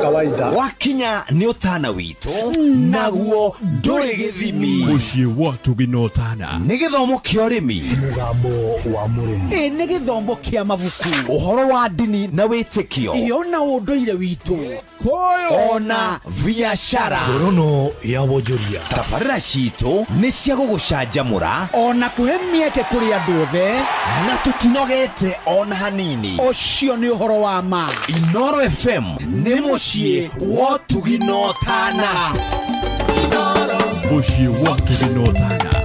kawaida wakinya ni utana wito naguo nduri githimi muciĩ watu ginotana ni githomo kia urimi mugambo wa murimi ni githomo kia mabuku uhoro wa dini na witikio iona unduire witu ona biashara rono ya wonjoria tabarĩra citũ nĩ cia gũgũcanjamũra ona kuhe mieke kuri andu othe na tũtinogete ona hanini ucio ni uhoro wa ma Inoro FM nĩ mũciĩ wa ũtugi na ũtana muciĩ watu ginotana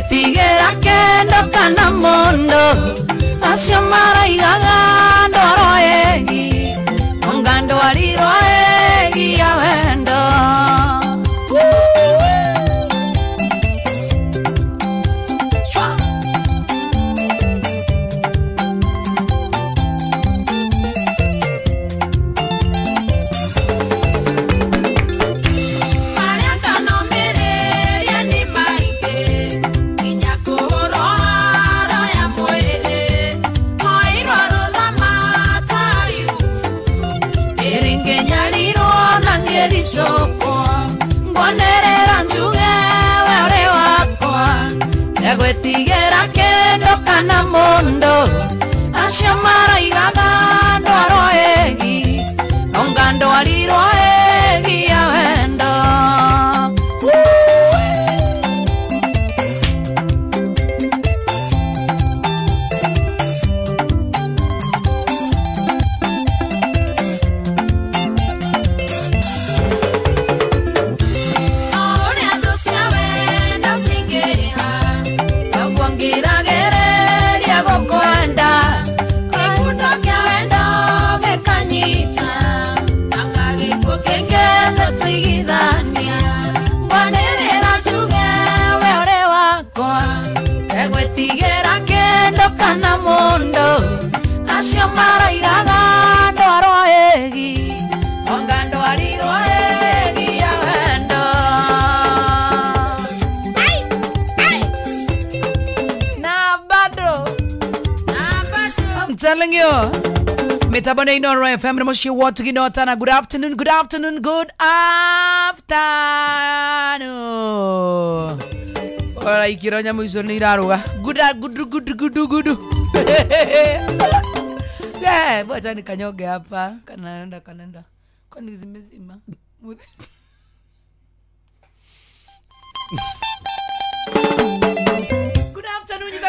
Tigera kendo kana mondo acio maraigaga ndoro egi ongando ariro egi ya wendo tigera kendo kana mondo acio maraigaga ndoro egi acio maraigaga ndwaro egi onga ndwarirwo egi ya wendo na bado I'm telling you Metabone Inoro FM Nemoshie Watu Ginotana. Good afternoon, good afternoon, good afternoon. Ora ikironya mwizo ni iraruga. Good. Yeah, bwacha nikanyoge hapa. Kanaenda. Kwani zimezima.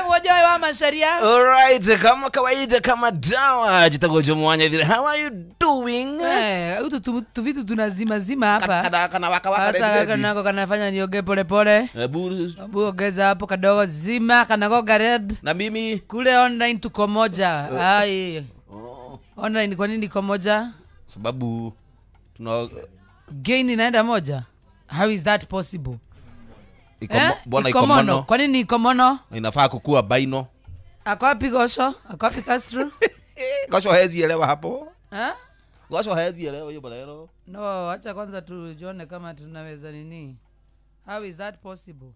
Wajoy wa masharia. Alright, kama kawaida kama dawa jitagojo mwanya vile. How are you doing? Tu vitu tunazima hapa. Kana waka Sasa kanafanya nioge pole. Abu ongeza hapo kadogo zima kanagoga red. Na mimi kule online tuko moja. Ai. Online kwa nini tuko moja? Sababu tuna gain inaenda moja. How is that possible? Bwana ikomono. Kwa nini ikomono? Inafaa kukua baino. Ako wapi Gosho? Ako wapi Castro? Gosho hezi elewa hapo. Gosho hezi elewa hiyo balero. No, acha kwanza tujione kama tunaweza nini. How is that possible?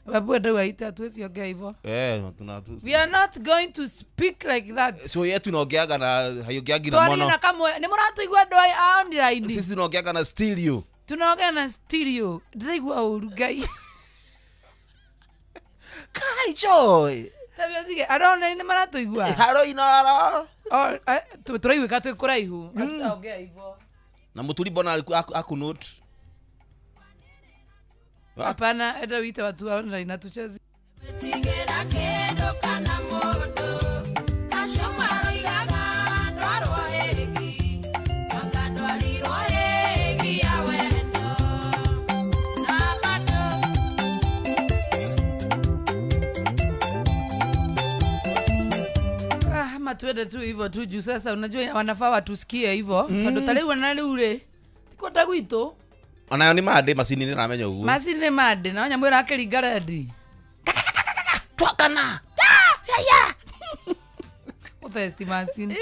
Babu ndio waita tuwezi ongea hivyo. We are not going to speak like that. So yetu tunaongeaga na hayogeagi na mono. Twani na kama ni muratu igwa doi online. Sisi tunaongeaga na stereo. Tunaongea na stereo. Ndiraigwa urugai. Kai joy. Tabiatige arona ni marato igwa. Haro inara. Turaiwika twikuraihu. Ataongea hivyo. Na muturi bona akunote. Hapana, eda wite watu online na tucheze. Tigera kendo kana mondo. Ashomaro igaga ndwaro egi. Wangando aliro egi ya wendo. Na bado. Matuende tu hivyo tu juu sasa unajua wanafaa watusikie hivyo. Kando talewa nale ule. Tikota gwito. Ona ni made masini ni ramenya uguo. Masini made na nyamwira akeli garadi. Twakana. Ya. Uthesti masini.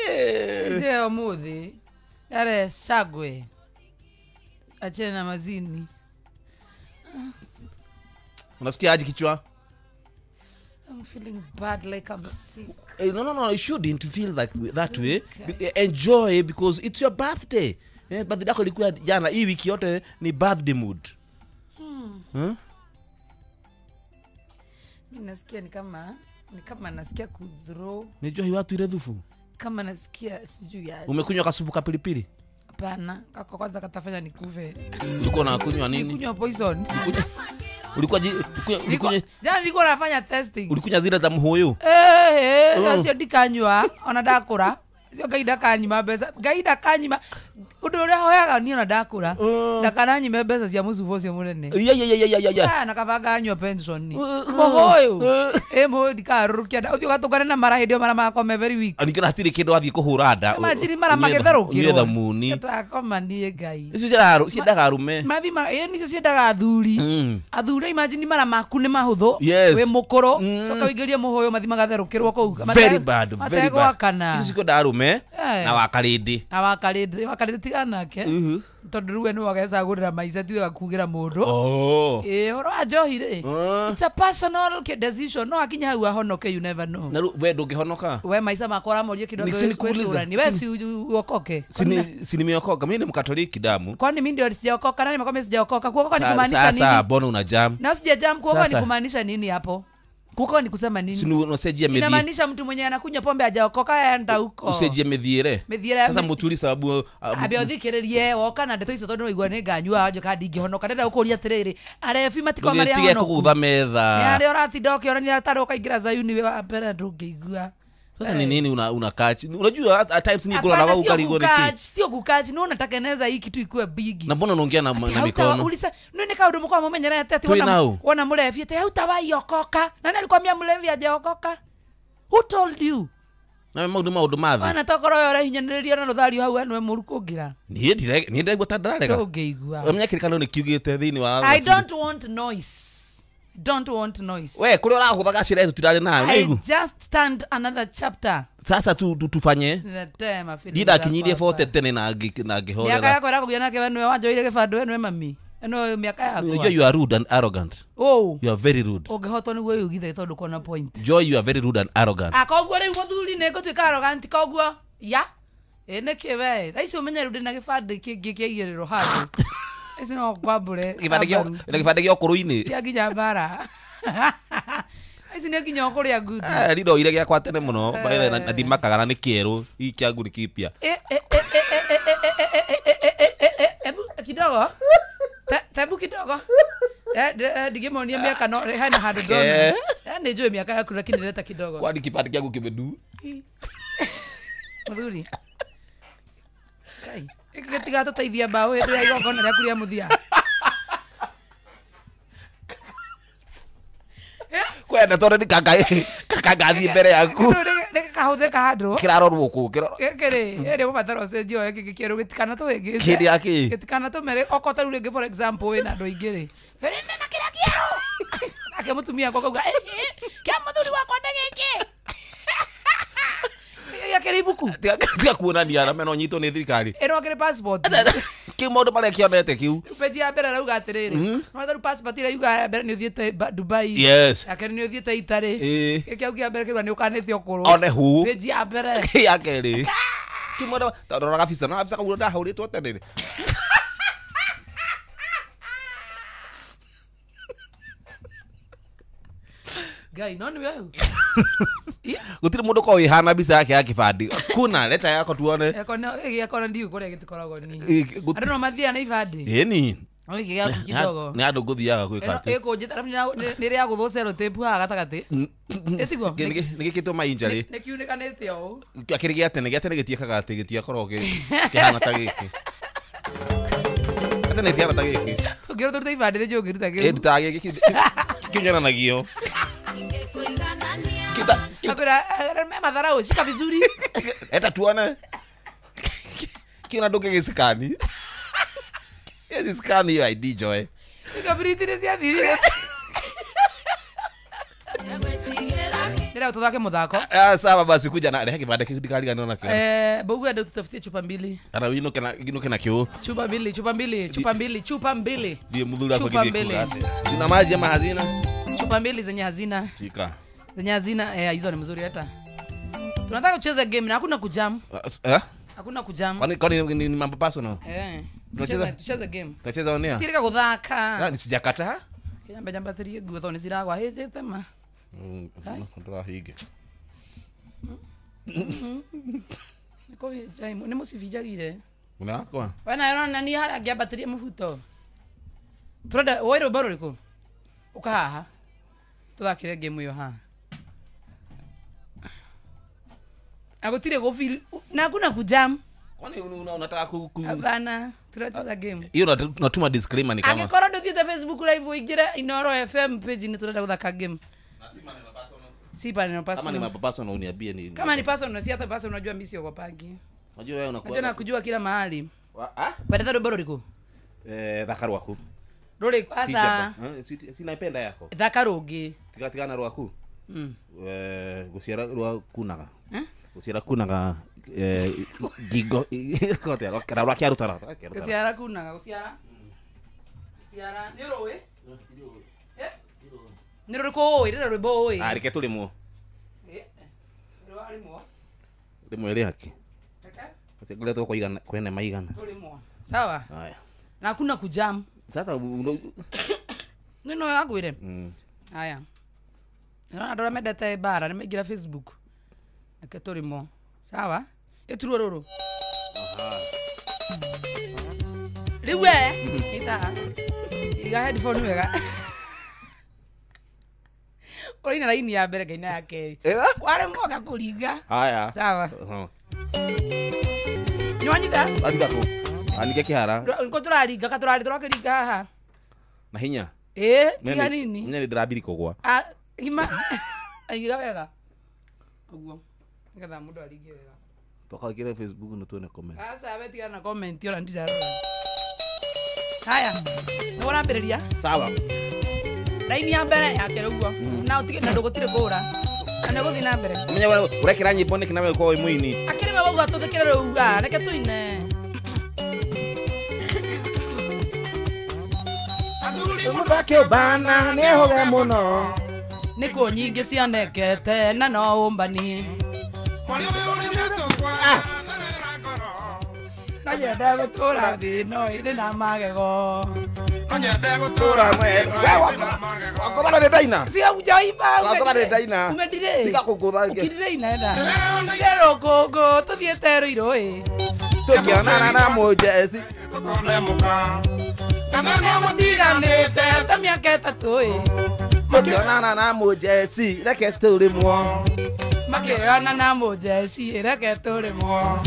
Ndio muthi. Yare sagwe. Achana mazini. Unasikia aje kichwa? I'm feeling bad like I'm sick. No, you shouldn't feel like that way. Enjoy because it's your birthday. Birthday yako ilikuwa jana, hii wiki yote ni birthday mood. Mimi nasikia ni kama nasikia kudhuru. Unajua hii watu ile dhufu. Kama nasikia sijui ya. Umekunywa kasupu ka pilipili? Hapana, kako kwanza katafanya nikuve. Ulikuwa unakunywa nini? Nikunywa poison. Ulikuwa jana nilikuwa nafanya testing. Ulikunywa zile za mhoyo? Sio dikanywa, ona dakura. Sio gaida kanyima besa. Gaida kanyima. Udore hoyaga ni ona dakura. Dakananyi mebesa cia muzuvo cia munene. Ya. Nakavaga anywa pension ni. Mohoyo. Mo dikarukia da. Uthio gatukana na mara hedio mara makome very weak. Anikira hatire kindu athie kuhura nda. Imagine mara magetherukirwo. Nyetha muni. Takoma nie ngai. Icio ciendaga rume. Mathi nicio ciendaga athuri. Athuri imagine mara maku ni mahuthu. Yes. We mukoro. Soka wigerie muhoyo mathi magatherukirwo kou. Very bad. Icio ciendaga rume na wakarindi. Na wakarindi tigana ke. Tondu ruwe ni wageza gurira maica tuiga kugira mundu. Horo ajohi ri. It's a personal decision. No akinya hau ahonoke, you never know. Na we ndungihonoka. We maica makora morie kidogo kwicurani. We si uokoke. Sini miokoka. Mimi ni mkatoliki damu. Kwani mimi ndio sijaokoka? Nani makome sijaokoka? Kuokoka ni kumaanisha nini? Sasa bona una jam. Na sija jam kuokoka ni kumaanisha nini hapo? Kuokoka ni kusema nini? Sinu unasejia medhi. Inamaanisha mtu mwenye anakunywa pombe hajaokoka aenda huko. Usejia medhiere. Sasa mutuli sababu abiothikirerie woka na ndeto icio tondu igwa ni nganyua ajo kandi ingihonoka ndenda gukuria tiriri arefi matiko maria honoku. Tige kugutha metha. Ni ari oratinda ukiorania ataro kaingira Zayuni we wa mbere ndungigua. Sasa ni nini unakachi? Unajua at times ni gora na wao ukarigo niki. Sio kukachi, no natakeneza hii kitu ikuwe big. Na mbona unaongea na mikono? Ulisa nini ka undu mukwa mumenyera ati wana mulevi ati hautawahi okoka. Nani alikwambia mulevi ajaokoka? Who told you? Na maudu mathi. Wana tokoro yore hinyaniria na ruthario hau anwe murukugira. Ni ndegwa tandarega. Ungeigua. Amenya kirikano ni kiugite thini wa. I don't want noise. don't want noise. We kule urahuthaga cira tutirari nayo I nigu just stand another chapter. sasa tufanye Tema feeling. dida kinyirie 40 tene na ngihorera miaka yako yako kugiana ke wenwe wanjoire gibando wenwe mami eno miaka yako Joy, you are rude and arrogant. oh You are very rude. ungihotwo niguo yugithe tondu kona point Joy, you are very rude and arrogant. akoguo riu muthuri ne ngutwika arrogant koguo ya ene kiwe thaici umenye rundi na gibandi kingi kiaigiriro handu isi no kwambure Gibande gyo kuruini. ya ginya bara isi ne kinyo kuria good Rido ile gya tene muno baile na ndimakaga na nikieru hii kyangu ni kipya. Ebu kidogo tebu kidogo ndigemonia miaka no hana handu ndona yani njue miaka yaku lakini leta kidogo Kwani kipande kyangu kimedu. muthuri kai ikigetiga tutaithia bao hĩndĩ ya igongona rĩa kuria muthia Kwenda tondu ni kaka gathi mbere yaku. kahũthĩka handũ Kirarorwo ku kĩrĩ ĩrĩ gũbatara ũcenjio gĩkĩ kĩerũ gĩtikana tũwĩngĩte kindi yaki. gĩtikana tũmere okorwo rĩu rĩngĩ for example wĩna andũ aingĩ rĩ nĩ na kĩrĩa kĩerũ nake mũtumia akwa akauga kĩa mũthuri wakwa nĩ gĩkĩ yakĩrĩ ibuku Tiga kuonania na meno nyitwo nĩ thirikari. ĩno akĩrĩ passport Kiu maundu maria kionete kiu. peji ya mbere rauga atĩrĩrĩ no tharu passport ĩrĩa yuga ya mbere nĩ ũthiĩte Dubai Yes. ya kerĩ nĩ ũthiĩte Italy gĩkĩau kĩa mbere kĩuga nĩ ũkanĩte ũkũrũ One hu. peji ya mbere Ya keri. Kiu maundu tondu kabisa na kabisa kuura ndahũrĩtwo tene. Gai no nĩ wewe Gutiri mundu ko ihana bisa yake ya kibandi. Kuna leta yako tuone. ekona ndiũ kũrĩa gĩtikoragwo ni andũ no mathiaga na ibandĩ Eni. gĩkĩ gĩaku kidogo Ni andu nguthiaga gwika ati. ĩkũnjĩta arabu nĩ rĩa gũthwo cellotape haha gatagatĩ ĩtiguo Ni gikitwo mainjari. nĩ kiunĩkanĩte ũũ Akiri gya tene gitiekaga ati gitiakorwo kihana ta giki. Atene tiana ta giki. ũngĩrwo tũrute ibandĩ nĩ njũngĩruta kĩu Ta giki kinyonanagio. akwĩra matharau cika vizuri Eta tuone. Kina nduke gisikani. Yes, scan your ID Joy. ikabiriti nĩ ciathirire nĩrĩa tũthake mũthako Sawa basi kuja na rehe kibande kidikariganwa na kio. bogu ende tutafutie chupa mbili Ana wino kena kio. chupa mbili Ndiye mudhura kwa Chupa kidiko mbili. gati. Zina maji ama hazina? chupa mbili zenye hazina Chika. hizo ni mzuri hata tunataka kucheza game na hakuna kujam hakuna kujam Kwani ni mambo personal? Tunacheza? tucheze game Tunacheza onea? tirika guthaka Sijakata. kinyamba jambathirie nguo thoni ciragwa hĩtĩte ma Ndoa hige. nĩ mũcivinjagire Unakwa? wena yona ni harĩa angĩambatĩria mũbuto tũrenda woĩ rũmba rũrĩkũ ũka haha tũthakĩre game ĩyo haha na gũtirĩ gũfeel na hakuna kujam Kwani unataka hapana tunacheza game hiyo natuma disclaimer ni kama angĩkorwo ndũthiĩte Facebook live ũingĩre Inoro FM page ni tũrenda gũthaka game si paneno kama ni personal mambo personal uniambie ni kama ni personal si hata personal unajua mimi sio kopagi unajua wewe unakuwa unajua nakujua kila mahali ah barata rũmba rũrĩkũ thaka rwaku rũrĩkũ asa sinaipenda yako thaka rũngĩ tigatigana rwaku guciara rwa kunaga guciara kunaga gigo kote rwa rwa kiaruta rwa gũciara kunaga gũciara nĩ ũrũĩ nĩ rũrĩkũ ũĩ rĩrĩa rwĩmbo ũĩ reke tulimwo rĩmwo rimwe rĩaki ngoretwo kũigana kwene maigana tulimwo sawa haya na hakuna kujam sasa nino yagwire haya andũ arĩa mendete bara nĩmaingĩra Facebook reke tũrĩmo sawa ĩturwo rũrũ rĩu ita iga headphone wega ũrĩ na raini ya mbere ngaina ya kerĩ waremwo gakũringa haya sawa nĩwanyita andikako anike kihara nko tũrakĩringa haha na hinya tiga nini nĩ ndĩrambiri kũgwa hima aiga wega ũguo nĩgetha mũndũ aringe wega twakagĩre Facebook na tuone comment sasa we tiga na comment ora ndirarora haya nĩ ũrambĩrĩria sawa Raini ya mbere yake rugo. Na utige na ndugutire kura. Ana guthi na mbere. Menya urekira nyimbo niki nawe kwa muini. Akiri baba gatuthikire ruga, reke tuine. Umubake bana nehoga muno. Niko nyingi cianekete na no umbani. Nanyenda gutura thino iri na magego. Tura mwe. Wakobana de daina. Sia ujaimba. Wakobana de daina. Umedire. Tika kugutha. Ukirire inaenda. Ndero gogo tuthiete ruiro Tukiona na mujesi. Kana mutiganite ta miaka itatu Tukiona na mujesi reke turimwo. Makiona na mujeci reke turimwo.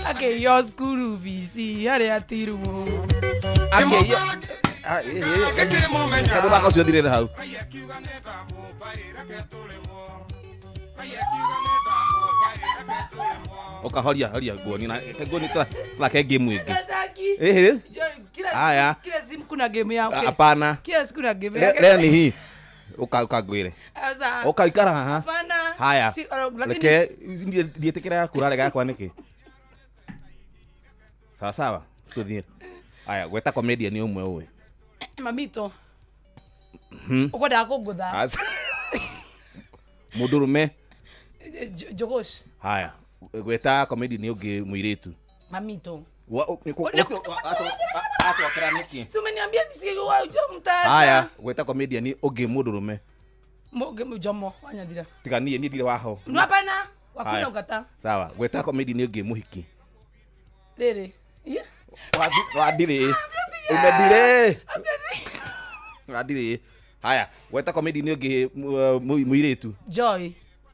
Okay, your school VC, haria tirumo. Okay, yo. Kamu bakal sudah dire hau. Oka horia goni na goni la ke game wiki. Haya. Kila siku kuna game yake. Hapana. Kila siku kuna game yake. Leo ni hii. Oka gwire. Sasa. Oka ikara ha. Hapana. Haya. Lakini Ndiye tekera ya kurale gakwa niki. Sawa. Tuthie. Haya, gweta comedian ni umwe uwe. Mamito. Ukwenda kugutha. Mudurume. Jogosh. Haya. Gweta comedian ni ungi muiretu. Mamito. Aso wakira niki. Si umeniambia nisige wa ujo mtaza. Haya, gweta comedian ni ungi mudurume. Jomo wanyathira. Tiga nie ndire waho. No hapana. Wakuna ukata. Sawa, gweta comedian ni ungi muhiki. Rere. Wadire. Umedire. Wadire. Haya, gweta comedian ni ungi muiretu. Joy.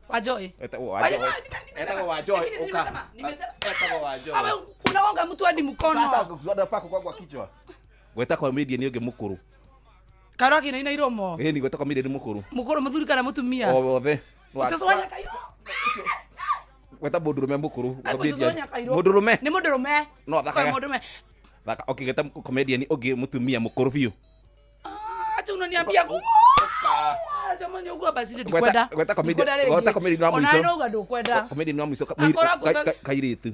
Wa Joy. Eta wa Joy. Oka. Eta wa Joy. Aba unaonga mtu hadi mkono. Sasa kuzoda pako kwa kichwa. Gweta comedian ni ungi mukuru. Karaki na ina iromo. Ni gweta comedian ni mukuru. Mukuru muthuri kana mutumia. Othe. Sasa wanya kairo. Gweta mudurume mukuru. Mudurume. Ni mudurume. No, Kwa mudurume. Thaka okay gweta comedian ungi mutumia mukuru biu. Acha unaniambia gumo. Jamani ugua basi ndikwenda. Gweta comedian wa mwiso. Ona no gado kwenda. Comedian wa mwiso.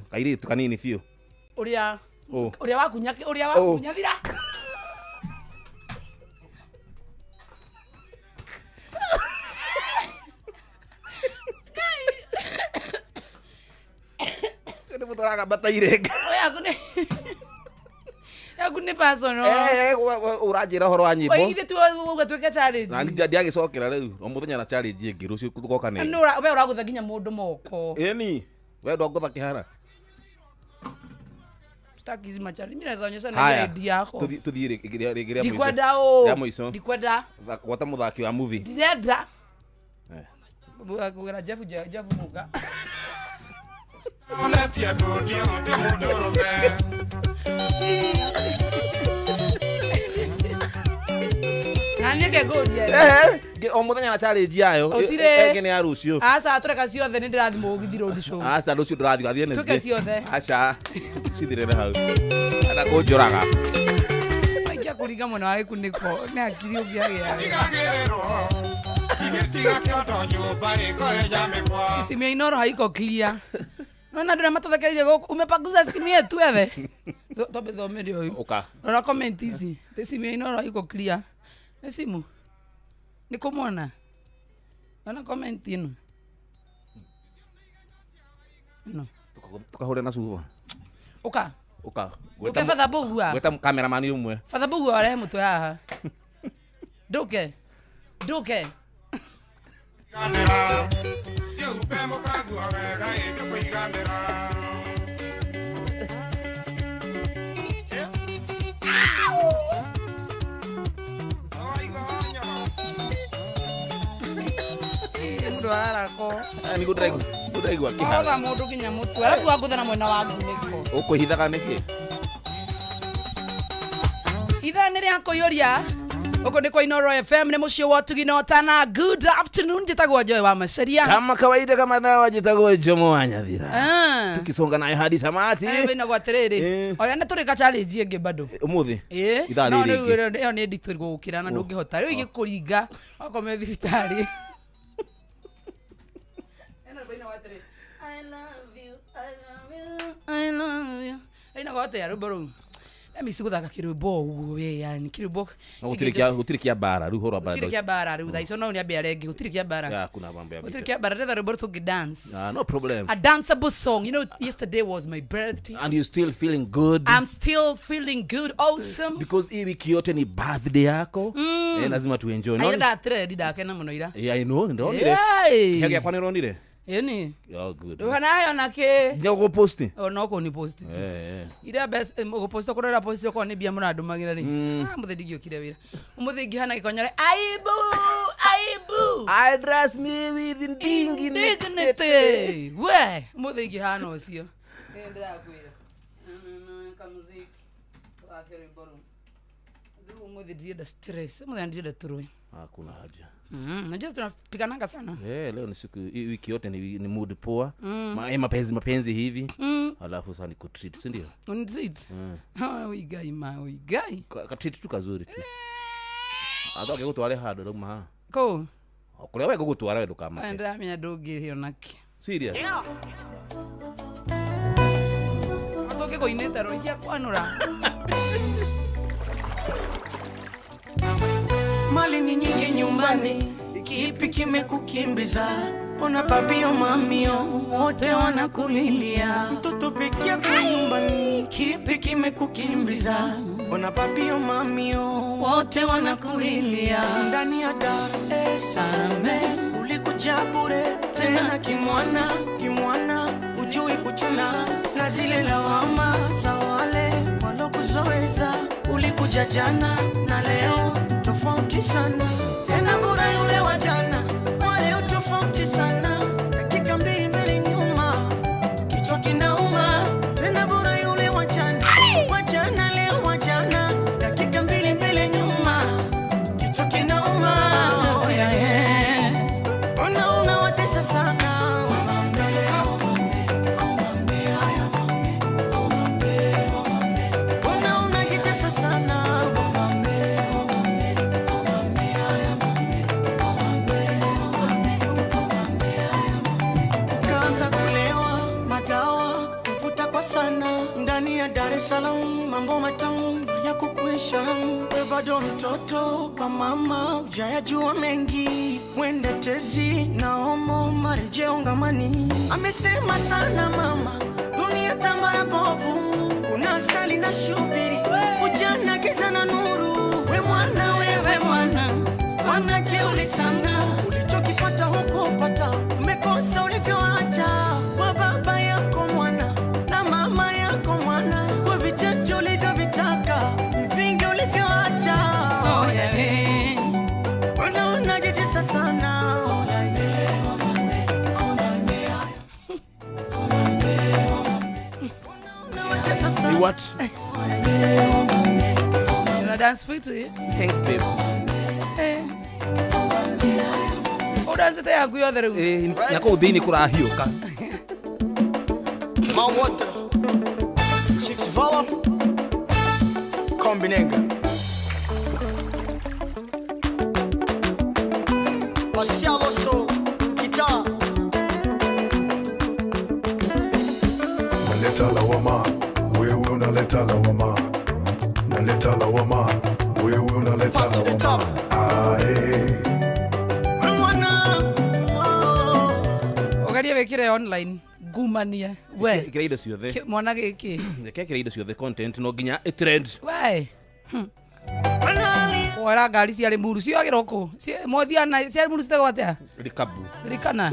Kairitu kanini biu. Uria wakunya thira. Kene mutoraga batairega. Yaku ni personal. Urajira horo wa nyimbo. Kwa hivi tu ugatweka challenge. Na ndiagicokera riu. Omuthenya na challenge ingi rucio tugoka ni. No we uragutha ginya mundu moko. Eni, we ndo ngutha kihara. Staki zima challenge. Mimi naweza onyesha na idea yako. Tuthie regeria mwiso. Dikwenda o. Ya mwiso. Dikwenda. Gwata muthaki wa movie. Direda. Kugera Jeff muga. Onetia ndio mudurume. Nani ke godia. Omuthenya na challenge yayo. Egene ya rucio. Asa tureka ciothe ni ndirathi mugithiro road show. Asa rucio ndirathi gathie nesi. Tuke ciothe. Acha. Cithire hau. Ana kunjuraga. Aikia kuringa mwana wa kuniko. Ni akiri ugiagia. Simu inoro haiko clear. Nona ndona matothekeire guku umepaguza simu yetu wewe. Tobe thome ndio huyu. Oka. Nona comment hizi. Simu inoro haiko clear. Ni simu. Nikomona. Nona comment ino. No. Tukahore na suva. Oka. Gweta fatha bugua. Gweta cameraman umwe. Fatha bugua ore mutwe haha. Duke. Kamera. Yo upemo kagu awega iko kamera. mundu ararako Ni gudregwa kihara. Oga mundu kinya mutu arabu akuthana mwena wa ngumiko Ukuhithaga niki? itha nä rä a kå yå ria å kå nä kwa Inoro FM nä må ciä wa tuginotana. Good afternoon njätagwo Joy wa Macharia Kama kawaida kama dawa jitagwo Jomo wa Nyathira. Tukisonga nayo hadi samati. wä go atä rä rä oya nä tå rä ka challenge ingä bado Umuthi. Ithaa rĩrĩ ä yo nä nditå gå kä ra na ndå ngä hota rä u igä kå ringa okome thibitarä ä gote ya rå mbo rå u misi guthaka kirwimbo uguo we yani kirwimbo gutiri kia bara riu horo bara gutiri kia bara riu thaico no ni ambia rengi gutiri kia bara ya kuna mambo ya gutiri kia bara retha rwimbo to dance no problem a danceable song. You know, yesterday was my birthday and you still feeling good. I'm still feeling good. Awesome because hii wiki yote ni birthday yako lazima tu enjoy no da thread ndakena muno ira I know ndonire hege kwa nirondire yani oh good hana ona ke nyogo post no ko ni post ira best go post ko ra post ko ni bia muna ndumagira ri muthe digio kire wira umuthe ngihana ikonyore aibu I dress me with dignity we muthe ngihana ucio ndira kwira kamuziki akere boru ndu muthe ndirenda stress muthe ndirenda turwe hakuna haja najua tunapigananga sana leo ni siku wiki yote ni mood poa mapenzi hivi alafu sasa ni kutreat si ndio treat uigai ka treat tu kazuri tu atoke gutware hado ruma ko kule wewe gutwara wewe kama ndira menya ndungiri onaki serious atoke ko ineta roikia kwanura mali ni nyingi nyumbani, kipi kimekukimbiza? Ona babio mamio wote wanakulilia, mtoto peke yako nyumbani, kipi kimekukimbiza? Ona babio mamio wote wanakulilia, ndani ya Dar es Salaam ulikuja bure tena kimwana ujui kuchuna na zile lawama za wale walokuzoeza. Ulikuja jana na leo tofauti sana, tena bora yule wa jana wale tofauti sana, dakika mbili mbele nyuma kichwa kinauma. Tena bora yule wa jana leo wa jana, dakika mbili mbele nyuma kichwa kinauma. Oh yeah, ona watesa sana. Dar es Salaam mambo matamu ya kukuisha, wewe bado mtoto kwa mama hujayajua mengi, mwende tezi na homo marejeo ngamani. Amesema sana mama, dunia tambara bovu, kuna sali na shubiri, ujana giza na nuru. Wewe mwana jeuri sana, ulichokipata huko pata, umekosa ulivyoacha kwa baba yako mwana na mama yako mwana, kwa vichache ulivyovitaka, vingi ulivyoacha. Oh yeah, unajitesa sana. Oh yeah, you what you dance fit to you. Thanks babe. Dance te ya kuyo there. Nako udhini kurahioka. Mawota Chicks Vala Kombinenga Pasialo so Guitar Naleta lawama, wewe unaleta lawama. Naleta lawama, wewe unaleta lawama. Ogaria wekire online gumania we kira indo ciothe mwana giki kira indo ciothe content no nginya trend we ora ngari ciarĩ muru ciagĩrwo kũ mothiana ciarĩ muru citegwo atĩa rikabu rikana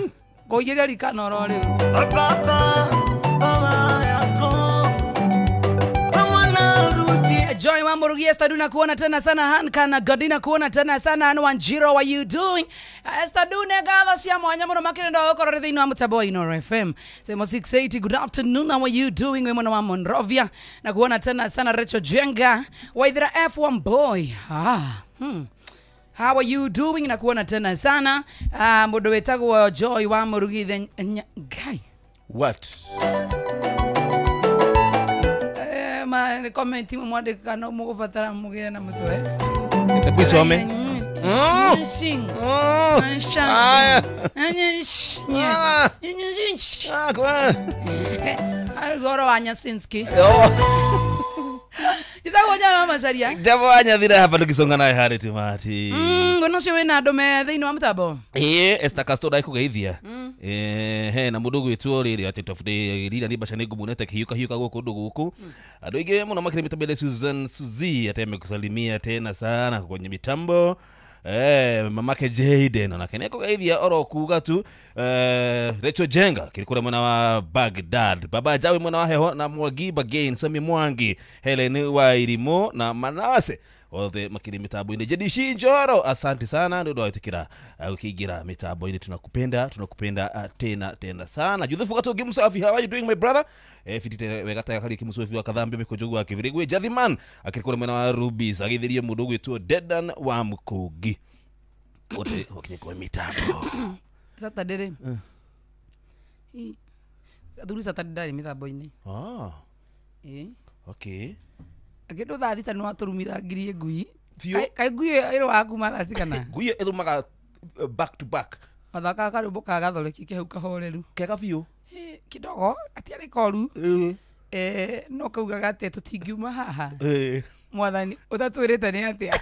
ngoigĩria rikana oro rĩu Joy wa Murugi Estaduna kuona tena sana Hankana Godina kuona tena sana Anu Wanjiro, what you doing? Estadune gava siya mwanya muna makine ndo wako rarithini wa Mutaboa Inoro FM. Semo 680, good afternoon, how are you doing? We mwana wa Monrovia. Na kuona tena sana Recho Jenga. Waithira F1 boy. How are you doing? Na kuona tena sana. Mudo wetagu wa Joy wa Murugi then guy. What? Ma commenti mo mwade kano mo fatara muge na mutwe. Tabisome. Goro anya Sinski. Jitagoja mama sharia. Jabo anya thira hapa tukisonga naye hari timati. Ngono siwe na dome thini wa Mutabo. Esta Castor ikugeithia. Na mudugu wetu riri ati tofute rira ni bashane gumunete kiyuka goko guku. Ado ige muno makire mitabele Susan Suzi ateme kusalimia tena sana kwenye mitambo. Mamake Jaden anakene kugeithia oro kuga tu Recho Jenga kilikura mwana wa Baghdad, baba jawe mwana wa Heho na Mwagi Bagain Sami Mwangi Helen wa Irimo na Manase wote makiri mitabu ine Jedishi Njoro. Asante sana ndio watikira ukigira mitabu ine tunakupenda tena sana. Judhufu gato Gimusafi, how are you doing my brother? Fitite wegata yakali Gimusafi wa kadhambi mikojogu wa kivirigwe Jadhiman akilikura mwana wa Rubis agithirie mudugu etu Dedan wa Mukugi wote wakinikwa mitabu Saturday. Aduri Saturday mitabu ine. Okay. Akedo thita no aturumira ngirie ngui. Fio. Kai ngui ero waku mathasi kana. Ngui erumaga back to back. Mathaka karubo kagathoreki kehau kahoreru. Kega fio. Kidogo atiari koru. No kauga gate tutingiuma haha. Mwathani utatwirite ni atia.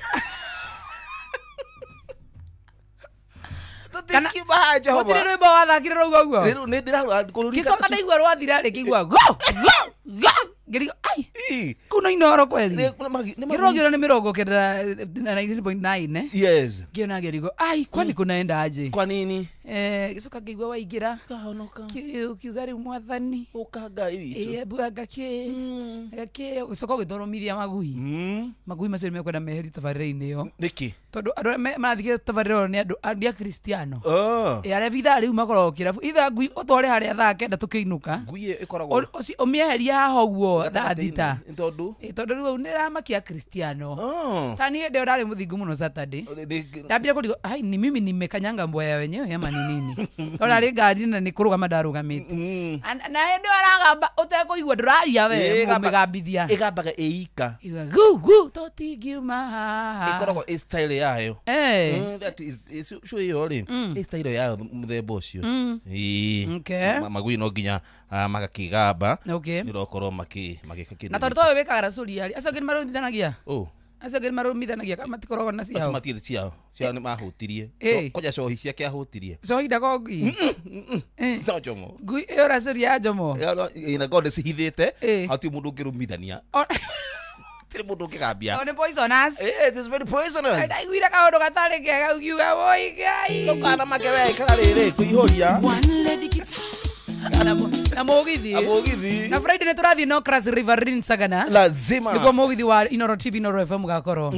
Tutingiuma haha Jehova. Utire rwimbo wathakire rauga guo. Riru ni ndira kururika. Kisoka ndaigua rwathira ri kigua. Go. Gerigo ai. Kuna inoro kweli. Kirogero ni mirongo kenda na 90.9 Yes. Kiona gerigo ai kwani kunaenda aje? Kwa nini? Kisoka kigwa waigira. Kahonoka. Kiugari mwathani. Ukaga hivi. Buaga ke. Ke kisoka githoromithia magui. Magui macio mekwenda meheri tabarĩra-inĩ yo. Niki. Tondu andu mathike tabarĩra ni andu a Kristiano. Arevitha riu makorwo kirabu. Itha ngui utware haria thaa kenda tukiinuka. Ngui ikoragwo. Umieheria haha uguo thaa thita. Tondu riu niramakia Kristiano. Tani ndio ndari muthingu muno Saturday. Ndambire kurigo ai ni mimi nimekanyanga mbwaya wenyewe ama ni nini? Ora ri ngari na ni kurugama ndarugamite. Na ndio aragamba utekuigua nduraria we mumigambithia. Igambaga eika. Gu totingiuma haha. Ikoragwo style yayo. That is sure you all in. Style yayo muthemba ucio. Okay. Magui no nginya magakigamba. Okay. Nirokorwo magikakira. Na tondu towe wekaga racuri ari. Acio ngeni marumithanagia. Acio ngeni marumithanagia kama tikoragwo na ciao. Acio matire ciao. Ciao ni mahutirie. Koja cohi ciake ahutirie. Cohi ndagongi. No jomo. Ngui iyo racuri ya jomo. Ina gode cihithite. Hati mundu ngirumithania. Tire mundu ngigambia. One poisonous. It is very poisonous. Ndaiguire kaundu gatari kega ukiuga woi gai. Ndukana make weka riri kuihoria. One lady guitar. Na mugithi. Na Friday ni turathi no Cross River Rin Sagana. Lazima. Nikuwa mugithi wa Inoro TV Inoro FM gakoro.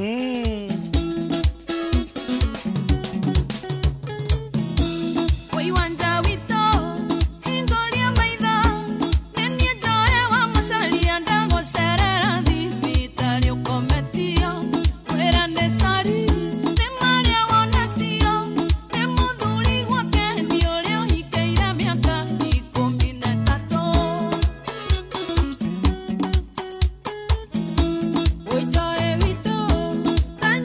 Oi, joe, Vito, tan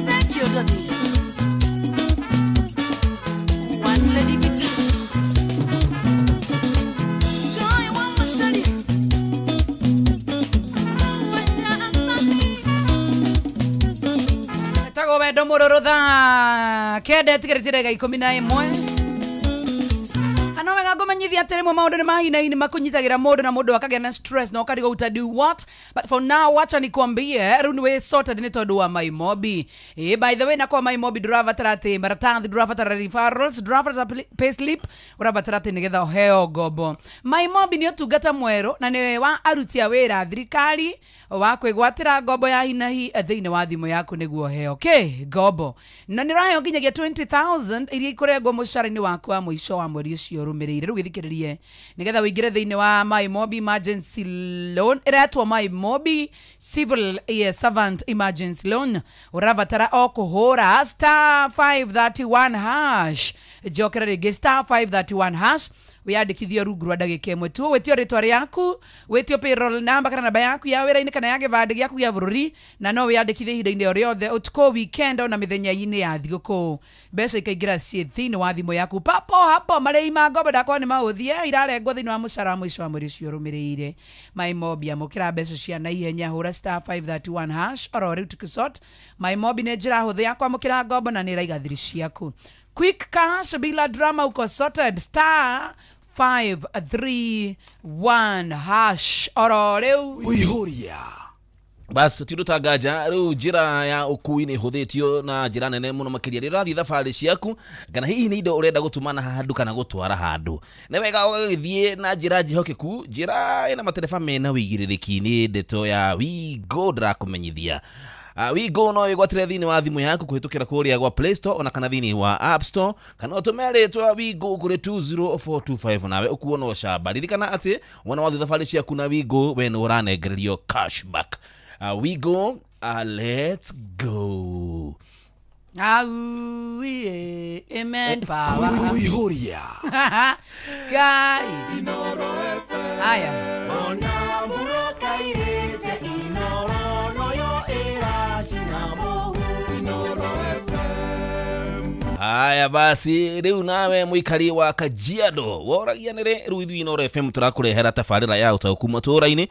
Thank you, Daddy. One lady guitar. Joy, one mashali. Tago wendo mururutha kende tigiritire ga 11 ano wega ngomenyithia atiri mo maundu ni mahina-ini makunyitagira mundu na mundu akagĩa na stress na ukariga uta do what, but for now wacha nikwambie riu ni sorted ni tondu wa My Mobi. By the way na kwa My Mobi ndurabatara ati maratathi, ndurabatara referrals, ndurabatara payslip, urabatara ati nigetha uheo ngobo. My Mobi ni utungata mweru na ni wa aruti a wira thirikari wa kwigwatira ngobo ya hinahi thiini wa thimu yaku niguo heo ngobo na ni rayo nginyagia 20,000 iria ikurengwo mucara-ini waku wa mwisho wa mweri ucio rumirire. Riu githikiririe nigetha wingire thiini wa My Mobi emergency loan iretwo My Mobi civil servant emergency loan, urabatara o kuhura *531 hash, jokera rigi *531 hash, wiyandikithio rungu rwa ndagika imwe tu, wetio ritwa riaku, wetio payroll number kana namba yaku ya wira-ini kana ya givandi giaku gia bururi, na no wiyandikithie ihinda-ini o riothe utuko weekend na mithenya-ini ya thiguku. Mbeca ikaingira cie thiini wa thimu yaku papo hapo. marei ma ngombo ndakwa ni mauthie irarengwo thiini wa mucara wa mwisho wa mweri ucio rumirire. My Mobi amukira mbeca cia na ihenya, hura *531 hash oro riu tukisort. My Mobi ni njira huthu ya kwamukira ngombo na ni raiga thiri ciaku. Quick cash bila drama, uko sorted. *531 hash oro riu Uihuria. Bas tirutangaja riu njira ya ukui ni huthitio na njira nene muno makiria rirathi thabari ciaku kana hihi ni indo urenda gutumana handu kana gutwara handu. Ni wega ugithie na njira njihokeku, njira ina matereba mena wigiririki. Ni ndeto ya WeGo ndirakumenyithia. WeGo no igwatire thiini wa thimu yaku kuhitukira kuria gwa Play Store ona kana thiini wa App Store, kana utumere twa WeGo kuri 20425 nawe ukuona ucamba. Ririkana ati wana wathu thabari ciaku na WeGo we no uranengererio cashback. WeGo, let's go. Amen power. Uihuria. Kai haya Haya basi riu nawe muikari wa Kajiado woragia nire riu ithui Inoro FM turakurehera tafarira ya utauku matũra-ini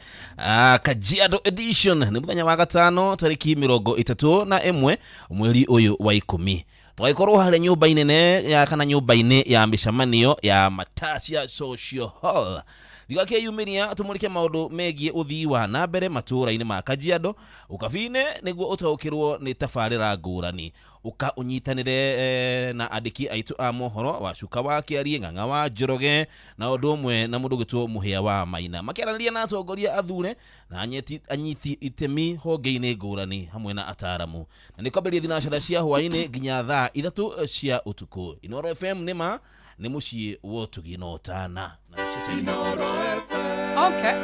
Kajiado edition ni muthenya wa gatano tariki 31 mweri uyu wa 10. Twaikorwo hale nyumba nene ya kana nyumba-ini ya mishamanio ya Matasia Social Hall. Thigake yumiria tumurike maundu megie uthii wa na mbere matũra-ini ma Kajiado ukabine niguo utaukirwo ni tafarira ngurani uka unyitanire na andiki aitu a mohoro wa Cuka wa Kiarie, Ng'ang'a wa Njoroge na undu umwe na mundu gitwo Muhia wa Maina makiaranĩria na atongoria athure na anyiti itemi honge-ini ngurani hamwe na ataramu. Na nikwambĩrĩria thinacara cia hwaĩ-inĩ nginya thaa 3 cia utuku. Inoro FM nima ni muciĩ wotuginotana na Inoro FM. Okay.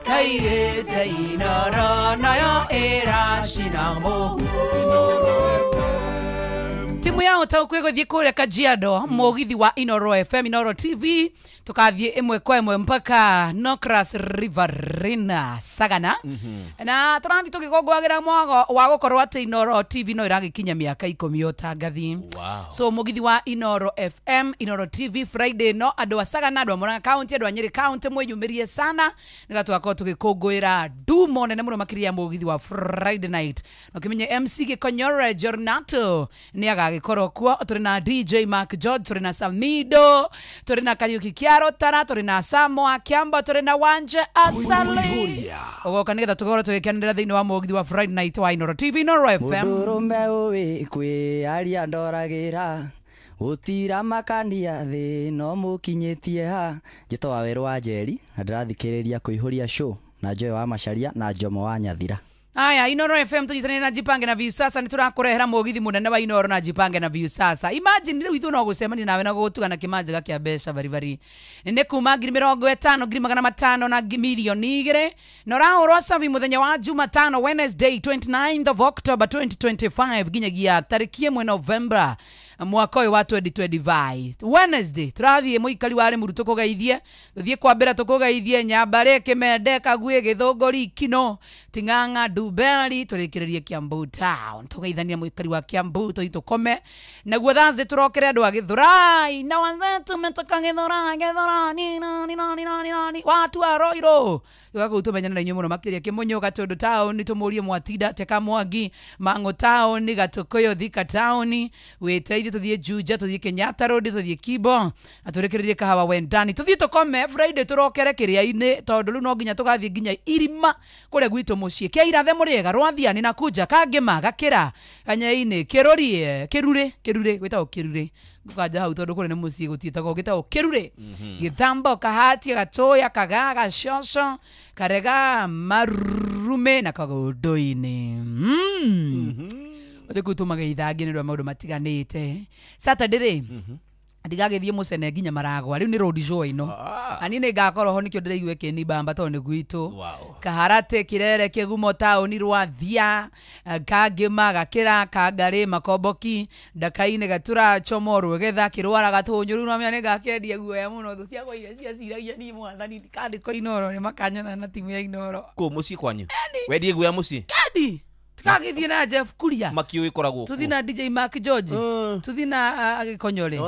Kairete Inoro nayo iracinamu. Timu ya utauku iguthie kuria Kajiado, mugithi wa Inoro FM, Inoro TV, tukathie imwe kwa imwe mpaka Nokras Riverina Sagana. Na turathi tukigongwagira mwago wa gukorwo ati Inoro TV no iragikinya miaka 10 utangathi. So mugithi wa Inoro FM, Inoro TV Friday no andu a Sagana, andu a Murang'a County, andu a Nyeri County mweyumirie sana nigatwakorwo tugikungwira ndumo nene muno makiria mugithi wa Friday night. No kimenye MC Gikonyore Jornato ni agagikorwo kuo. Turi na DJ Mark George, turi na Salmido, turi na Kariuki Kiaro Tara, turi na Samoa Kiamba, turi na Wanje Asali. Ogoka nigetha tukorwo tugikenera thiini wa mugithi wa Friday night wa Inoro TV, Inoro FM. Mudurume uwi kwi aria ndoragira utira makania thi no mukinyitie ha njitwa Weru wa Njeri na ndirathikiriria kuihuria show na Joy wa Macharia na Njomo wa Nyathira. Aya, Inoro FM tunyitane na Jipange na Viusasa niturakurehera mugithi munene wa Inoro na Jipange na Viusasa. Imagine riu ithu no gucemania nawe na gutugana kimanja kia mbeca bari nene kuma 50,000 500,000 na milioni 2 no rahurwo savi muthenya wa Jumatano Wednesday 29th of October 2025 ginyagia tariki 1 November mwaka uyu wa 2025 Wednesday turathie muikari wari muruto kugeithie tuthie kwambira tukugeithie nyambare kimendeka gwe githongori kino tinganga dubeli turikiririe Kiambu town tugeithania muikari wa Kiambu tukome naguo Thursday turokere andu agithurai na wanzetu metaka githurai ni watu aroiro Yugaku tumenyana na inyuĩ mũno makĩria Kĩmunyũ Gatundu town tũmũrie Mwatinda Teka Mwangi Mang'ũ town Gatukuyu Thika town wĩteithie tũthiĩ Juja tũthiĩ Kenyatta road tũthiĩ Kibo na tũrĩkĩrĩrie Kahawa Wendani tũthiĩ tũkome Friday tũrokere kĩrĩa-inĩ tondũ rĩu no nginya tũgathiĩ nginya Irima kũrĩa gwitũ mũciĩ kĩa irathe mũrĩega rwathiani na kuja Kangĩma Gakĩra Kanya-inĩ Kĩrũri Kĩrure gwĩtagwo Kĩrure Gukaja hau tondu kuri ni muciĩ gutiĩtagwo gĩtagwo Kĩrure Gĩthambo Kahatia Gatoya Kagaga Shosho Karega Marume na Kagondo-inĩ Odeku tumageithangi nĩ rwa maũndũ matiganĩte Saturday ndigagĩthiĩ Mũcene nginya Maragwa rĩu nĩ road show ino ani nĩ ngakorwo ho nĩkĩo ndĩraigua kĩnibamba tondũ nĩ gwitũ Kaharate Kĩrere Kĩgumo taũni Rwathia Kangĩma Gakĩra Kangarĩ Makomboki Ndaka-inĩ Gatura Chomorwo Getha Kĩrwara Gatũnyũ rĩu nomenya nĩ ngakĩendia guoya mũno thũ ciakwa iria ciaciragia niĩ mwathani ndikandĩkwo Inoro nĩ makanyona na timu ya Inoro kũ mũciĩ kwanyu wendie guoya mũciĩ kandi tukagĩthiĩ na Jeff Kuria makiũ ĩkoragwo tuthi na DJ Mark George tuthi na Agĩkonyore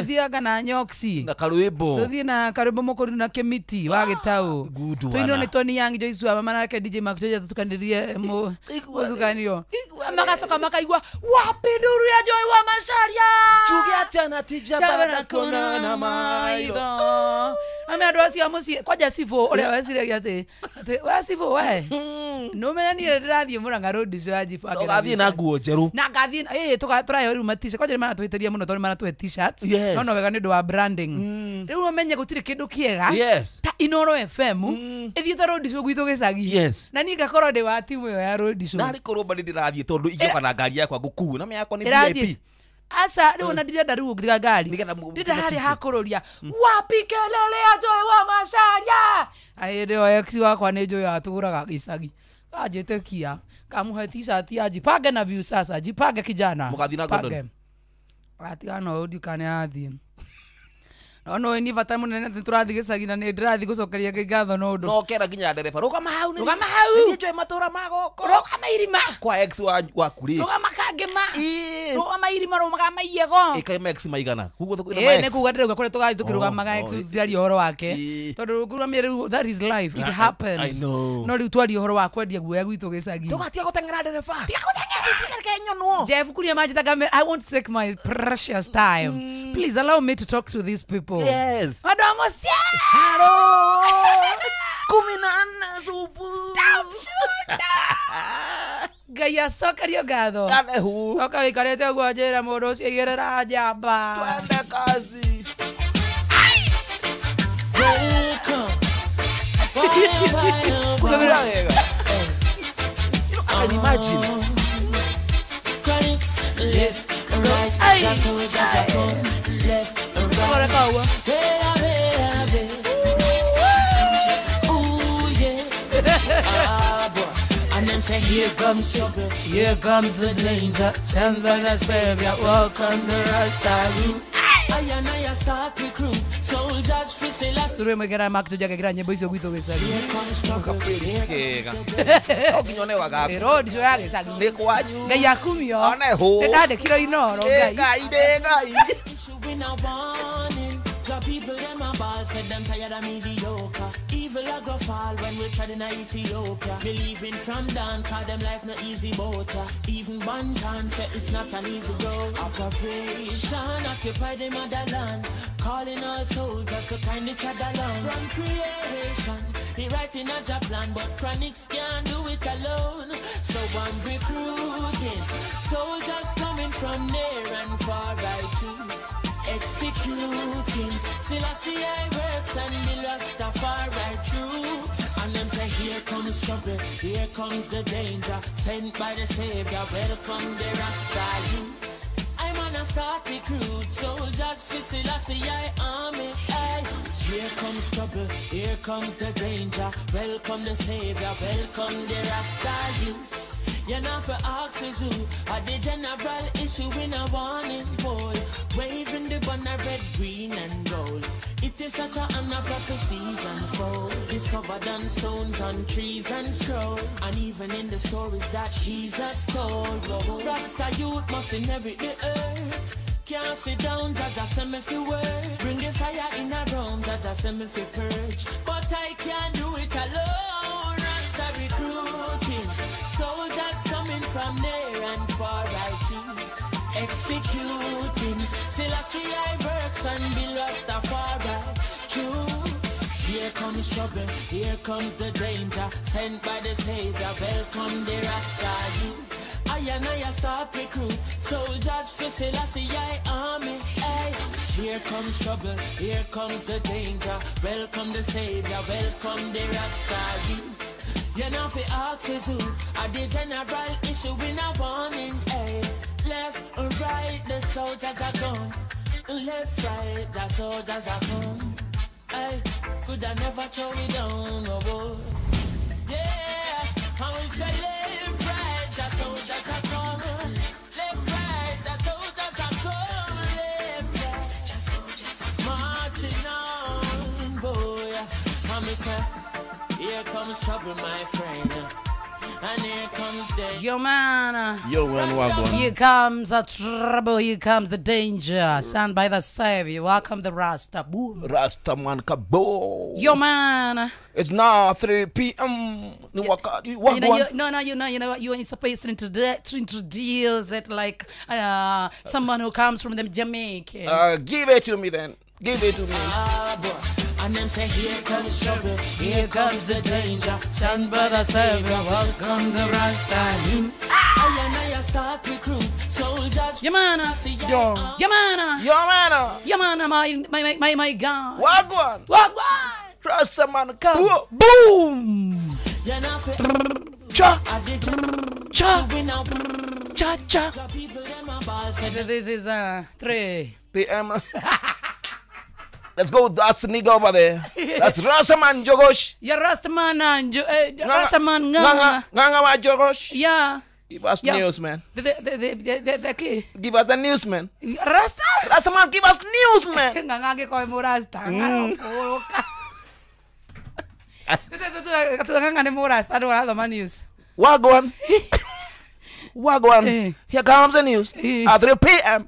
tuthiaga na Nyoxi na Karwĩmbo tuthi na Karwĩmbo Mũkũri na Kĩmiti wa Gĩtaũ tuinwo nĩ Tony Young Joyce wa mama nake DJ Mark George tukanĩrie mũthukanio magacoka makaigua wapi nduru ya Joy wa Macharia chuge atĩa na tija barada kuonana maitho ame andũ acio mũciĩ kwanja Sifu ũrĩa weciragia atĩ we Sifu we nũmenya niĩ ndĩrathiĩ Mũrang'a road show ya Jifu ũgathiĩ na nguo njerũ na ngathiĩ tũrayo rĩu matisha kwanja nĩmaratũhĩtĩria mũno tondũ nĩmaratũhe t-shirts no wega nĩ ũndũ wa branding rĩu ũmenye gũtirĩ kĩndũ kĩega ta Inoro FM ĩthiĩte road show gwitũ gĩcagi na niĩ ngakorwo ndĩ wa timu ĩyo ya road show na rĩkorwo ndĩ ndĩrathiĩ tondũ ingĩoka na ngari yakwa ngũkuo na yakwa nĩ VIP asa rĩu na ndirenda rĩu ngĩga ngari ndĩrenda harĩ hakũrũria wapi kelele ya Joy wa Macharia ndio ex wakwa nĩ Joy atũgũraga gĩcagi anjĩte kia kamuhe t-shirt ya jipange na view sasa jipange kijana mũgathi na Gordon atigana udikane athi no ni bata munene tũrathiĩ gĩcagi na nĩ ndĩrathiĩ gũcokeria ngatho no ũndũ no kera nginya ndereba rũgama hau nĩ Joy matũra magoko rũgama Irima kwa ex wa kuri rũgama Kangĩma rũgama Irima rũgama Maiyego ĩka ex maigana kuguo nĩ kuga ndĩrauga kũrĩa tũgathiĩ tũkĩrũgamaga ex tũthiaria ũhoro wake tondũ kuramia rĩu that is life it happens no rĩu twaria ũhoro wa kwendia guoya gwitũ gĩcagi tũgatia gũteng'era ndereba Jeff Kuria majitaga I want to take my precious time please allow me to talk to these people yes Madam Osia hello 14 supu Gaya sokario gatho kanehu oka ikarete gwa njĩra mũndũ ũcio igĩrĩra njamba twende kazi kumira wega I can imagine Chronics left and right just so we just come left and right ooh yeah and them say here comes trouble here comes the danger send by the savior welcome the Rasta youth I start recruit soldiers for Silas Suru mwegera Mark George akĩgira nyĩmbo icio gwitũ gĩcagi playlist kega okinyone wagaku road show ya gĩcagi nĩ kwanyu Ngai akumio oneho ndandĩkirwo Inoro Ngai the people them a ball said them tired of mediocre. Evil a go fall when we tried in Ethiopia. Believing from down, cause them life no easy boat. Even Bantan said it's not an easy road. Operation occupy the motherland, calling all soldiers to kind each other along. From creation, he writing a job plan, but Chronics can't do it alone. So I'm recruiting soldiers coming from near and far. I choose executing Selassie I works and the Rastafari true. And them say here comes trouble, here comes the danger, sent by the Savior, welcome the Rasta youths. I'm gonna start recruit soldiers for Selassie I army. Aye. Here comes trouble, here comes the danger, welcome the Savior, welcome the Rasta youths. You're not for axes who are the general issue. issuing a warning, boy. Waving the banner red, green and gold. It is such a honor prophecies unfold. Discovered on stones, on trees and scrolls. And even in the stories that Jesus told. Rasta youth must inherit the earth. Can't sit down, Jaja send me fi work. Bring the fire in a round, Jaja send me fi purge. But I can't do it alone. Rasta recruiting, soldiers coming from near and far. I choose executing. Selassie I works and be Rastafari. Choose. Here comes trouble, here comes the danger. Sent by the Savior, welcome the Rasta youth. I start recruit soldiers for Selassie I army. Hey. Here comes trouble, here comes the danger. Welcome the Savior, welcome the Rasta youth. You know fi ask is who are the general issuing a warning. Hey. Left or right, the soldiers are gone. Left, right, the soldiers are gone. Hey. Could I never throw me down, oh boy. Yeah, how we say left, right, the soldiers are coming. Left, right, the soldiers are coming. Left, right, the soldiers are marching on, boy. How we say, here comes trouble, my friend. And here comes the Yo man, Wagwan. here comes the trouble, here comes the danger. Sent by the Savior, welcome the Rasta. Boom. Rasta man kabo. Yo man. It's now 3 p.m. You know what? You ain't supposed to introduce it like someone who comes from the Jamaica. Give it to me then. Give it to me. And them say here comes trouble, here comes the danger. Sent by the Savior, welcome the Rasta youth. I start recruit soldiers. Yamana, Yamana, Yamana, my God. Wagwan. Rasta man Come. Boom. Cha. Cha. Cha. This is 3 p.m. Let's go. That's the nigga over there. That's Rastaman Jogosh. Yeah, Rastaman and Rastaman Nganga ma Jogosh. Yeah. Give us news, man. The key. Give us the news, man. Rasta? Rastaman, give us news, man. Nganga ke koi mo Rasta. Nganga ne mo Rasta. Do have the news. Wagwan. Wagwan. Here comes the news. At 3 p.m.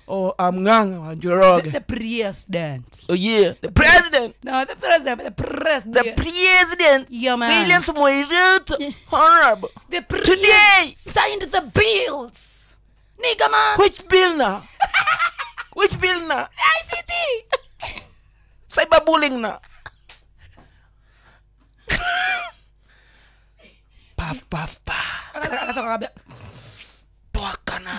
Oh, I'm Nganga Njoroge. The president. Oh, yeah. The president. No, the president. The president. The president. Yeah, man. William Samoei Ruto. Honorable. The president Today. signed the bills. Nigga, man. Which bill now? Which bill now? ICT. Cyberbullying now. Puff, puff, puff.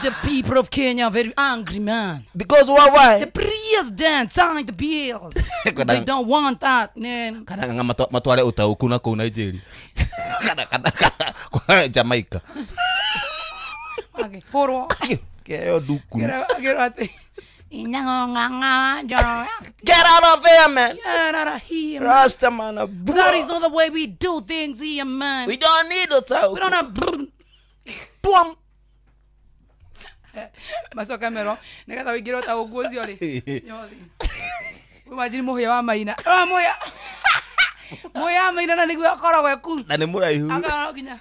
The people of Kenya are very angry, man. Because why? The president signed the bills. They don't want that, man. Kadang matwale utau kuna ko Nigeria. Kwa Jamaica. Okay, horo. Kaya duku. Get out of there, man. Get out of here, man. Rasta man. That is not the way we do things here, man. We don't need utau. We don't have. Tuam. Maso kamero, neka tahu kira tahu gozi oli. Imagine moya wa maina. Moya. Moya maina na niku akora wa cool. Na nemura ihu. Aka kinya.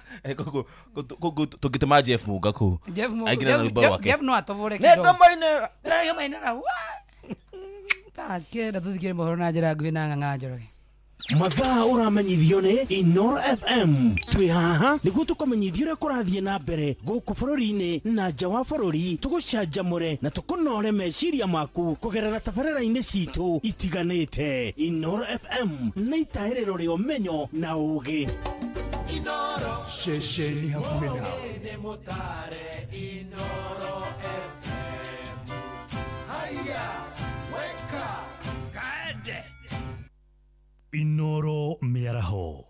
Koko tukitema Jeff Muga ko. Jeff no atovore kido. Neka maina. Yo maina na wa. Ta kera tu kire mohoro na jira gwina nganga joro. Mathaa uramenyithio ni Inoro FM. Twi haha niguo tukomenyithio uria kurathie na mbere guku bururi-ini na nja wa bururi, tugucanjamure na tukunore meciria maku kugerera tabarĩra-inĩ citu itiganĩte. Inoro FM na itaĩrĩro rĩa ũmenyo na ũũgĩ. Inoro ceceni hakuhĩ nawe. Inoro FM. Haya, weka kaende. Inoro Miaraho.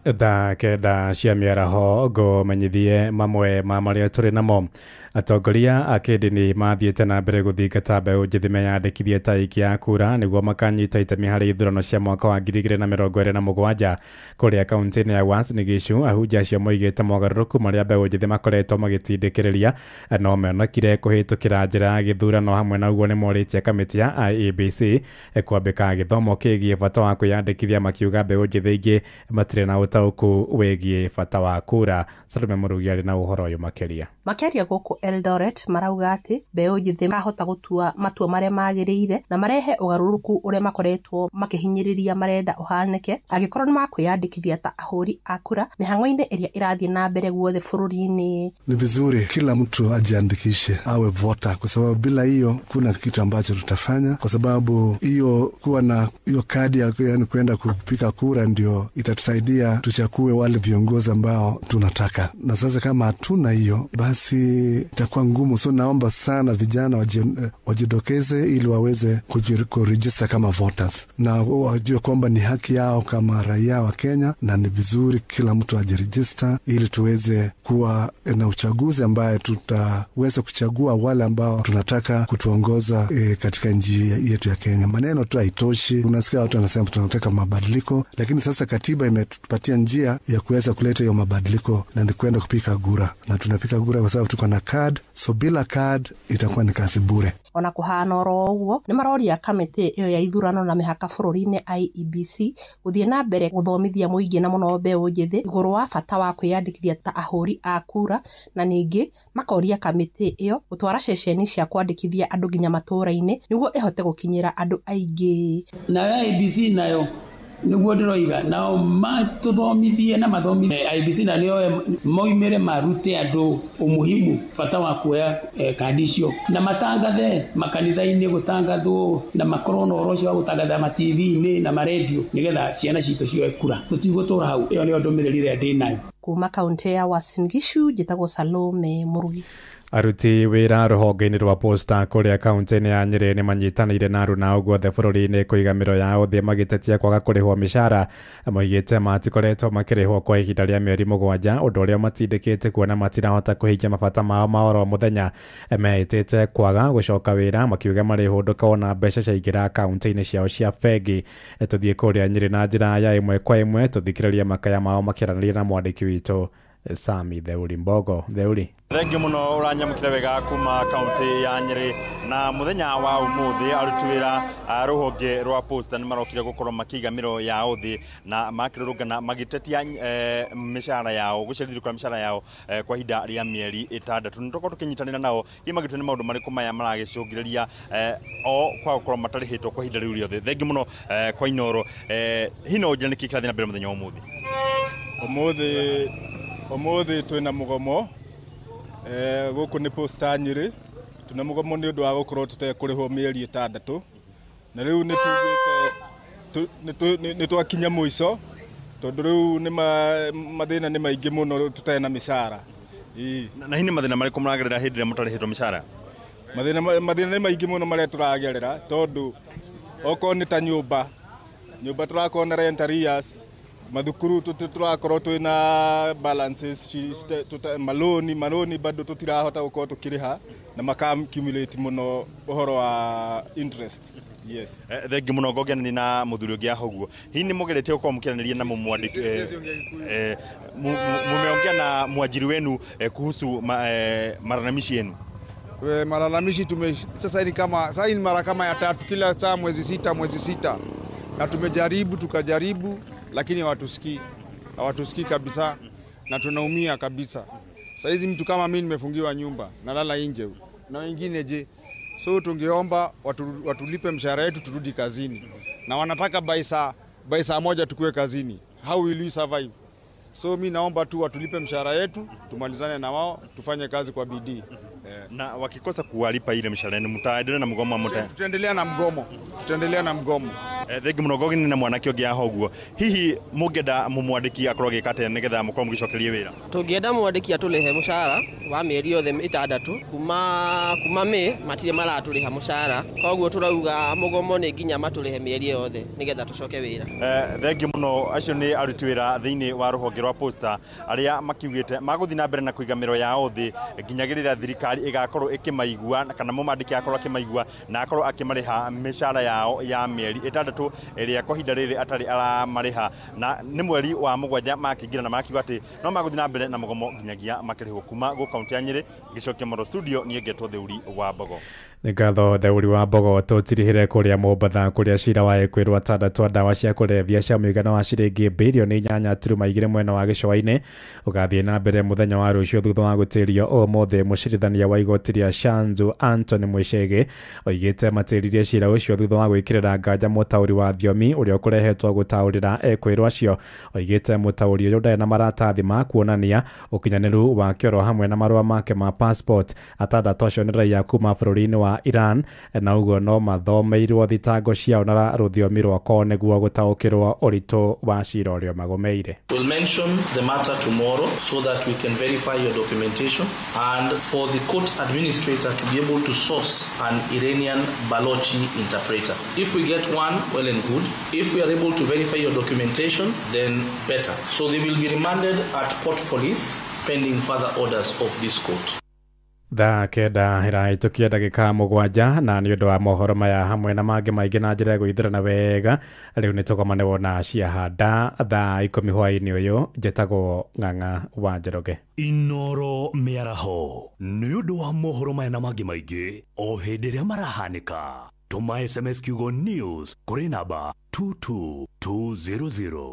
Tha kenda cia mĩaraho ngũmenyithie mamwe ma marĩa tũrĩ namo. Atongoria a kĩndini mathiĩte na mbere gũthingata mbeũ njĩthĩ meyandĩkithie ta aiki a kura nĩguo makanyita itemi harĩ ithurano cia mwaka wa 2027 kũrĩa kaunti-inĩ ya Uasin Gishu. Ahunjia acio moigĩte mogarũrũku marĩa mbeũ njĩthĩ makoretwo magĩtindĩkĩrĩria no monekire kũhĩtũkĩra njĩra ya gĩthurano. Hamwe na ũguo nĩ morĩtie kamĩtĩ ya IEBC kwambĩka gĩthomo kĩgiĩ bata wa kwĩyandĩkithia, makiuga mbeũ njĩthĩ ingĩ matirĩ na ũtaũku wĩgiĩ bata wa kura. Salome Mũrugi arĩ na ũhoro ũyũ makĩria. Makĩaria gũkũ Eldoret marauga atĩ mbeũ njĩthĩ mahota gũtua matua marĩa magĩrĩire na marehe ũgarũrũku ũrĩa makoretwo makĩhinyĩrĩria marenda ũhanĩke angĩkorwo nĩ makwĩyandĩkithia ta ahũri a kura mĩhang'o-inĩ ĩrĩa ĩrathiĩ na mbere guothe bũrũri-inĩ. Ni vizuri kila mtu ajiandikishe awe voter, kwa sababu bila hiyo kuna kitu ambacho tutafanya, kwa sababu hiyo kuwa na hiyo kadi ya kwenda kupiga kura ndio itatusaidia tuchague wale viongozi ambao tunataka. Na sasa kama hatuna hiyo basi itakuwa ngumu. So naomba sana vijana wajidokeze ili waweze kuregister kama voters na wajue kwamba ni haki yao kama raia wa Kenya, na ni vizuri kila mtu ajiregister ili tuweze kuwa na uchaguzi ambaye tutaweza kuchagua wale ambao tunataka kutuongoza katika nchi yetu ya Kenya. Maneno tu haitoshi. Unasikia watu wanasema tunataka mabadiliko, lakini sasa katiba imetupatia njia ya kuweza kuleta hiyo mabadiliko na ni kwenda kupiga kura, na tunapiga kura kwa sababu tuko na card. So bila card itakuwa ni kazi bure. Ona kuhana oro uguo ni maroria kamĩtĩ ĩyo ya ithurano na mĩhaka bũrũri-inĩ IEBC gũthiĩ na mbere gũthomithia mũingĩ na mũno mbeũ njĩthĩ igũrũ wa bata wa kwĩyandĩkithia ta ahũri a kura, na ningĩ makoria kamĩtĩ ĩyo gũtwara ceceni cia kwandĩkithia andũ nginya matũũra-inĩ nĩguo ĩhote gũkinyĩra andũ aingĩ. Na IEBC nayo niguo ndiroiga nao matuthomithie na mathomithie IEBC na nio moimire marute andu umuhimu bata wa kuoya kandi icio na matangathe makanitha-inĩ gũtangathwo na makorwo na ũhoro ũcio wa gũtangatha ma TV-inĩ na ma radio nĩgetha ciana citũ cioe kura. Tũtigũtũra hau. Ĩyo nĩyo ndũmĩrĩri ĩrĩa ndĩ nayo. Kuma kaunti ya Uasin Gishu njĩtagwo Salome Mũrugi. Aruti wĩra rũhonge-inĩ rwa posta kũrĩa kaunti-inĩ ya Nyĩrĩ nĩ manyitanĩire na aruna guothe bũrũri-inĩ kũiga mĩro yao thĩ magĩtetia kwaga kũrĩhwo mĩcara. Moigĩte matikoretwo makĩrĩhwo kwa ihinda rĩa mĩeri 7, ũndũ ũrĩa matindĩkĩte kuona matirahota kũhingia mabata mao ma oro mũthenya. Mehĩtĩte kwaga gũcoka wĩra, makiuga marĩhũndũka ona mbeca ciaingĩra kaunti-inĩ ciao cia bengi. Tũthiĩ kũrĩa Nyĩrĩ na njĩra ya ĩmwe kwa ĩmwe tũthikĩrĩrie makaya mao makĩaranĩria na mwandĩki witũ Sami Theuri Mbogo. Theuri. Thengi muno uranyamukire wega kuma kaunti ya Nyĩrĩ na muthenya wa umuthi aruti wĩra rũhonge rwa posta nĩ marokire gũkorwo makiga mĩro yao thĩ na makĩrũrũngana magĩtetia mĩcara yao, gũcerithĩrio mĩcara yao kwa ihinda rĩa mĩeri 6. Nĩtũkorwo tũkĩnyitanĩra nao imagĩtwo nĩ maũndũ marĩkũ maya maragĩcũngĩrĩria o kwa gũkorwo matarĩhĩtwo kwa ihinda rĩu rĩothe. Thengi muno kwa Inoro. Hino njĩra nĩkĩ kĩrathiĩ na mbere muthenya wa umuthi twina mugomo gũkũ nĩ posta Nyĩrĩ. Tuna mugomo nĩ ũndũ wa gũkorwo tũtekũrĩhwo mĩeri 6 na rĩu nĩ tugĩte nĩ twakinya mũico tondũ rĩu nĩ mathĩna nĩ maingĩ mũno tũtarĩ na mĩcara. Na hihi nĩ mathĩna marĩkũ mũragerera hĩndĩ ĩrĩa mũtarĩhĩtwo mĩcara? Mathĩna nĩ maingĩ mũno marĩa tũragerera tondũ okorwo nĩ ta nyũmba tũrakorwo na rent arrears, mathukuru tũrakorwo twĩna balances, maloni bado tũtirahota gũkorwo tũkĩrĩha na maka-accumulate mũno ũhoro wa interest. Yes. Thengi muno ngogeni na mũthuri ũngĩ aho ũguo. Hihi nĩ mũgeretie gũkorwo mũkĩaranĩria na mũmwandĩki mumeongea na mwajiri wenu kuhusu malalamishi yenu? Malalamishi sasa ni mara kama ya 3 kila saa mwezi 6 na tukajaribu lakini hawatusikii kabisa na tunaumia kabisa. Saizi mtu kama mimi nimefungiwa nyumba nalala nje na wengine je. So tungeomba watulipe mshahara yetu turudi kazini, na wanataka by saa moja tukue kazini. How will we survive? So mimi naomba tu watulipe mshahara yetu tumalizane na wao tufanye kazi kwa bidii. Na wakikosa kuwalipa ile mshahara mtaendelea na mgomo mta? Tutaendelea na mgomo. Thegi muno gogini na mwanake ongi ahoguo. Hihi mungeda mumwandiki akoroge kate nigetha mukorwo mugicokerie wira? Tungienda mwandiki atulihe mushahara wa mieri yothe 6 kuma Mei matire maraturiha mushahara. Koguo turauga mugomo ni nginya matulihe mieri yothe nigetha tucoke wira. Thegi muno acio ni aruti wira thiini wa ruhonge rwa Posta aria makiugite maguthi na mbere na kuigamiro yao thi nginyagirira thirikari igakorwo ikimaigua kana mumandiki akorwo akimaigua na akorwo akimariha mishahara yao ya mieri 6 iria kwa hinda riri atari aramariha na ni mweri wa mugwanja makigira na makiuga ati no maguthi na mbere na mugomo nginyagia makirihwo kuma go county ya Nyeri. Gicokia Moro studio ni ngetwo Theuri wa Mbogo. Ngatho Theuri wa Mbogo tutirihire kuria Mombatha kuria cira wa ekwirwa tandatu ndawa cia kulevya cia muigana wa ciringi bilioni 8.2 mwena wa Gicua-ini ugathie na mbere muthenya wa rucio thutha wa gutirio omothe mucirithania wa igoti ria Shanzu Anthony Mwicege oigite matiririe cira ucio thutha wa gwikirira nganja mutauri wa thiomi uria kurehetwo gutaurira ekwirwa cio oigite mutauri uyu ndari na maratathi ma kuonania ukinyaniru wa kioro hamwe na marua make ma passport atandatu acio ni raia kuma bururi-ini wa Iran na uguo no mathomeirwo thitango ciao na ruthiomi rwako niguo gutaukirwo uritu wa cira urio magomeire. We'll mention the matter tomorrow so that we can verify your documentation and for the court administrator to be able to source an Iranian Balochi interpreter. If we get one, well and good. If we are able to verify your documentation, then better. So they will be remanded at Port Police pending further orders of this court. Thaa kenda iraitukia ndagika mugwanja na ni undu wa mohoro maya hamwe na mangi maingi na njira gwithirana wega riu ni tukomane wona ciahanda thaa 10 hwaini uyu njitagwo Ng'ang'a wa Njoroge. Inoro miaraho ni undu wa mohoro maya na mangi maingi o hindi ria marahanika. Tuma SMS kiugo news kuri namba 22200.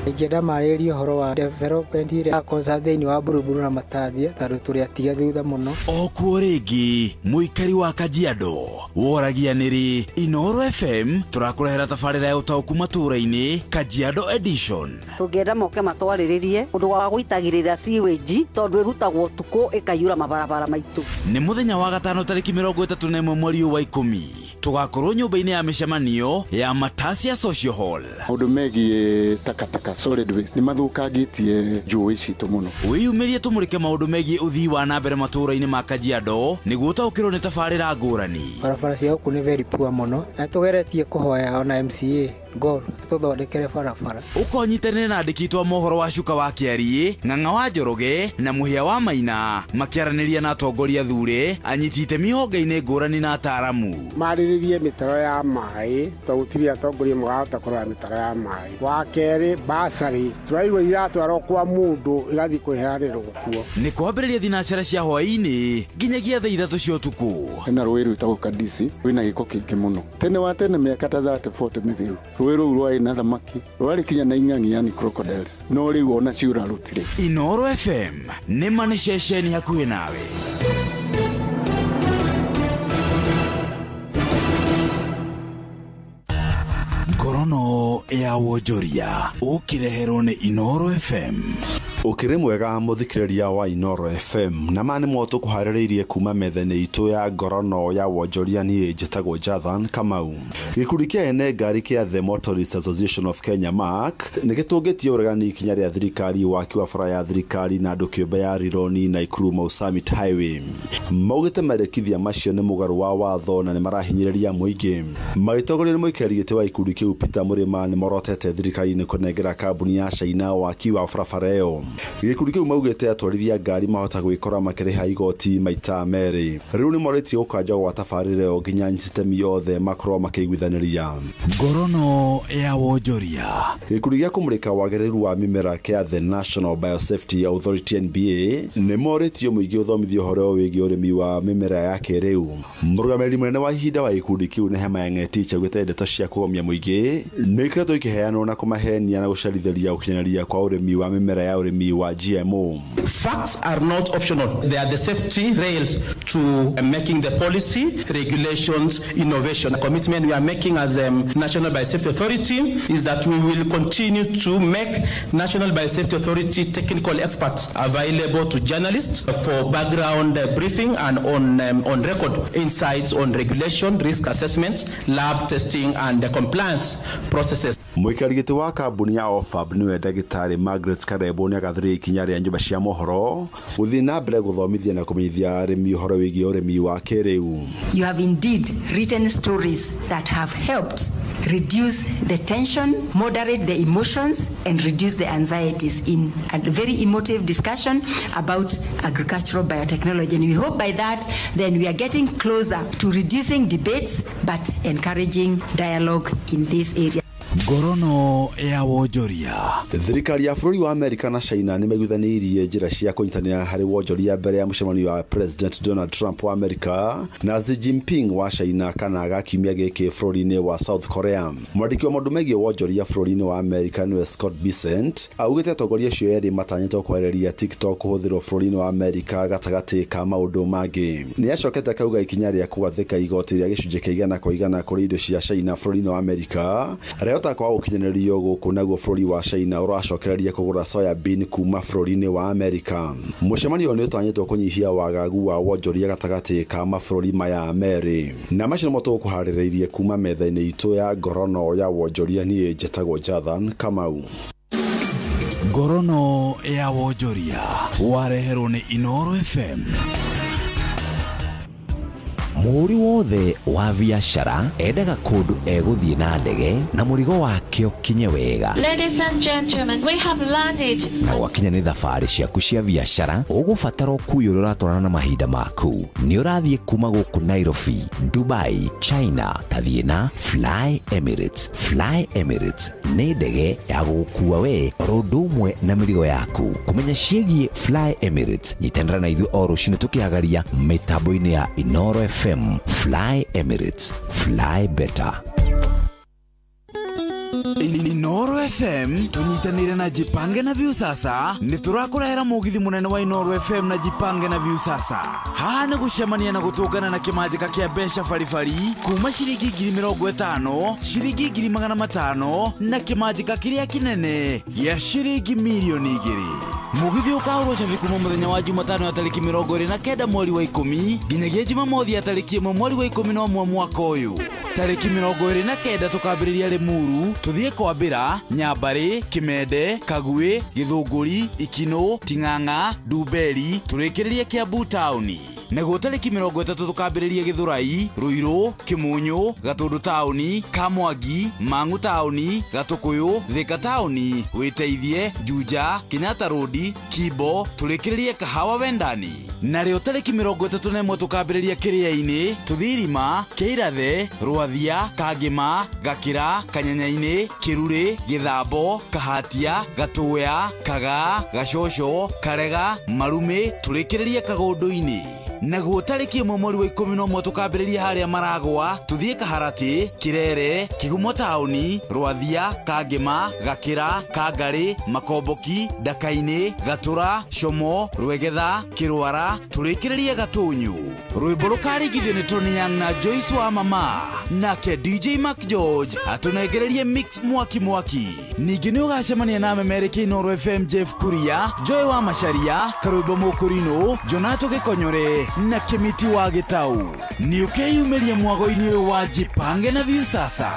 Ingĩenda marĩrie ũhoro wa development iria akonsa thĩinĩ wa Buruburu na Matathia tondũ tũrĩ atiga thutha mũno. Okuo rĩngĩ mũikari wa Kajiado woragia nĩrĩ Inoro FM tũrakũrehera tabarĩra ya ũtaũku matũũra-inĩ Kajiado edition. Tũngĩenda moke matwarĩrĩrie ũndũ wa gũitagĩrĩra sewage tondũ ĩrutagwo ũtukũ ĩkaiyũra mabarabara maitũ. Nĩ mũthenya wa gatano tarĩki 31 mweri wa 10 tũgakorwo nyũmba-inĩ ya mĩcemanio ya Matasia Social Hall. Ũndũ megiĩ takataka solid waste ni mathũkangĩtie njũĩ citũ mũno. Wĩyumĩrie tũmũrĩke maũndũ megiĩ ũthii wa na mbere matũũra-inĩ ma Kajiado nĩguo ũtaũkĩrwo nĩ tabarĩra ngũrani. Barabara cia gũkũ nĩ very poor mũno na tũgeretie kũhoya ona MCA Gor tũthondekere barabara. Ũkonyitanĩra na andĩki twa mohoro wa Cuka wa Kĩariĩ, Ng'ang'a wa Njoroge na Mũhĩa wa Maina makĩaranĩria na atongoria thure anyiti itemi honge-inĩ ngũrani na ataaramu. Marĩrĩrie mĩtaro ya maĩ tondũ gũtirĩ atongoria marahota kũrora mĩtaro ya maĩ. Wa kerĩ basarĩ tũraigua iratwarwo kwa mũndũ igathiĩ kwĩheanĩrwo kuo. Nĩ kwambĩrĩria thinacara cia hwaĩ-inĩ nginyagia thaa 3 cia ũtukũ. Hena rũĩ rwĩtagwo Kadisi rwĩna gĩko kĩingĩ mũno. Tene wa tene mĩaka ta 30-40 mĩthiru rũĩ rũu rwarĩ na thamaki rwarĩ kinya na ing'ang'i yani crocodiles no rĩu ona ciura rutire. Inoro FM nĩ ma nĩ ceceni hakuhĩ nawe. Ngorono ya wonjoria ũkĩreherwo nĩ Inoro FM. Ukiri mwega muthikiriria wa Inoro FM na mani moto kuharĩrĩirie kuma metha-inĩ itũ ya ngorono ya wonjoria niĩ njĩtagwo Jathan Kamau. Gĩkundi kĩa ene ngari kĩa The Motorist Association of Kenya MAC nĩgĩtũngĩtie ũregani ikinya rĩa thirikari waki wa bara ya thirikari na andũ kĩũmbe ya Rironi na Ikuru Mau Summit Highway. Maugĩte marĩkithia macio nĩ mũgarũ wa watho na nĩ marahinyĩrĩria mũingĩ. Magĩtongorio nĩ mũikarĩri gĩtĩ wa gĩkundi kĩu Peter Mũrĩma nĩ morotete thirikari-inĩ kũnengera kambuni ya China waki wa barabara ĩyo. Gĩkundi kĩu maugĩte atwarithia ngari mahota gwĩkora makĩrĩha igoti maita merĩ. Rĩu nĩ morĩtie gũkanja gwa tabarĩra ĩyo nginya nyitĩtemi yothe makorwo makĩiguithanĩria. Ngorono ya wonjoria. Gĩkundi gĩa kũmũrĩka wagĩrĩru wa mĩmera kĩa The National Biosafety Authority NBA nĩ morĩtio mũingĩ ũthomithio ũhoro wĩgiĩ ũrĩmi wa mĩmera ya kĩrĩu. Mũrũgamĩrĩri mũnene wa ihinda wa gĩkundi kĩu nĩ Hema Ng'eti augĩte ndeto cia kũgomia mũingĩ nĩ ikoretwo ikĩheanwo na kũmahenia na gũcarithĩria ũkinyanĩria kwa ũrĩmi wa mĩmera ya ũrĩmi urimi wa GMO. Facts are not optional. They are the safety rails to making the policy, regulations, innovation. The commitment we are making as National Biosafety Authority is that we will continue to make National Biosafety Authority technical experts available to journalists for background briefing and on record insights on regulation, risk assessment, lab testing and the compliance processes. Muikarigiti wa kambuni ya OFAB niwe ndagitari Margaret Karebo ni agathiri ikinya ria nyumba cia mohoro guthii na mbere guthomithia na kumithia arimi uhoro wigi urimi wa kiriu. You have indeed written stories that have helped reduce the tension, moderate the emotions, and reduce the anxieties in a very emotive discussion about agricultural biotechnology. And we hope by that, then we are getting closer to reducing debates, but encouraging dialogue in this area. Gorono ya wonjoria. Thirikari ya bũrũri wa Amerika na China nĩmaiguithanirie njĩra cia kũnyitanĩra harĩ wonjoria mbere ya mũcemanio wa President Donald Trump wa Amerika na Xi Jinping wa China kana gakiumia gĩkĩ bũrũri-inĩ wa South Korea. Mwandĩki wa maũndũ megiĩ wonjoria bũrũri-inĩ wa Amerika nĩwe Scott Bessent augĩte atongoria acio erĩ matanyĩtwo kwehereria TikTok kũhũthĩrwo bũrũri-inĩ wa Amerika gatagatĩ ka maũndũ mangĩ. Nĩacokete akauga ikinya rĩa kũgathĩka igoti rĩa gĩcunjĩ kĩa 100% kũrĩ indo cia China bũrũri-inĩ wa Amerika rĩota kwa ũkinyanĩrio gũkũ naguo bũrũri wa China ũracokereria kũgũra soya bean kuma bũrũri-inĩ wa Amerika. Mũcemanio nĩ ũtanyĩtwo kũnyihia wagagu wa wonjoria gatagatĩ ka mabũrũri maya merĩ. Na macio nĩmo tũkũharĩrĩirie kuma metha-inĩ itũ ya ngorono ya wonjoria niĩ njĩtagwo Jathan Kamau. Ngorono ya wonjoria wareherwo nĩ Inoro FM. Mũhũri wothe wa biacara endaga kũndũ egũthiĩ na ndege na mũrigo wake ũkinye wega. Ladies and gentlemen, we have landed. Na wakinya nĩ thabarĩ ciaku cia biacara ũgũbatara ũkuui ũrĩa ũratwarana na mahinda maku. Nĩ ũrathiĩ kuma gũkũ Nairobi, Dubai, China, tathiĩ na Fly Emirates. Fly Emirates nĩ ndege ya gũgũkua we ũndũ ũmwe na mĩrigo yaku. Kũmenya ciĩgiĩ Fly Emirates nyitanĩra na ithuĩ o rũciinĩ tũkĩagaria mĩtambo-inĩ ya Inoro FM. Fly Emirates, fly better. Inoro FM tunyitanire na Jipange na Viusasa niturakũrehera mũgithi mũnene wa Inoro FM na Jipange na Viusasa. Haha nĩ gũcemania na gũtũngana na kĩmanjĩka kĩa mbeca baribari kuma ciringi 50,000, ciringi 500,000 na kĩmanjĩka kĩrĩa kĩnene gĩa ciringi milioni 2. Mũgithi ũkahũrwo cabi kuma mũthenya wa Jumatano ya tarĩki 29 mweri wa 10 nginyagia Jumamothi ya tarĩki 1 mweri wa 11 mwaka ũyũ. Tarĩki 29 tukambĩrĩria Limuru tuthie kwambĩra Nyambarĩ, Kimende, Kagwe, Gĩthũngũri, Ikino, Ting'ang'a, Ndumberi turĩkĩrĩrie Kiambu Town. Naguo tarĩki 30 tukambĩrĩria Gĩthũrai, Ruiru, Kimunyu, Gatũndũ Town, Kamwangi, Mang'u Town, Gatũkũyũ, Thika Town, Wĩteithie, Juja, Kenyatta Road, Kibo turĩkĩrĩrie Kahawa Wendani. Narĩo tarĩki 31 tukambĩrĩria Kĩrĩa-inĩ, Tuthirima, Kĩirathe, Rwathia, Kangĩma, Gakĩra, Kanyanya-inĩ, Kĩrurĩ, Gĩthambo, Kahatia, Gatũya, Kaga, Gacocho, Karega, Marume turĩkĩrĩrie Kagũndũ-inĩ. Naguo tarĩki 1 mweri wa 11 tukambĩrĩria harĩa Maragwa, tuthie Kaharati, Kirere, Kigumo Town, Rwathia, Kangĩma, Gakĩra, Kangarĩ, Makomboki, Ndaka-inĩ, Gatũra, Como, Rwegetha, Kĩrwara turĩkĩrĩrie Gatũnyũ. Rwĩmbo rũkarĩgithio nĩ Tony Young na Joyce wa Mama nake DJ Mark George atunengererie mix mwaki. Ningĩ nĩ ũgacemania na memereki Inoro FM Jeff Kuria, Joy wa Macharia, Karũimbo Mũkũrinũ, Jonato Gĩkonyore na Kĩmiti wa Gĩtaũ. Nĩ ũkeyumĩria mwago-inĩ ũyũ wa Jipange na Viusasa.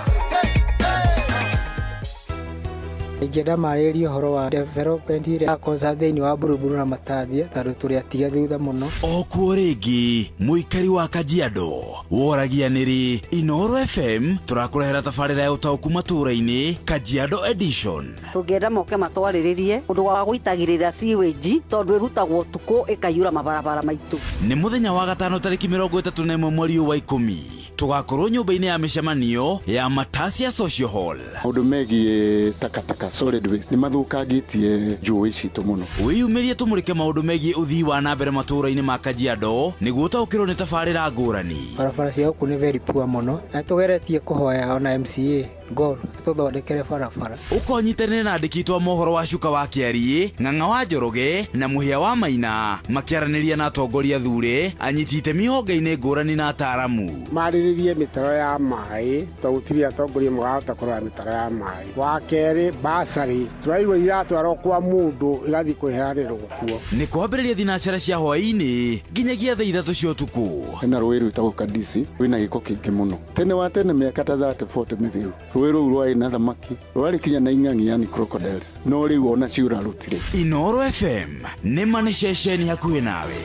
Ingĩenda marĩrie ũhoro wa development ĩrĩa akonsa thĩinĩ wa Buruburu na Matathia tondũ tũrĩ atiga thutha mũno. Okuo rĩngĩ mũikari wa Kajiado woragia nĩrĩ Inoro FM tũrakũrehera tabarĩra ya ũtaũku matũũra-inĩ Kajiado Edition. Tũngĩenda moke matwarĩrĩrie ũndũ wa gũitagĩrĩra sewage tondũ ĩrutagwo ũtukũ ĩkaiyũra mabarabara maitũ. Nĩ mũthenya wa gatano tarĩki 31 mweri wa 10 tugakorwo nyũmba-inĩ ya mĩcemanio ya Matasia Social Hall. Maũndũ megiĩ takataka solid waste nĩ mathũkangĩtie njũĩ citũ mũno. Wĩyumĩrie tũmũrĩke maũndũ megiĩ ũthii wa na mbere matũũra-inĩ ma Kajiado nĩguo ũtaũkĩrwo nĩ tabarĩra ngũrani. Barabara cia gũkũ nĩ very poor mũno na tũgeretie kũhoya ona MCA Gor tuthondekere barabara. Ukonyitanire na andikitwa mohoro wa Cuka wa Kiari, Ng'ang'a wa Njoroge na Muhia wa Maina makiaraniria na atongoria thure anyitite mihonge-ini ngurani na ataramu. Mariririe mitaro ya mai tugutiri atongoria mugahota kurora mitaro ya mai. Wa keri basari turaigwa iratwarwo kwa mundu igathi kwiheanirwo kuo. Ni kwambiriria thinacara cia hwaini nginyagia thaa 3 cia utuku. Hena rũĩ rwĩtagwo Kadisi rwĩna gĩko kĩingĩ mũno. Tene wa tene mĩaka ta 30-40 mĩthiru rũĩ rũu rwarĩ na thamaki rwarĩ kinya na ing'ang'i yani crocodiles no rĩu ona ciura rũtirĩ. Inooro FM nĩ mani ceceni hakuhĩ nawe.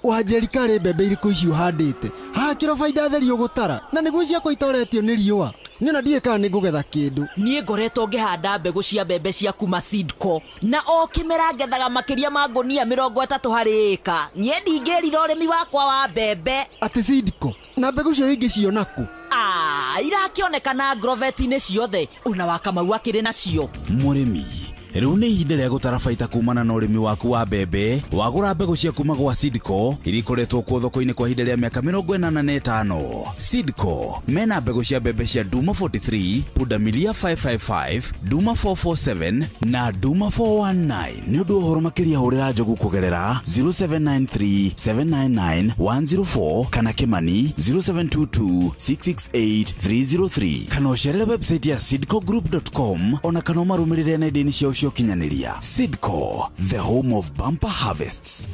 Wanjerikare mbembe irĩkũ ici ũhandĩte haha kĩrobaida theri ũgũtara na nĩguo ciakwa itoretio nĩ riũa nĩona ndiĩ kana nĩngũgetha kĩndũ. Niĩ ngoretwo ngĩhanda mbegũ cia mbembe cia kuma Seedco na o kĩmera ngethaga makĩria ma ngũnia 30 harĩ ĩka. Niĩ ndingĩrira ũrĩmi wakwa wa mbembe. Atĩ Seedco na mbegũ cio ingĩciona kũ? Irakĩonekana Agrovet-inĩ ciothe ona wa Kamau akĩrĩ nacio. Mũrĩmi rĩu nĩ ihinda rĩa gũtara baita kumana na ũrĩmi waku wa mbembe. Wagũra mbegũ cia kuma gwa Seedco iria ikoretwo kuo thoko-inĩ kwa ihinda rĩa mĩaka 85. Seedco mena mbegũ cia mbembe cia Duma 43, Pundamilia 555, Duma 447 na Duma 419. Nĩ ũndũ ũhoro makĩria hũrĩra Njogu kũgerera 0793799104 kana Kimani 0722668303 kana ũcerere website ya seedcogroup.com ona kana ũmarũmĩrĩre nenda-inĩ ciao cia ũkinyanĩria. Seedco, the home of bumper harvests.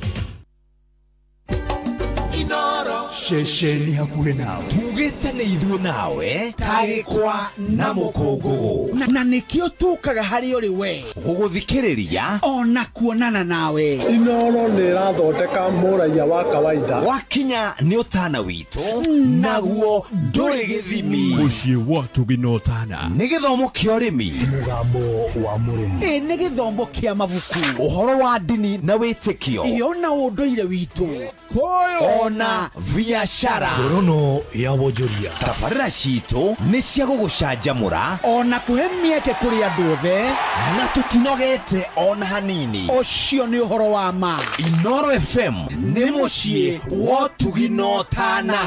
Inooro ceceni hakuhĩ nawe tugĩte nĩ ithuĩ nawe tarĩkwa na mũkũngũgũ na nĩkĩo tũkaga harĩ ũrĩ we gũgũthikĩrĩria ona kuonana nawe. Inooro nĩ ĩrathondeka mũraia wa kawaida wakinya nĩ ũtana witũ naguo ndũrĩ gĩthimi. Mũciĩ wa Tuginotana nĩ gĩthomo kĩa ũrĩmi, mũgambo wa mũrĩmi, nĩ gĩthomo kĩa mabuku, ũhoro wa ndini na wĩtĩkio, ona ũndũire witũ ona biashara, ngorono ya wonjoria. Tabarĩra citũ nĩ cia gũgũcanjamũra ona kũhe mĩeke kũrĩ andũ othe na tũtinogete ona hanini. Ũcio nĩ ũhoro wa ma. Inooro FM nĩ mũciĩ wa Tuginotana.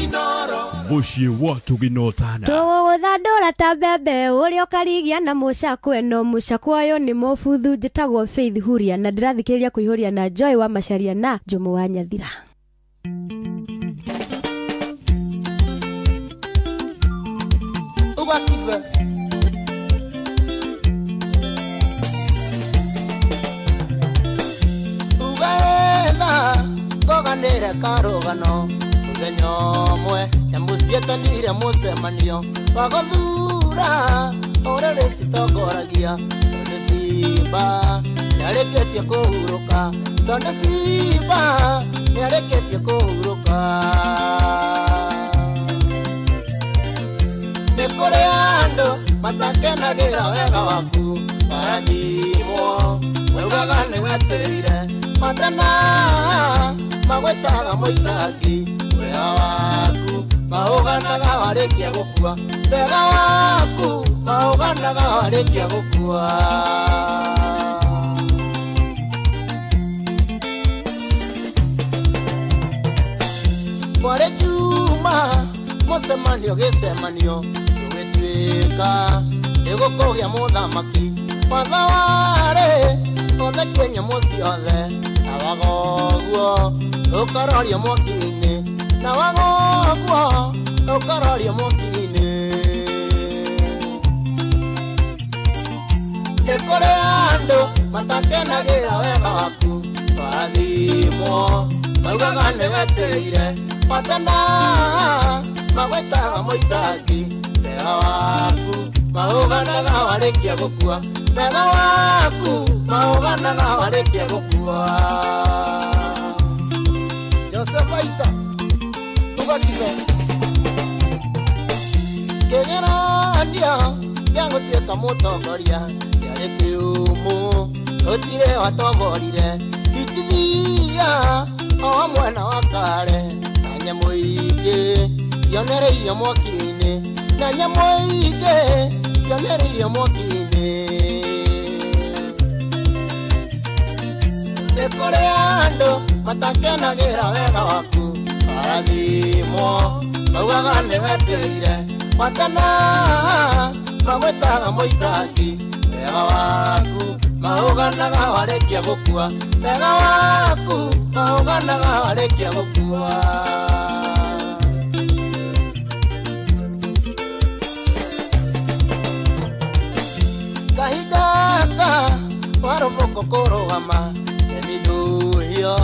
Inooro mũciĩ wa Tuginotana tũgũgũthandũra ta mbembe ũrĩa ũkarigia na mũcakwe no mũcakwe ũyũ nĩ mũbuthu njĩtagwo Faith Huria na ndĩrathikĩrĩria kũihũria na Joy wa Macharia na Njumu wa Nyathira. Ugakive ugaenda koganĩre karũgano mũthenya ũmwe nyamũciĩtanire mũcemanio wa gũthura ũrĩa rĩcitongoragia tondũ Simba nĩarĩkĩtie kũhurũka, tondũ Simba nĩarĩkĩtie kũhurũka. Nĩ kũrĩ andũ matakenagĩra wega waku warathimwo waugaga nĩwetereire matana magwĩtaga mũitangi wega waku maũganaga warĩkia gũkua, wega waku maũganaga warĩkia gũkua. Kwarĩ Juma mũcemanio gĩcemanio tũgĩtuĩka nĩgũkũgĩa mũthamaki watha warĩ othe Kenya mũciothe na wagoguo ũkarorio mwaki-inĩ na wagoguo ũkarorio mwaki-inĩ. Nĩ kũrĩ andũ matakenagĩra wega waku warathimwo maugaga nĩwetereire matana magwĩtaga mũitangi wega waku maũganaga warĩkia gũkua, wega waku maũganaga warĩkia gũkua. Joseph Waita tugakive kĩgeranio gĩa gũtuĩka mũtongoria kĩarĩ kĩũmũ gũtirĩ watomborire itithia o mwena wa Kare na nyamũ ingĩ cionereirio mwaki-inĩ na nyamũ ingĩ cionereirio mwaki-inĩ. Nĩ kũrĩ andũ matakenagira wega waku arathimo maugaga nĩweteire watana magwĩtaga mũitangi wega waku maũganaga warĩkia gũkua wega waku maũganaga warĩkia gũkua kahindaka warũbũkũ kũrũgama keminuhio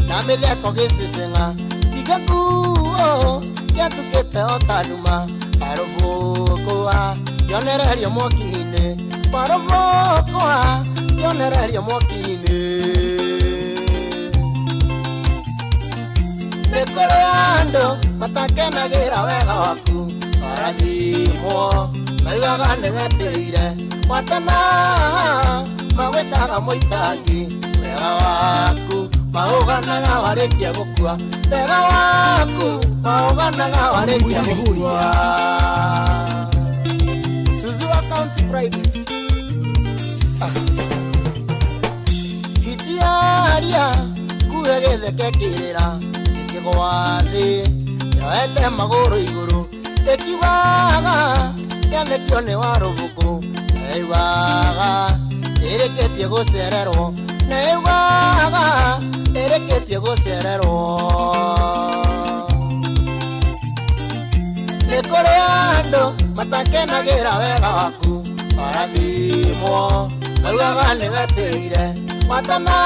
na mĩtheko gĩcicenga tiga kuo gĩatukĩte o tanduma warũbũkũa kĩonererio mwaki-inĩ warũbũkũa kĩonererio mwaki-inĩ nĩ kũrĩ andũ matakenagĩra wega waku warathimwo maugaga nĩweteire watana magwĩtaga mũitangi wega waku maũganaga warĩkia gũkua wega waku maũganaga warĩkia gũkua Suzuka County Pride Itiaria kuwe gĩtheke kĩrĩra kĩgwa thĩ yoete magũrũ igũrũ ĩkiugaga gĩathekio nĩ warũbũkũ nĩugaga ĩrĩkĩtie gũcererwo nĩugaga ĩrĩkĩtie gũcererwo nĩ kũrĩ andũ matakenagĩra wega waku warathimwo maugaga nĩweteire watana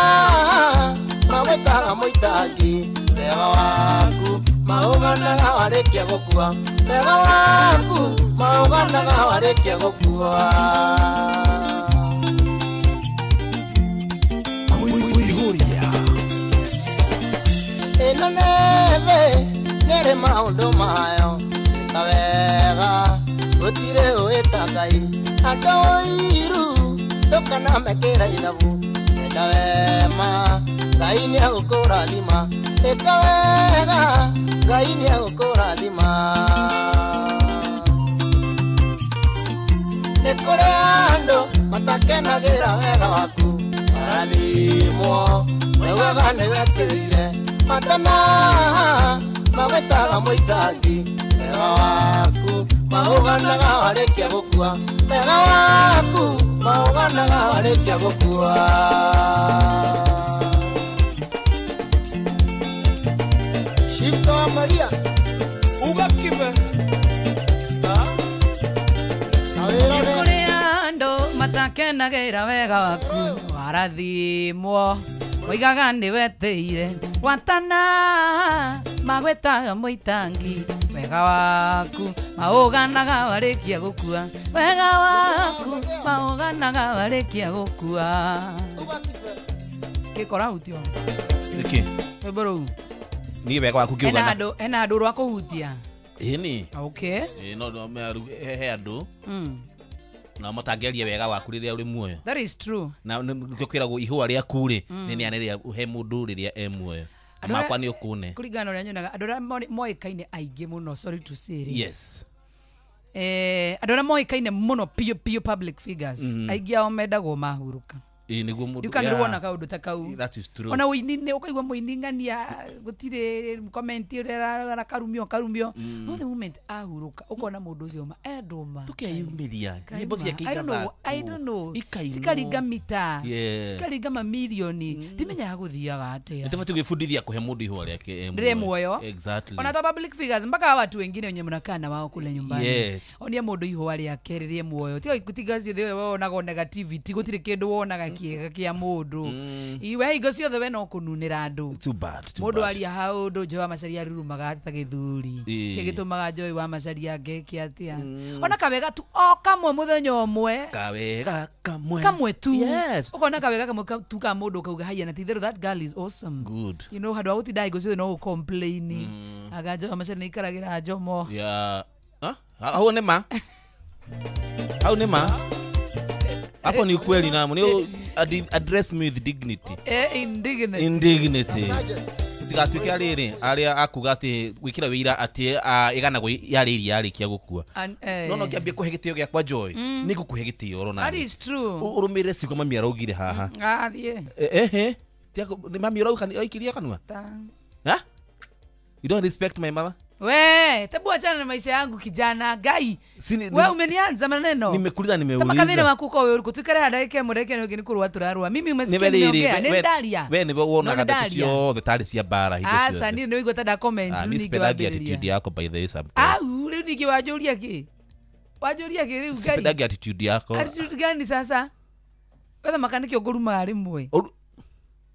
magwĩtaga mũitangi wega waku maũganaga warĩkia gũkua wega waku maũganaga warĩkia gũkua ĩno nethĩ nĩrĩ maũndũ mayo ĩka wega gũtirĩ ũĩta Ngai andũ ũiru ndũkanamekĩra ithabu enda wema Ngai nĩagũkũrathima ĩka wega Ngai nĩagũkũrathima nĩ kũrĩ andũ matakenagĩra wega waku warathimwo maugaga nĩweteire matana magwĩtaga mũitangi wega waku maũganaga warĩkia gũkua wega waku maũganaga warĩkia gũkua Shifta wa Maria ugakibe kũrĩ andũ matakenagĩra wega waku warathimwo oigaga nĩweteire watana magwĩtaga mũitangi wega waku maũganaga warĩkia gũkua wega waku maũganaga warĩkia gũkua gĩkora hutio nĩkĩ wĩmbũrũ ni wega waku kiugana ena andũ rwa kũhutia ĩni okay no he andũ na matangeria wega waku rĩrĩa ũrĩ muoyo that is true na nĩkĩo kwĩragwo ihũa rĩaku rĩ nĩ nĩanĩrĩa uhe mũndũ rĩrĩa e muoyo makwa nĩ ũkune kũringana ũrĩa nyonaga andũ arĩa moĩkaine aingĩ mũno sorry to say yes andũ arĩa moĩkaine mũno pure public figures aingĩ ao mendagwo mahurũka nĩguo mũndũ yukanĩrwona kaũndũ ta kau that is true ona ũini ũkaigua mũiningania gũtirĩ comment ũrĩa karumio no the moment ahurũka ũkona mũndũ ũcio ma endoma tukeyumĩria nyĩmbo ciake I don't know cikaringa mita cikaringa mamirioni ndimenyaga gũthiaga atĩa tũbatiĩ gwĩbundithia kũhe mũndũ ihũa rĩake ndĩrĩ muoyo exactly ona ta public figures mpaka watu wengine wenye mnakaa na wao kule nyumbani onia mũndũ ihũa rĩake rĩrĩ muoyo tiga gũtiga ciothe wonaga negativity gũtirĩ kĩndũ wonaga kĩega kĩa mũndũ iwe igo ciothe we no kũnunĩra andũ mũndũ aria haũndũ Joy wa Macharia arurumaga ta gĩthuri kĩgĩtũmaga Joy wa Macharia ngeke atĩa ona kawega tu o kamwe mũthenya ũmwe kawega kamwe tu ũkona kawega kamwe tu ka mũndũ kauga haya na titherũ that girl is awesome good you know handũ ha gũtinda igo ciothe no complain aga Joy wa Macharia nĩikaragĩra njomo hau nĩ ma hapo ni ukweli na mwenye address me with dignity indignity tigatuike aria akuga ati gwikira wira ati igana yariria yarikia gukua no kiambie kuhe gitio gya kwa Joy nigukuhe gitio rona that is true urumire siko mami araugire haha athie Tiako ni mami urauka oikiria kanua. Ha? You don't respect my mama? We, tebu achana na maisha yangu kijana, Ngai. Wewe umenianza maneno. Nimekuuliza nimeuliza. Kama kadhina makuko wewe urukutukare hadaike mureke no gini kurwa turarwa. Mimi umesikia niongea, ni ndalia. We ni wona kada tio the tari cia bara higo cio. Asa ni ndio tada comment ningewambia attitude yako by the way sometimes. Ule ningewajulia ki. Wajulia ki Ngai. Sipendagi attitude yako. Attitude gani sasa? Wewe makaniki oguruma ari mwe.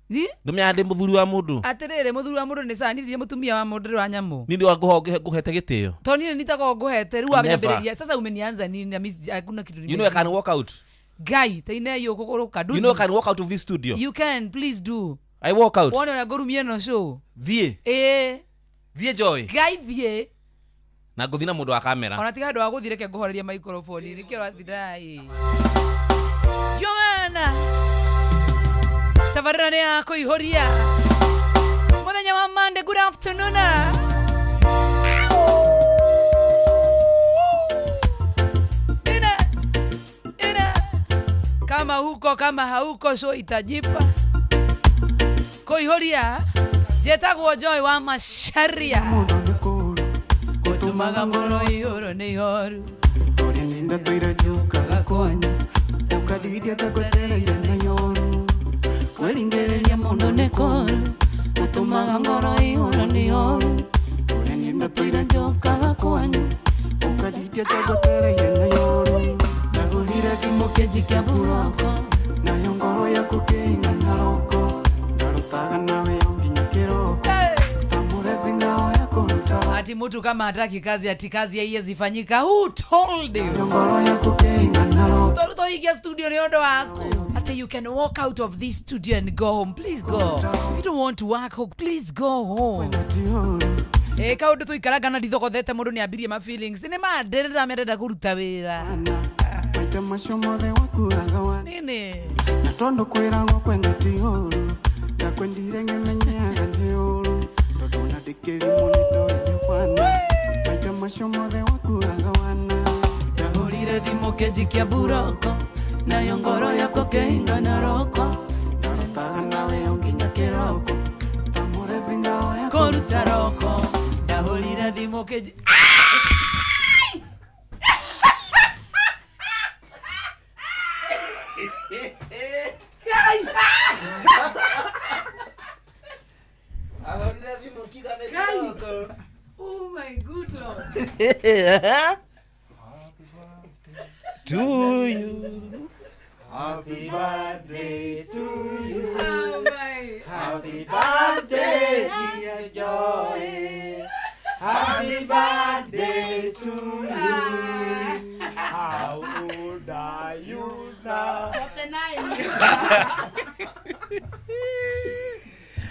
Ni? Ndumyande muthuri wa mundu. Aterere muthuri wa mundu ni sani ndiye mutumia wa mundu wa nyamu. Nini waguhete gitio? Toni nitaka guhete riu amnyambiriria. Sasa umenianza nini na mimi hakuna kitu nini. You know I can walk out. Guy, taine yo kokoroka. You know I can walk out of this studio. You can, please do. I walk out. Wona na gorumie no show. Thie. Thie Joy. Guy thie. Na guthina mundu wa kamera. Ona tiga ndo aguthire ke guhoreria microphone. Nikio athirai. Yomana. Tavarane yako ihoria. Muthenya wa Monday, good afternoon. Kama huko kama hauko so itajipa. Koihoria. Jetagwo Joy wa Masharia. Kutumaga mboro ihoro ni horu. Tori ninda toira juka gakwanyu. Ukadidia takotera irena yoru. Welingereria mondo nekoro. Kutumaga mboro ihoro ni horu. Tori ninda toira juka gakwanyu. Ukadidia takotera irena yoru. Nahurira kimokeji kia buroko. Na yongoro ya kukenga na roko. Narotaga nawe yonginya kiroko. Tamure vingao ya kuruta. Ati mtu kama hataki kazi ati kazi haiwezi fanyika. Who told you? Yongoro ya kukenga na roko. Toruto ikia studio ni ondo wako. Ati you can walk out of this studio and go home. Please go. If you don't want to work home, please go home. Kaudu tu ikaraga na dithoko thete mundu ni abirie ma feelings. Ni ma nderera merenda kuruta wira. Maita mashomothe wakuraga wa nini na tondo kwiragwo kwenda tiuru ndakwendire ngemenyaga ndiuru tondu ndandikiri munindo inywana maita mashomothe wakuraga wana ndahurire thimo keji kia buroko na yongoro yako keinga na roko ndarotaga nawe onginya kiroko tamure vingao yako kuruta roko ndahurire thimo keji Oh my good Lord. To you. Happy birthday to you. Oh my. Happy birthday, dear Joy. Happy birthday to you. How old are you now? 49.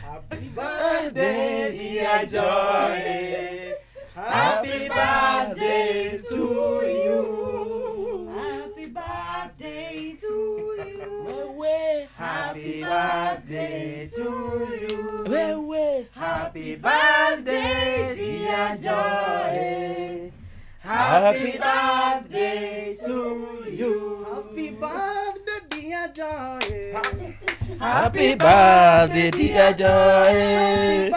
Happy birthday, dear Joy. Happy birthday to you. Happy birthday to you. Happy birthday to you. Happy birthday, dear Joy. Happy birthday to you. Happy birthday, dear Joy. Happy birthday, dear Joy.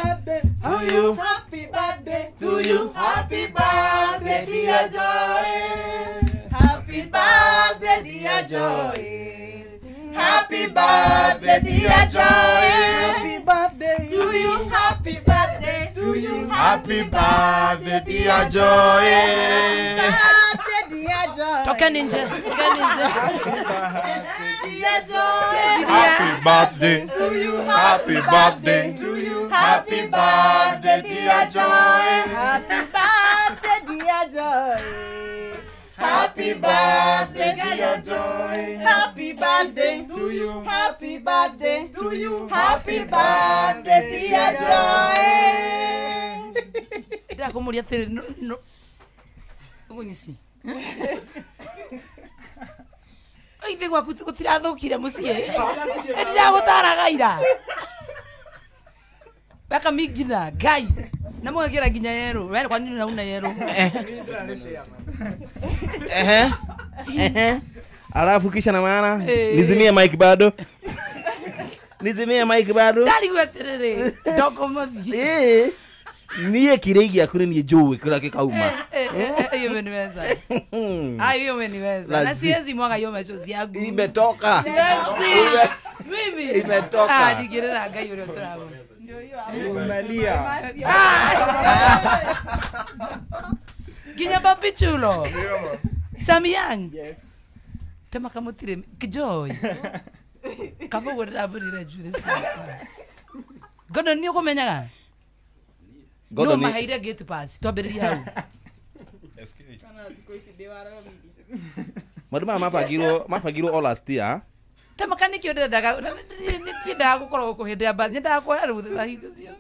To you. Happy birthday to you. Happy birthday, dear Joy. Happy birthday, dear Joy. Happy birthday, dear Joy. Happy birthday to you. Happy birthday to you. Happy birthday, dear Joy. Happy birthday, dear Joy. Toka ninja. Dear Joy. Happy birthday to you. Happy birthday to you. Happy birthday, dear Joy. Happy birthday, dear Joy. Happy birthday, dear Joy. Happy birthday to you. Happy birthday to you. Happy birthday, dear Joy. Ida kumuria tere no. Ngonyisi. Ai thegwa kutirathukire mucie. Ndira gutaraga ira. Baka migina Ngai. Na mugakira nginya yero. Wewe kwa nini unauna yero? Alafu kisha na maana nizimie mic bado. Nizimie mic bado. Ndari gweterere. Ndoko muthi. Niye kireigia kuri ni njui kila kikauma. Hiyo umeniweza. Hiyo umeniweza. Na siwezi mwaga hiyo machozi yangu. Imetoka. Mimi. Imetoka. Nigerera ngai ule turabo. Ndio hiyo. Umelia. Ginya papi chulo. Samyang. Yes. Tema kamutire kijoy. Kafa gwetera burire jure sika. Godo ni ukumenyaga? No mahaire gate pass. Twambiriria hau. Kana thiko ici ndiwara gomidi. Maduma mapagiro all last year. Tema kaniki ode daga ndaga gukorwo kuhindira bathi ndaga kuoya rutha hingo cio.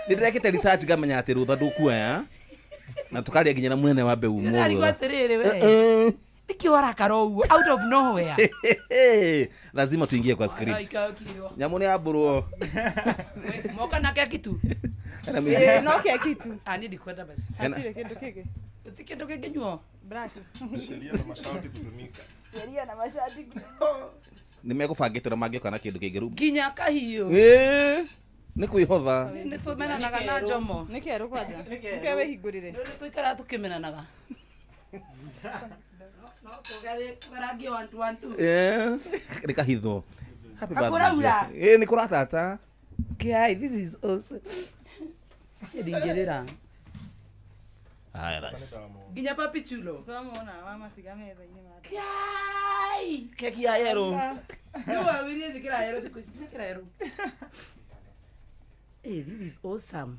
Ndirekete research ngamenya ati rutha ndukuoya. Na tukaria nginya na munene wa mbeu mu. Ndari gwatiriri we. Nikiora karo uguo out of nowhere. Lazima tuingie kwa script. Nyamu ni aburu. Moka na kia kitu. No kia kitu. Ani ndikwenda basi. Hatire kindu kiki. Utikindu kiki nyuo. Braki. Sheria na masharti kutumika. Sheria na masharti. Nimekubangitira mangioka na kindu kingi ru. Ginya kahiyo. Ni kwihotha. Ni tumenanaga na Jomo. Ni keru kwaja. Nikewe hingurire. Ni tuikara tukimenanaga. No kugari karangi 112. Rika hitho. Happy birthday. Ni kuratata. Guy, this is awesome. Edingerera. Ras. Ginya papi chulo. Tunamuona mama tigameza ine mada. Guy. Keki ya yero. No, we need to get a yero because it's not a yero. Hey, this is awesome.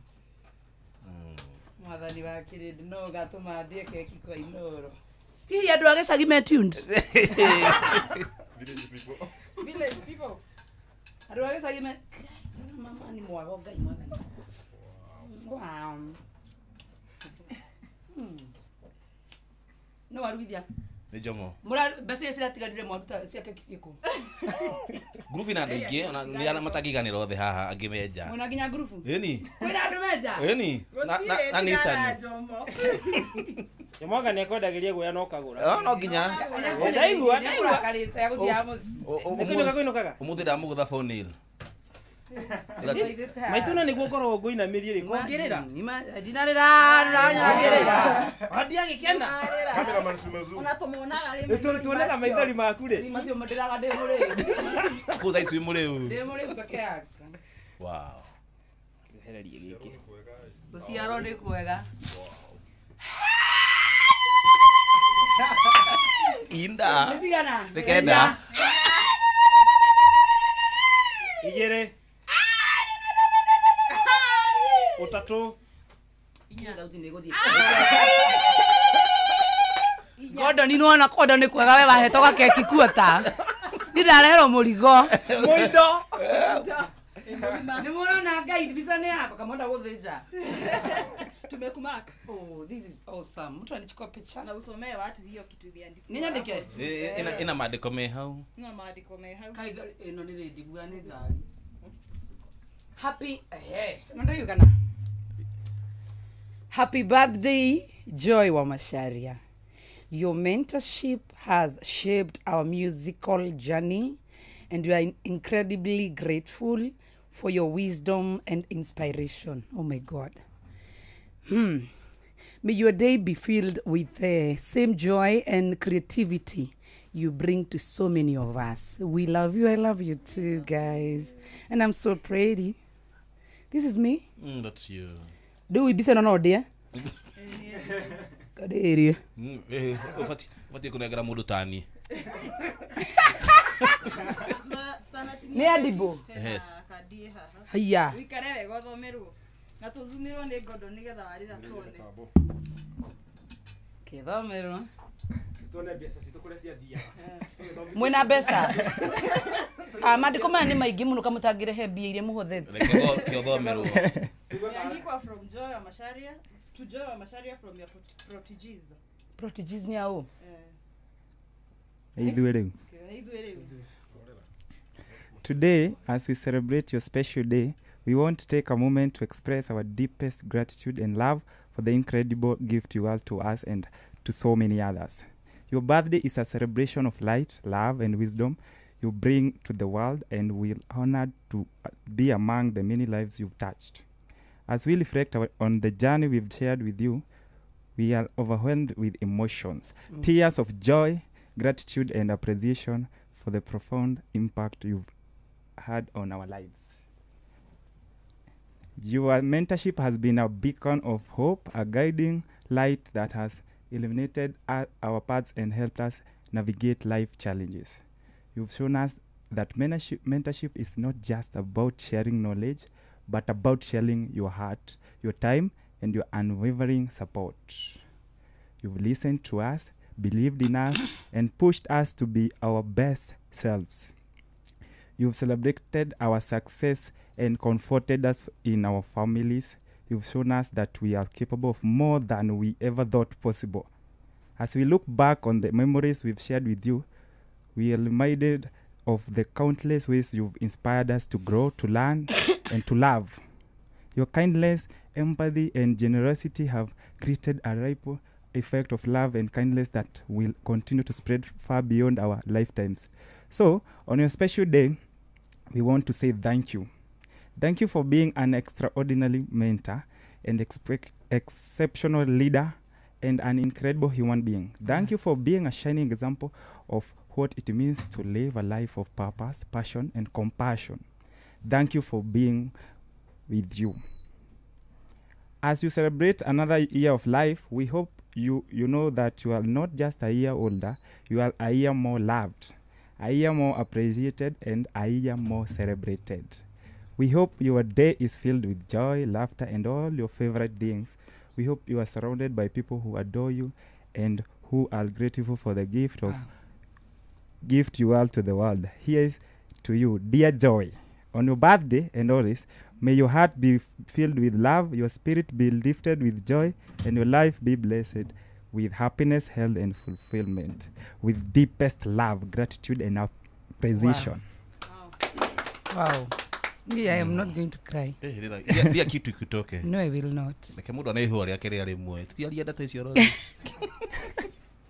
Mwathani wa kirindi no gatuma ndie keki kwa Inoro. Hihi andu agecagi me tuned. Village people. Andu agecagi me mama ni mwago ngai mwathani. Wow. No warugithia. Ni Jomo. Mura basi ciratigarire mwaruta cia keki ciku. Group ina andu ingi ni ana matagiganira othe haha angimenja. Muna ginya group. Eni. Kwina andu menja. Eni. Na Nissan. Mwaga ne kodagiria guya no kagura. No ginya. Ndaigua. Karite ya guthia muci. Nikuinokaga. Umuthi ndamugutha phone. Maituna niguo korwo nguinamirie ri kongirira. Dinarira nyagirira. Adia gikena. Cameraman simezu. Unatomuonaga ri. Tuonaga maithori maku ri. Ni macio mandiraga ndemure. Kutha ici mureu. Ndemure peke yake. Wow. Hererie giki. Uciaro ni kwega. Inda. Nisigana. Nikenda. Igere. Utatu. Godo ni nona kodo ni kwega we bahetoka keki kuota. Ni ndarehero murigo. Muindo. Ni murona guide bisa ni hapa kama ndo guthinja. Tumekumaka. Oh, this is awesome. Mtu anichukua picha na usomee watu hiyo kitu imeandikwa. Ni nyandike. Ina maandiko me hau. Ina maandiko me hau. Kai ino ni ready bwa ni ngari. Happy ndio yugana. Happy birthday Joy wa Masharia. Your mentorship has shaped our musical journey and we are incredibly grateful for your wisdom and inspiration. Oh my God. May your day be filled with the same joy and creativity you bring to so many of us. We love you. I love you too, guys. And I'm so pretty. This is me. That's you. Do we be saying no dear? Kadiri. Fati kunegra mudu tani. Ni adibo. Yes. Haya. Wikare wega uthomerwo. Na tuzumirwo ni godo nigetha warira tuone. Kithomerwo. Tuone mbeca citu kuria ciathia. Mwina mbeca. Maandiko maya ni maingi muno kamutangire he mbia iria muhuthete. Kithomerwo. Imeandikwa from Joy wa Masharia to Joy wa Masharia from your proteges. Proteges ni au? Ithuĩ rĩu. Today, as we celebrate your special day, we want to take a moment to express our deepest gratitude and love for the incredible gift you are to us and to so many others. Your birthday is a celebration of light, love, and wisdom. you bring to the world, and we're honored to be among the many lives you've touched. As we reflect on the journey we've shared with you, we are overwhelmed with emotions, tears of joy, gratitude, and appreciation for the profound impact you've had on our lives. Your mentorship has been a beacon of hope, a guiding light that has illuminated our paths and helped us navigate life challenges. You've shown us that mentorship is not just about sharing knowledge, but about sharing your heart, your time, and your unwavering support. You've listened to us, believed in us, and pushed us to be our best selves. You've celebrated our success and comforted us in our families. You've shown us that we are capable of more than we ever thought possible. As we look back on the memories we've shared with you, we are reminded of the countless ways you've inspired us to grow, to learn, and to love. Your kindness, empathy, and generosity have created a ripple effect of love and kindness that will continue to spread far beyond our lifetimes. So, on your special day, we want to say thank you. Thank you for being an extraordinary mentor, an exceptional leader, and an incredible human being. Thank you for being a shining example of what it means to live a life of purpose, passion, and compassion. Thank you for being with you. As you celebrate another year of life, we hope you know that you are not just a year older, you are a year more loved, a year more appreciated, and a year more celebrated. We hope your day is filled with joy, laughter, and all your favorite things. We hope you are surrounded by people who adore you and who are grateful for the gift you are to the world. Here's to you, dear Joy. On your birthday and always, may your heart be filled with love, your spirit be lifted with joy, and your life be blessed with happiness, health, and fulfillment. With deepest love, gratitude, and appreciation. Wow. Me, I am not going to cry. No, I will not.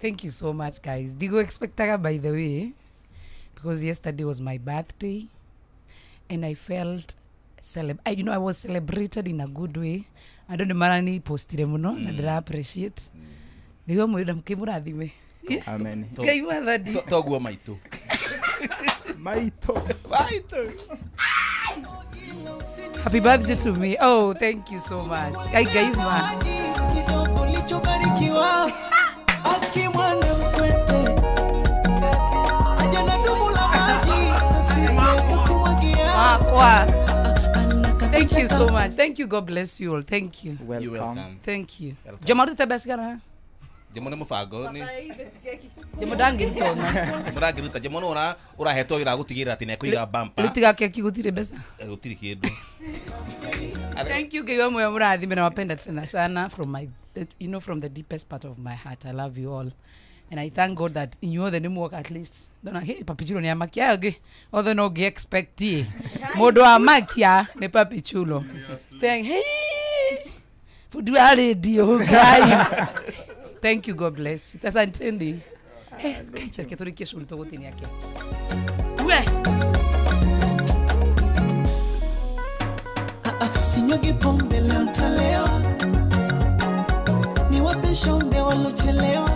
Thank you so much, guys. Digo expectaga, by the way, because yesterday was my birthday, and I felt I was celebrated in a good way. I don't know marani postire muno na dra appreciate. Digo mwida mkimurathime. Amen. Kaima thadi. Toguo maito. Maito. Happy birthday to me. Oh, thank you so much. Hey guys, man. Thank you so much. Thank you. God bless you all. Thank you. Welcome. You're welcome. Thank you. Jamaru tabaskana. Jamono mufago ni. Jamodangi ntona. Jamodangi nta jamono ora heto ira gutigira ati ne kuiga bumper. Lutiga keki gutire besa. Gutire kindu. Thank you geyo moyo murathi mena wapenda tena sana from the deepest part of my heart. I love you all. And I thank God that in you the name work at least. Don't hey papichulo ni amakia ge. Although no ge expect ye. Modo amakia ne papichulo. Thank hey. Fudu radio guy. Thank you, God bless you. That's intending. Hey, perché tu richiesti sul tuo tini anche. Sinyugi pombe leo nitalewa, niwape shombe walochelewa,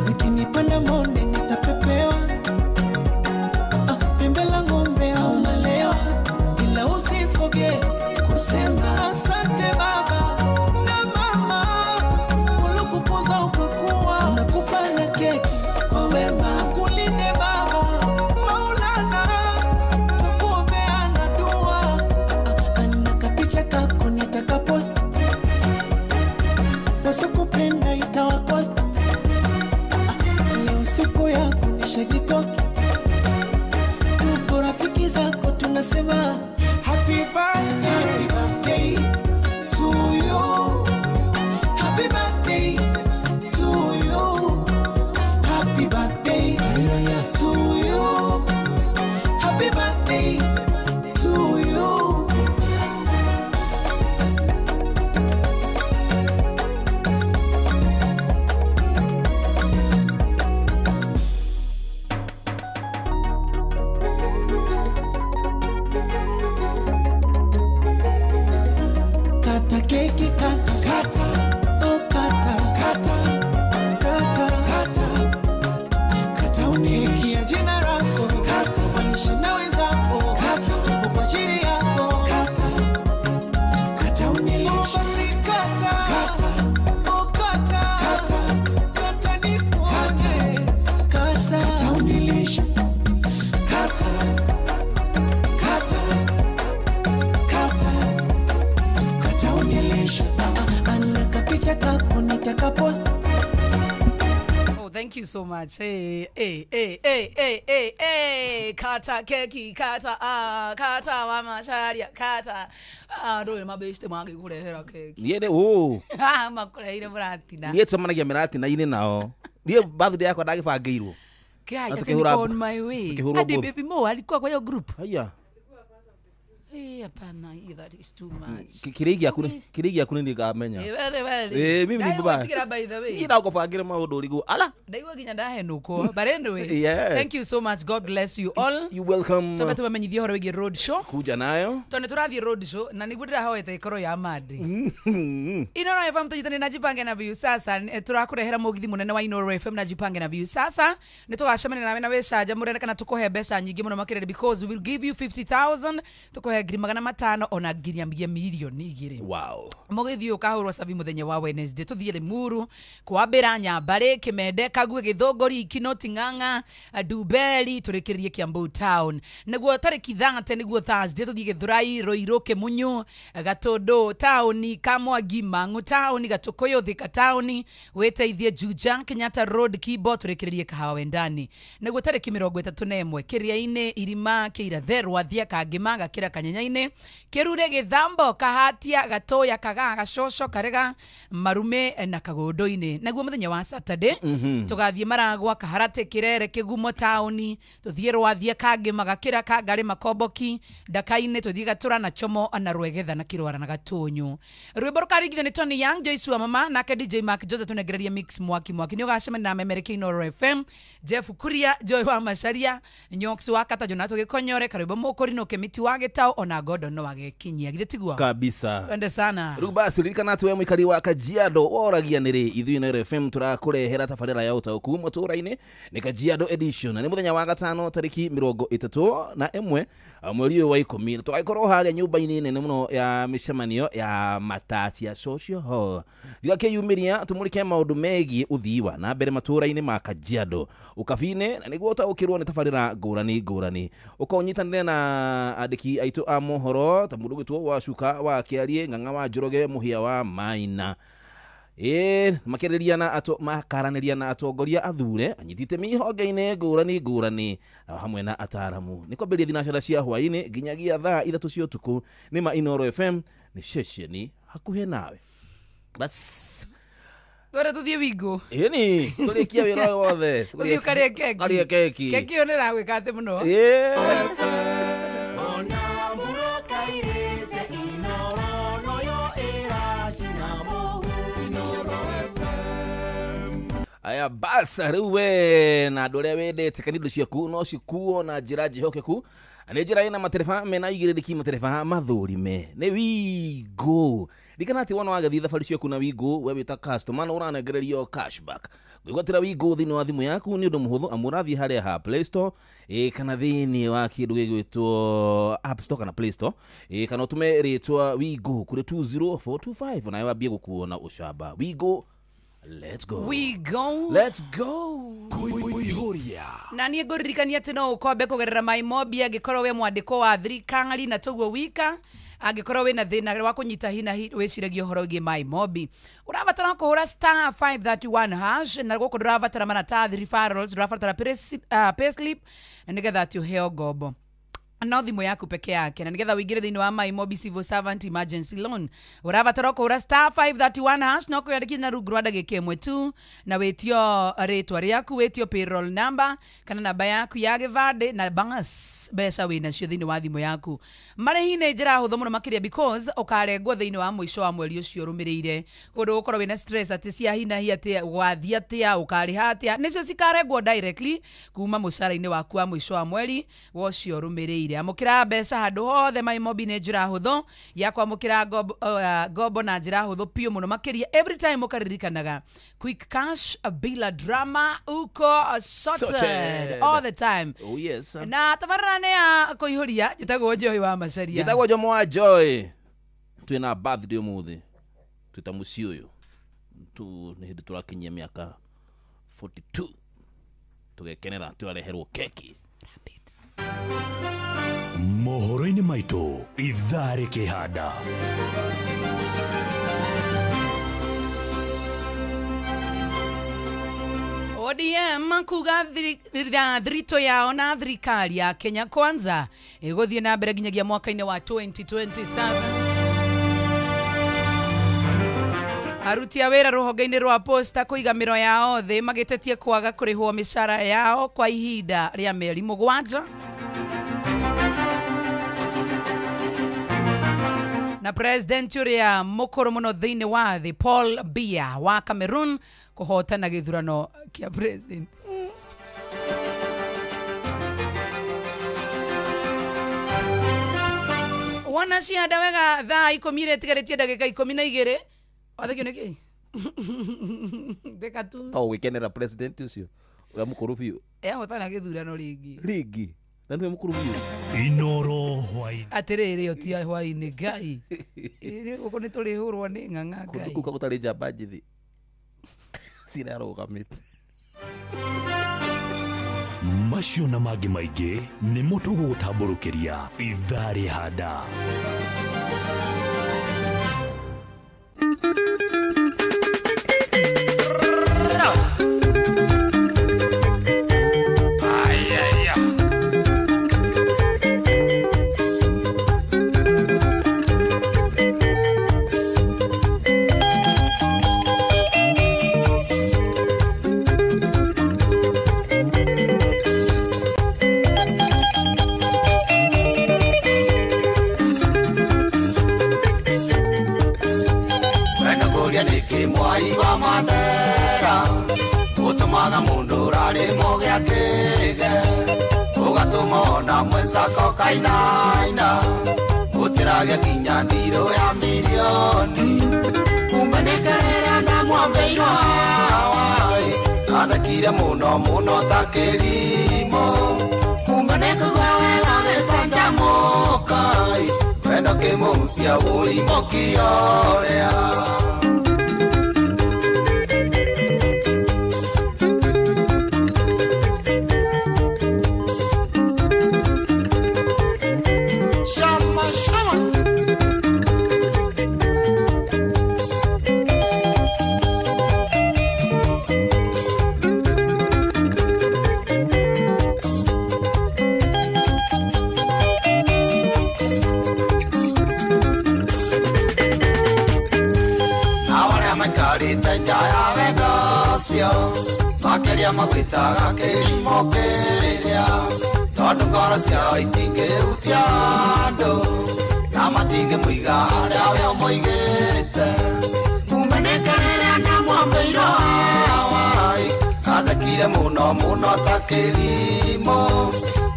zikinipanda monde nitapepewa, pembe la ng'ombe au malewa, ila usifoge kusema asante baba na mama, ulikupoza ukakuwa, nakupa na keki kwa wema, kulinde baba Maulana, tukuombea na dua, anakapicha kako nitaka post, wasokupenda itawakost, leo siku yako nishajikoki, tuko rafiki zako tunasema happy birthday to you, happy birthday to you, happy birthday to you, happy birthday to you. so much. Hey. Kata keki, kata wa masharia, kata. Ndio mabeste mage kurehera keki. Niende makurehire muratina. Niye tumanagia miratina ine nao. Niye birthday yako ndagibangirwo. Kai, on my way. Adi baby Mo alikuwa kwa hiyo group. Haya. Hapana, that is too much. Kirigi yakuni ndikamenya. Mimi ni baba. By the way. Ina kufangira maundu rigu. Ala. Ndaiwa ginya ndahenuko. But anyway, thank you so much. God bless you all. You welcome. Tobe tumemenyithia horo wigi road show. Kuja nayo. Tone turathie road show na nigudira hoete ikoro ya madi. Inoro FM tujitane na Jipange na View sasa. Turakurehera mugithi munene wa Inoro FM na Jipange na View sasa. Nitwacemania nawe na wecaja murene kana tukohe mbeca nyingi muno makirere because we will give you 50,000 tukohe ngiri 500 ona ngiri milioni 2. Wow. Mugithi ukahurwa savi muthenya wa Wednesday tuthie Limuru kwambira Nyambare Kimende Kague Githongori Kinoti Ng'ang'a Dubeli turikirie Kiambu town niguo tariki 30 niguo Thursday tuthie Githurai Roiro Kimunyu Gatondo town Kamwangi Mang'u town Gatukuyu Thika town weteithie Juja Kenyatta Road Kibo turikirie Kahawa Wendani niguo tariki 31 Kiria-ini Irima Kiiratherwa Thiaka Ngima Kira Kanyenyaine Kirure Githambo Kahatia Gatoya Kaga Gacocco Karega Marume na Kagondo-ini naguo muthenya wa Saturday tugathie Maragwa Kaharate Kirere Kigumo town tuthie Rwathia Kangima Gakira Kangari Makomboki Ndaka-ini tuthie Gatura na Chomo na Rwegetha na Kirwara na Gatunyu rwimbo rukarigithio ni Tony Young Joyce wa mama na DJ Mark Jose tunegereria mix mwaki ni ugacemania na Memereke Inoro FM Jeff Kuria Joy wa Masharia Nyox wa Kata Jonato Gikonyore karwimbo mukuri no Kemiti wa Gitao ona Godo no wagekinyia githtigwa kabisa wende sana rubasi ririkana tuwe mwikari wa Kajiado woragia niri ithu Inoro FM turakurehera tabarira ya utauku mutura-ini ni Kajiado edition ni muthenya wa gatano tariki 31 mweri wa 10 tugaikorwo haria nyumba-ini nene muno ya micemanio ya Matati ya Social Hall thigakiyumiria tumurike maundu megi uthiwa na mbere matura-ini ma Kajiado ukabine na niguo utaukirwo ni tabarira ngurani ukonyitanire na andiki aitu a mohoro ta mundu gitwo wa Cuka wa Kiarie Ng'ang'a wa Njoroge Muhia wa Maina makaraniria na atongoria athure anyitite mihonge-ini ngurani hamwe na ataramu nikwambiria thinacara cia hwaini nginyagia thaa 3 cia utuku ni ma Inoro FM ni ceceni hakuhe nawe bas Ora tuthie wingu ni turikia wira wothe tuthie karie keki keki onera gwikate muno aya basa riwe na dole wendete kanido ciaku no cikuo na njira njihokeku ni njira ina matereba mena igiriki matereba mathurime ni wingu dikana ati wana wagathi thabari ciaku na wingu we wita customer no uranegererio cashback gwigwatira wingu thini wa thimu yaku ni undu muhuthu amurathi haria ha Play Store kana thini wa kindu gigwitwo App Store kana Play Store kana utume ritwa wingu kuri 20425 nayo wambie gukuona ucamba wingu. Let's go. Na niĩ ngũririkania atĩ no ũkombe kũgerera MyMobi angĩkorwo we mwandĩko wa thirikari na toguo wika angĩkorwo wĩna thĩna wa kũnyita hina wĩciragia ũhoro wĩgiĩ MyMobi ũrabatara kũhũra star 531 hash na gũkũ ndũrabatara maratathi referrals ndũrabatara payslip nĩgetha atĩ ũheo ngombo no thimu yaku peke yake na nigetha wingire thini wa MyMobi Civil Servant Emergency Loan urabatara kuhura star 531 hash no kuyandĩkithia na rungu rwa ndagĩka ĩmwe tu na wĩtio rĩtwa rĩaku wĩtio payroll number kana namba yaku ya gĩbandĩ na bas mbeca wĩna cio thini wa thimũ yaku marĩhi nĩ njĩra hũthũ mũno makĩria because ũkarengwo thini wa mũico wa mweri ũcio ũrũmĩrĩire kũndũ ũkorwo wĩna stress atĩ cia hinahi atĩa gwathia atĩa ũkarĩha atĩa nĩcio cikarengwo directly kuma mũcara-inĩ waku wa mũico wa mweri wocio ũrũmĩrĩire amukira mbeca handu hothe MyMobi nĩ njĩra hũthũ ya kwamũkĩra ngombo na njĩra hũthũ piũ mũno makĩria every time ũkaririkanaga quick cash bila drama uko sorted all the time. Oh yes. Na tabarana nĩ ya kũihũria njĩtagwo Joy wa Macharia njĩtagwo Jomo wa Joy twĩna birthday ũmũthĩ twĩta mũciĩ ũyũ nĩ hĩndĩ tũrakinyia mĩaka 42 tũgekenera twareherwo keki mohoro-inĩ maitũ ithaa rĩkĩhanda ODM kuga thirito yao na thirikari ya Kenya Kwanza iguthie na mbere nginyagia mwaka-ini wa 2027. Aruti a wira ruhonge-ini rwa posta kuigamiro yao thi magitetie kwaga kurihwo mishara yao kwa ihinda ria meri 7. Na president uria mukuru muno thiini wa thi Paul Biya wa Cameroon kuhotana githurano kia president. Wana cianda wega thaa 10 tigaretie ndagika 12 wathikio niki bekatu to wikenera president ucio uria mukuru biu hotana githurano ringi na nĩ mukuru biu Inoro hwaini atiriri otia hwaini ngai iri uko ni turi hurwo ni ng'ang'a ngai kuka gutari jamba njithi sirarugamite macio na mangĩ maingĩ nĩ mũtũgũtamborũkĩria ithaa rĩhanda. Sako kainaina utiragia kinya ndiro ya milioni kumbanekerera na mwambeiro wai athakire muno takerimo kumbanekugwa wega gesanja mokai wendo kimutia uimokiorea makeria magwitaga kirimo kiria tondu ngoro ciao itingĩhutia andũ na matingĩmũiga harĩa we mũigĩte kumbenekerera na mwambeiro wai athakire muno ta kĩrimũ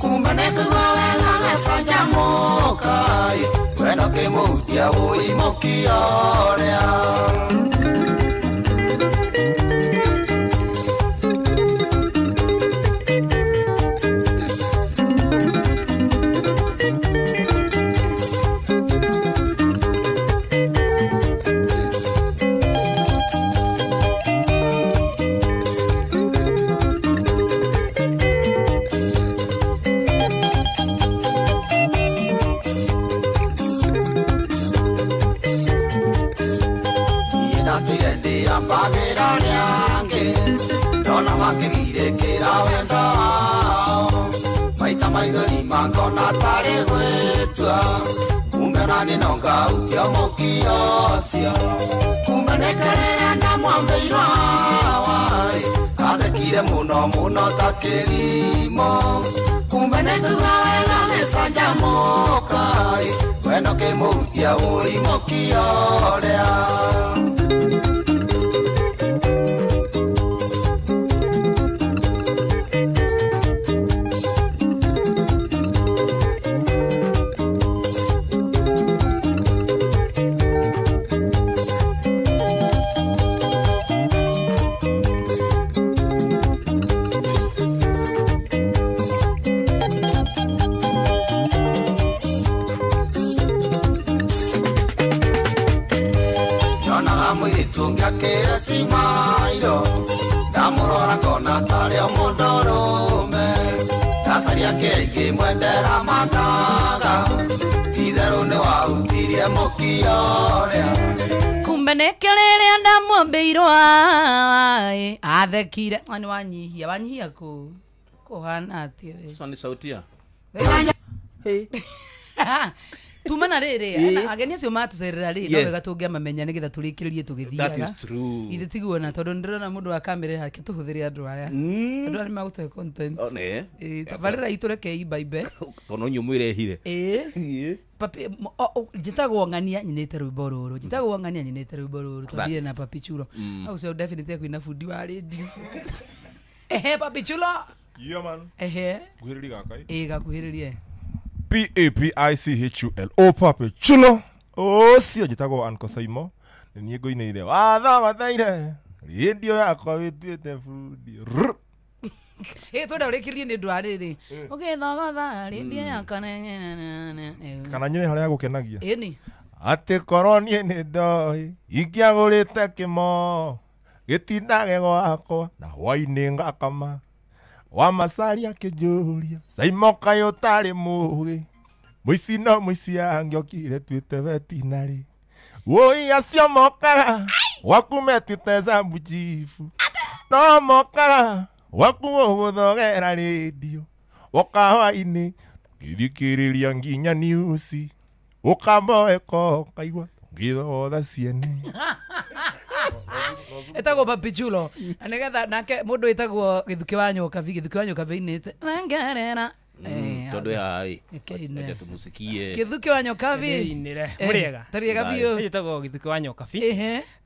kumbenekũgwa wega gecanjamũkai we no kĩmũhutia ũimũkia ũrĩa ninonga mokiocio kumbenekerera na mwambeiro wai athakire muno ta kĩrimũ kumbenekũgwa wega gecanjamũkai we no kĩmũhutia ũimũkia ũrĩa simairo damurora kona tario mondorume tasaria kenge mwendera magaga itherũ nĩ wahutirie mũkioria menekelele ndamwambeirwa athekire ani wanyihia ku kuhana atie we soni sautia hey tumana rere ageni acio matucerera ri no wega tungiamamenya nigetha turikiririe tugithiaga that is true ithe tiguona tondu ndirona mundu wa kamera yake tuhuthire andu aya andu ari magute content ne tabarira itureke ibaibe tono nyumwirehire papi jitagwo ngania nyinete rwimbo ruru jitagwo ngania nyinete rwimbo ruru twabie na papi chulo au so definitely kwina fundi wa radio papi chulo yeah man guhiriri gakai gakuhiririe PAPICHUL o papi chulo o sio jitagwo Anko Saimo ni ngoineire watha wathaire radio yakwa witwite fundi twenda urekirie ni ndu ariri ugithogotha radio yakwa kana nyine haria gukenagia ni ati koronie ni ndoi ingiagurite kimo gitindage gwakwa na hwaini ngakama wa masari akijuria Saimo kayo tari mugi muici no muici angiokire twite vetinari woi acio mokaga wakumetite zambu chifu no mokaga wakuguthogera radio wakawaini ngithikiriria nginya news ukamboeko kaigwa ngithotha ciene etagwo papi chulo anigetha nake mundu etagwo githuki wa nyoka inite ngerera tondu hai acha tumusikie githuki wa nyoka inire muriega tariega bio etagwo githuki wa nyoka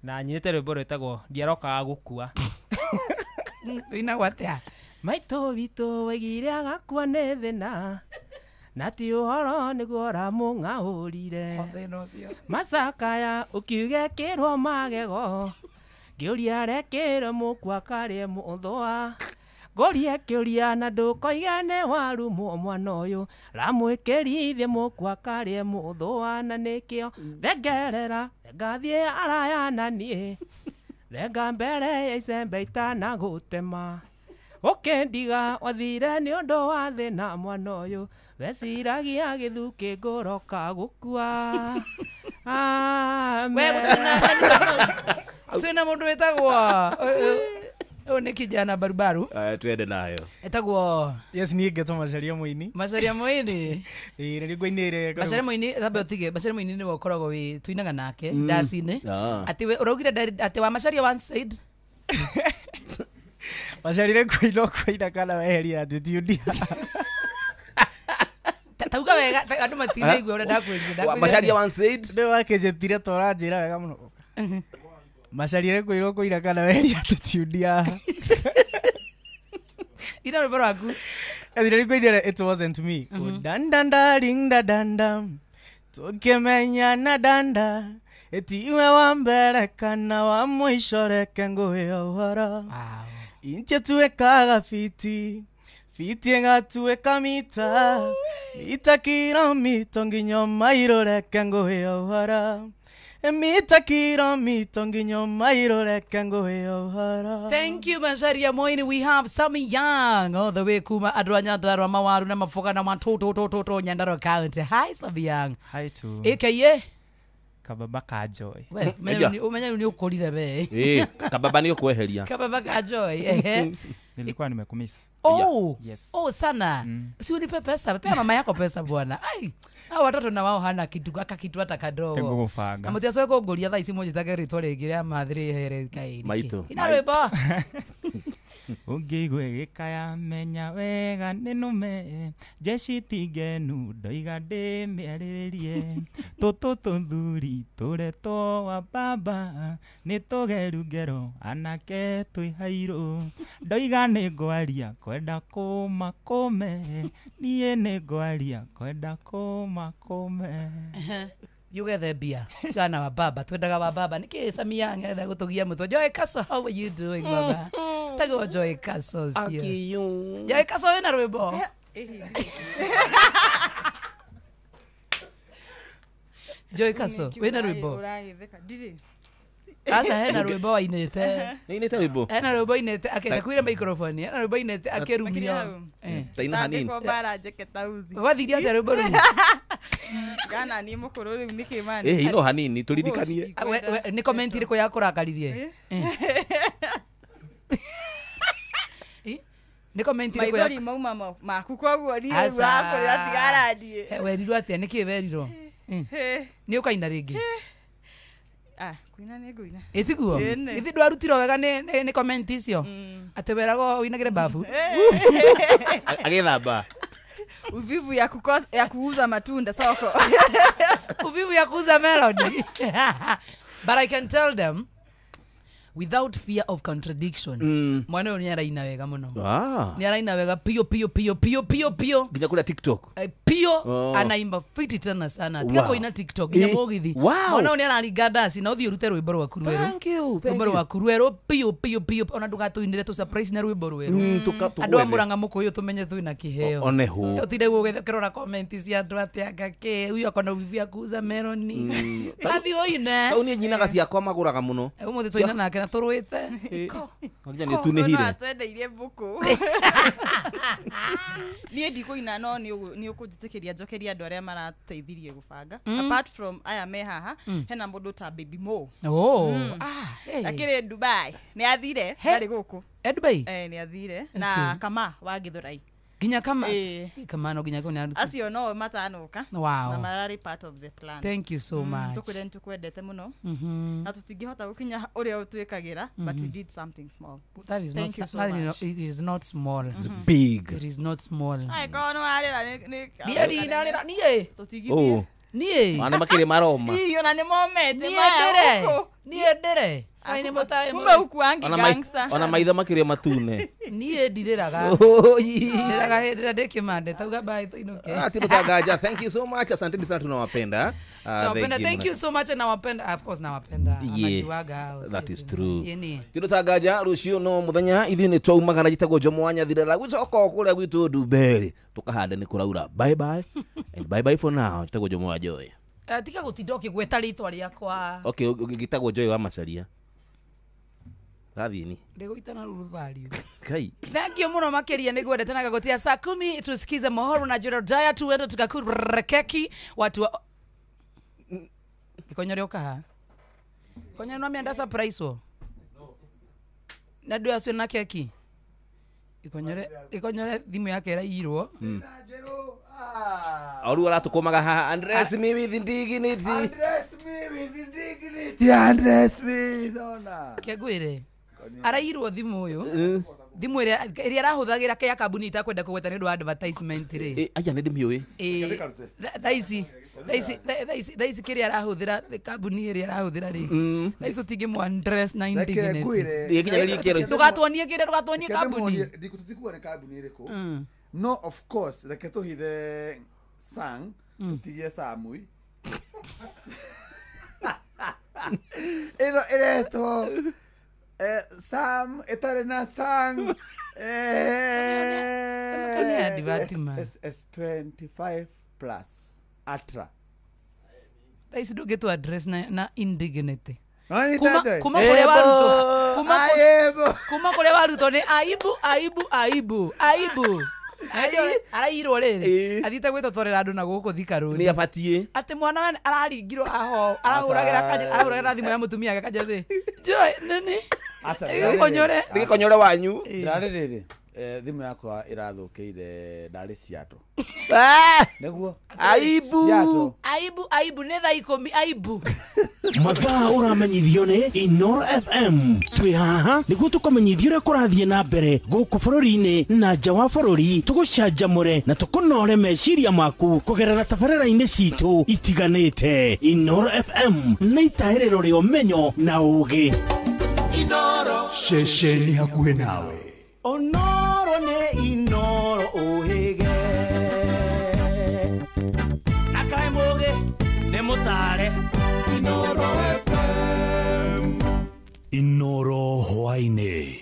na nyinete rwimbo etagwo ndiaroka gukua ina gwatia maito bitu wegire agakua ne thina na ti uhoro niguo ramung'aurire macakaya ukiuge kirwo magego ngiuria rekire mukwa karie muthwa ngorie kiuria na ndukoigane warumo mwana uyu ramwikirithie mukwa karie muthwa na nikio thengerera ngathie araya na nie renga mbere ya icembe itana gutema ukendiga wathire ni undu wa thina mwana uyu weciragia githuki ngoroka gukua twina mundu wetagwo uyu ni kijana barubaru twende nayo etagwo ni ngeto macaria muini riri ngoinire macaria muini thambe utige macaria muini ni wokoragwo wi tuinaga nake ndacine ati we uraugire ati wa macaria one side macarire kuino kuina kana weheria ati tiundia tauga wega andu matine igwe ura ndakwirire macaria one side ndio wakejetire tora njira wega muno macarire kuino kuina kana weheria ati tiundia ina rwimbo rwaku riri ngoinire it wasn't me dandanda ring dadanda tukimenya na danda etiwe wa mbere kana wa mwisho reke nguhia uhoro inche tuwekaga fiti ngatuweka mita kilomita nginya mairo reke nguhia uhoro mita kilomita nginya mairo reke nguhia uhoro. Thank you Macharia Moini. We have Sammy Young all the way kuma andru Nyandarua mawaru na mafoga na matoto Nyandarua County. Hi Sammy Young. Hi too. AKA Kababa ka Joy. Umenya ni ukolire be. Kababa ni ukweheria. Kababa ka Joy. Nilikuwa nimekumiss. Oh. Yes. Oh sana. Si unipe pesa. Pea mama yako pesa bwana. Ai. Hao watoto na wao hana kitu akakitu hata kadogo. Ego gufaga. Amutia so ko ngoria tha ici moje take ritwa ringiria mathiri here kai. Maito. Ina rwimbo. Ungigwe gikaya menya wega ninume jeshi tigenu ndoiga ndi miariririe toto thuri tureto wa baba nitogeru ngero anake twihairu ndoiga ni ngwaria kwenda kumakome nie ni ngwaria kwenda kumakome You get the beer. Kana wa baba, twendaga wa baba. Niki Sammy Young nda gutugia mutho. Joy Kaso, how are you doing baba? Tago Joy Kaso sio. Akiyung. Joy Kaso wena rwimbo. Joy Kaso, wena rwimbo. Asa hena rwimbo wa inete. Ni inete rwimbo. Hena rwimbo inete. Akenda kuira microphone. Hena rwimbo inete akerumio. Taina hanini. Wathiria ta rwimbo rwimbo. Gana ni mukuru riu ni kimani. Ino hanini turirikanie. Ni comment iriko ya kurakaririe. Ni comment iriko ya. Maithori mauma maku koguo ni wako yatigara ndie. Werirwo atia niki werirwo? Ni ukaina ringi. Kuina ni nguina. Itiguo. Ithi ndwarutiro wega ni comment icio. Ate werago winagire bafu. Agithamba. Uvivu ya kuuza matunda soko. Uvivu ya kuuza melody. But I can tell them without fear of contradiction. Mwana uyu ni araina wega muno. Ni araina wega pio. Ginya kula TikTok. Pio anaimba fiti tena sana. Tika koina TikTok ginya mogithi. Mwana uyu ni araringa na uthi urute rwimbo rwa kuruero. Thank you. Rwimbo rwa kuruero pio. Ona ndugatuinire tu surprise na rwimbo rweru. Andu amuranga mukuyu tumenye tu na kiheo. Onehu. Utire gugetherera comment cia andu atianga ke uyu akona uvivu ya kuuza meloni. Kathi oine. Kau ni nyinaga ciakwa maguraga muno. Umuthi tuina nake na turwite. Ngoja ni tunihire. Atendeirie buku. Ni ndikuina no ni ukujitikiria njokeria andu aria marateithirie gubanga. Apart from aya me haha hena mundu ta Baby Mo. Akire Dubai. Ni athire ndari guku. Dubai? Ni athire na Kama wa Githurai. Ginya Kama. Kama no ginya kone acio no matanuka. Na marari part of the plan. Thank you so much. Tukwendete muno. Na tutingihota gukinya uria utwikagira but we did something small. That is not it is not small. It's big. It is not small. Ai kono arira ni Oh. Nie. Ana makire maroma. Iyo na ni momete maya. Nie. Aine motae. Kumbe ukuangi gangster. Ona maitha makire matune. Nie ndiriraga. Ndiraga hindira ndikimande tauga bye inuke. Tutatangaja. Thank you so much. Asante sana tunawapenda. Thank you so much and nawapenda. Of course nawapenda. Anajiwaga. That is true. Tutatangaja rucio no muthenya ithi ni twaumaga na jitagwo Jomwanya thirera gwicoka kuria gwitu Dubai. Tukahanda ni kuraura. Bye bye. And bye bye for now. Jitagwo Jomwa Joy. Tika gutindoke gweta ritwa riakwa. Okay, gitagwo Joy wa Macharia. Ravini. Ndegoitana ruruvali. Kai. Thank you muno makeria nigwendete na gagotia saa 10 tusikize mohoro na Gerald Daya tuende tukakurekeki watu wa Ikonyore okaha. Konya no mienda surprise wo. Na ndu acio na keki. Ikonyore thimu yake irairwo. Oru aratukomaga haha Andres me with dignity. Andres me dona. Kegwire. Arairwo thimu uyu. Thimu iria arahuthagira kia kambuni itakwenda kugweta ni ndu advertisement ri. Aya ni ndimio Daisy kiria arahuthira kambuni iria arahuthira ri. Daisy tingimwa Andres na indignity. Tugatuonie kire tugatuonie kambuni. Ndikututikua ni kambuni iriku. No, of course, reke tuhithe sang tutigie Samui. Ino ireto Sam etare na sang S25 plus Atra. Daisy do get to address na indignity. Kuma kule waruto ni aibu. Arairwo riri athite gwitotorera andu na guku thikaruni ni abatie ati mwana we araringirwo aho arahuragira thimu ya mutumia ake kaja thi Joy nini Ikonyore wanyu rariri thimu yakwa irathukiire ndari ciato neguo aibu ne thaa 10 aibu mathaa uramenyithio ni Inoro FM twi haha niguo tukomenyithio uria kurathie na mbere guku bururi-ini na nja wa bururi tugucanjamure na tukunore meciria maku kugerera tabarĩra-inĩ citu itiganĩte. Inoro FM nĩ itahĩrĩro rĩa ũmenyo na ũũgĩ. Inoro ceceni hakuhĩ nawe. Onoro nĩ Inoro ũhĩge na kaĩ mũũgĩ nĩ mũtare. Inoro FM Inoro hwainĩ.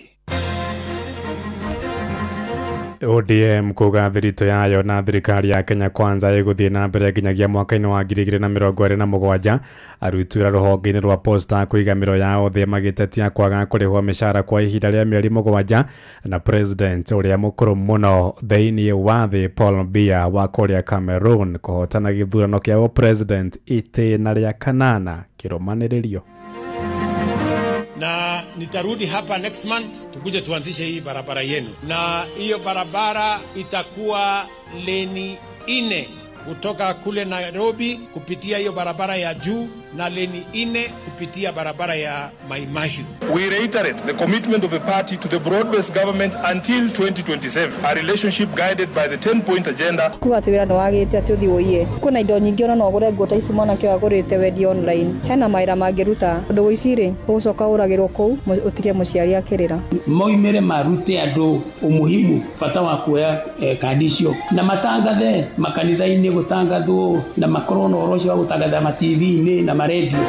ODM kuga thirito yayo na thirikari ya Kenya Kwanza iguthie na mbere nginyagia mwaka-ini wa 2027 arutwira ruhonge-ini rwa Posta kuigamiro yao the magitetia kwaga kurihwo mishara kwa ihinda ria mieri 7 na president uria mukuru muno thiini wa thi Paul Biya wa kuria Cameroon kuhotana githurano kia president ite na ria kanana kiromaniririo. Na nitarudi hapa next month tukuje tuanzishe hii barabara yenu, na hiyo barabara itakuwa leni 4 kutoka kule Nairobi kupitia hiyo barabara ya juu na leni 4 kupitia barabara ya Mai Mahiu. We reiterate the commitment of the party to the broad-based government until 2027, a relationship guided by the 10-point agenda. Kuwa tuwira no wagite atuthi woiye kuna indo nyingi ona no gure ngota ici mwana kio agurite wendi online hena maira mangiruta undu wicire ugucoka uragirwo kou utige muciari akirira moimire marute andu umuhimu fata wa kuoya kandi cio na matangathe makanitha-ini gutangathwo na makorwo na orocio wa gutangatha ma TV-ini na maredio.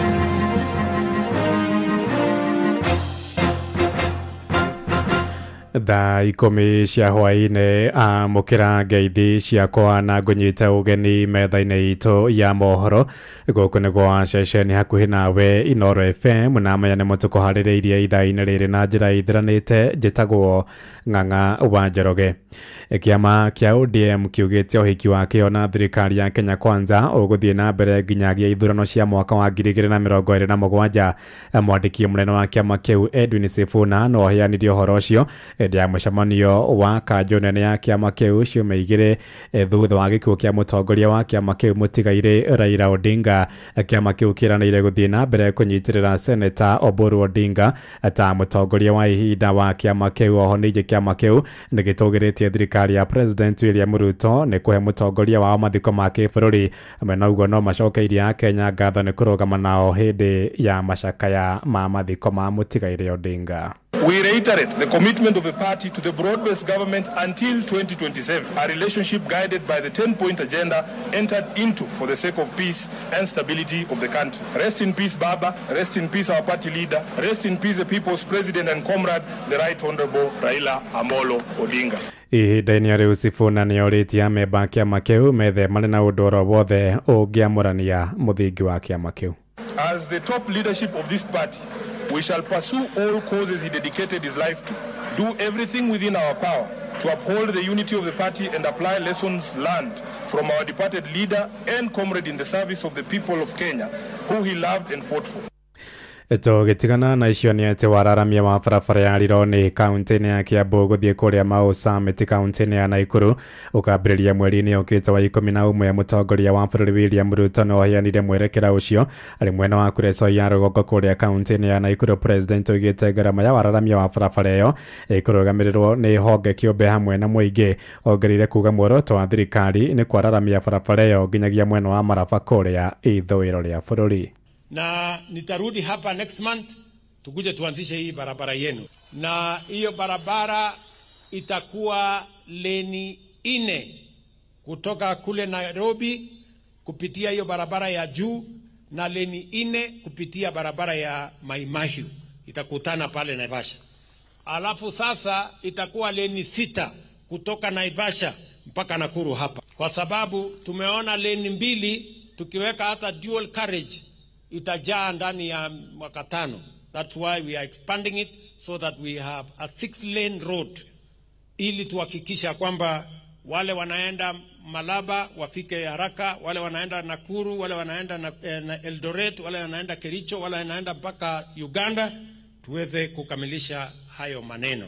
Thaa 10 cia hwaini mukira ngeithi ciakwa na ngunyita ugeni metha-ini itu ya mohoro guku ni gwa ceceni hakuhi nawe Inoro FM na maya ni mutuko haririirie ithaa-ini riri na njira ithiranite njitagwo Ng'ang'a wa Njoroge. Kiama kia ODM kiugite uhiki wake na thirikari ya Kenya Kwanza uguthie na mbere nginyagia ithurano cia mwaka wa 2027. Mwandiki munene wa kiama kiu Edwin Sifuna no heanirie uhoro ucio ya mucemanio wa kanjo nene ya kiama kiu ciumia igiri thutha wa gikuo kia mutongoria wa kiama kiu mutigaire Raila Odinga. Kiama kiu kiranire guthie na mbere kunyitirira Senator Oburu Odinga ta mutongoria wa ihinda wa kiama kiu. Oho nije kiama kiu nigitugiritie thirikari ya President William Ruto ni kuhe mutongoria wa mathiko ma kibururi mena ugo no macokeirie Kenya ngatho ni kurugama nao hindi ya macakaya ma mathiko ma mutigaire Odinga. We reiterate the commitment of the party to the broad-based government until 2027, a relationship guided by the 10-point agenda entered into for the sake of peace and stability of the country. Rest in peace, Baba. Rest in peace, our party leader. Rest in peace, the people's president and comrade, the Right Honorable Raila Amolo Odinga. Ihinda-ini riu Sifuna ni oritie memba kiama kiu methemane na undu oro wothe ungiamurania muthingi wa kiama kiu. As the top leadership of this party, we shall pursue all causes he dedicated his life to, do everything within our power to uphold the unity of the party and apply lessons learned from our departed leader and comrade in the service of the people of Kenya, who he loved and fought for. Tugitigana na icio ni ati wararamia wa barabara ya Rironi kaunti-ini ya Kiambu guthie kuria Mau Summit kaunti-ini ya Naikuru ukambiriria mweri-ini ukite wa 11. Mutongoria wa bururi William Ruto no heanire mwerekera ucio ari mwena wa kureco ya rugongo kuria kaunti-ini ya Naikuru. President ugite ngarama ya wararamia wa barabara iyo ikurugamirirwo ni honge kiumbe hamwe na muingi. Ongerire kuga muoroto wa thirikari ni kwararamia barabara iyo nginyagia mwena wa Maraba kuria ithawiro ria bururi. Na nitarudi hapa next month tukuje tuanzishe hii barabara yenu, na hiyo barabara itakuwa leni 4 kutoka kule Nairobi kupitia hiyo barabara ya juu na leni 4 kupitia barabara ya Mai Mahiu, itakutana pale Naivasha. Alafu sasa itakuwa leni 6 kutoka Naivasha mpaka Nakuru hapa, kwa sababu tumeona leni 2 tukiweka hata dual carriage itajaa ndani ya mwaka 5. That's why we are expanding it so that we have a 6-lane road, ili tuhakikisha kwamba wale wanaenda Malaba wafike haraka, wale wanaenda Nakuru, wale wanaenda na Eldoret, wale wanaenda Kericho, wale wanaenda mpaka Uganda, tuweze kukamilisha hayo maneno.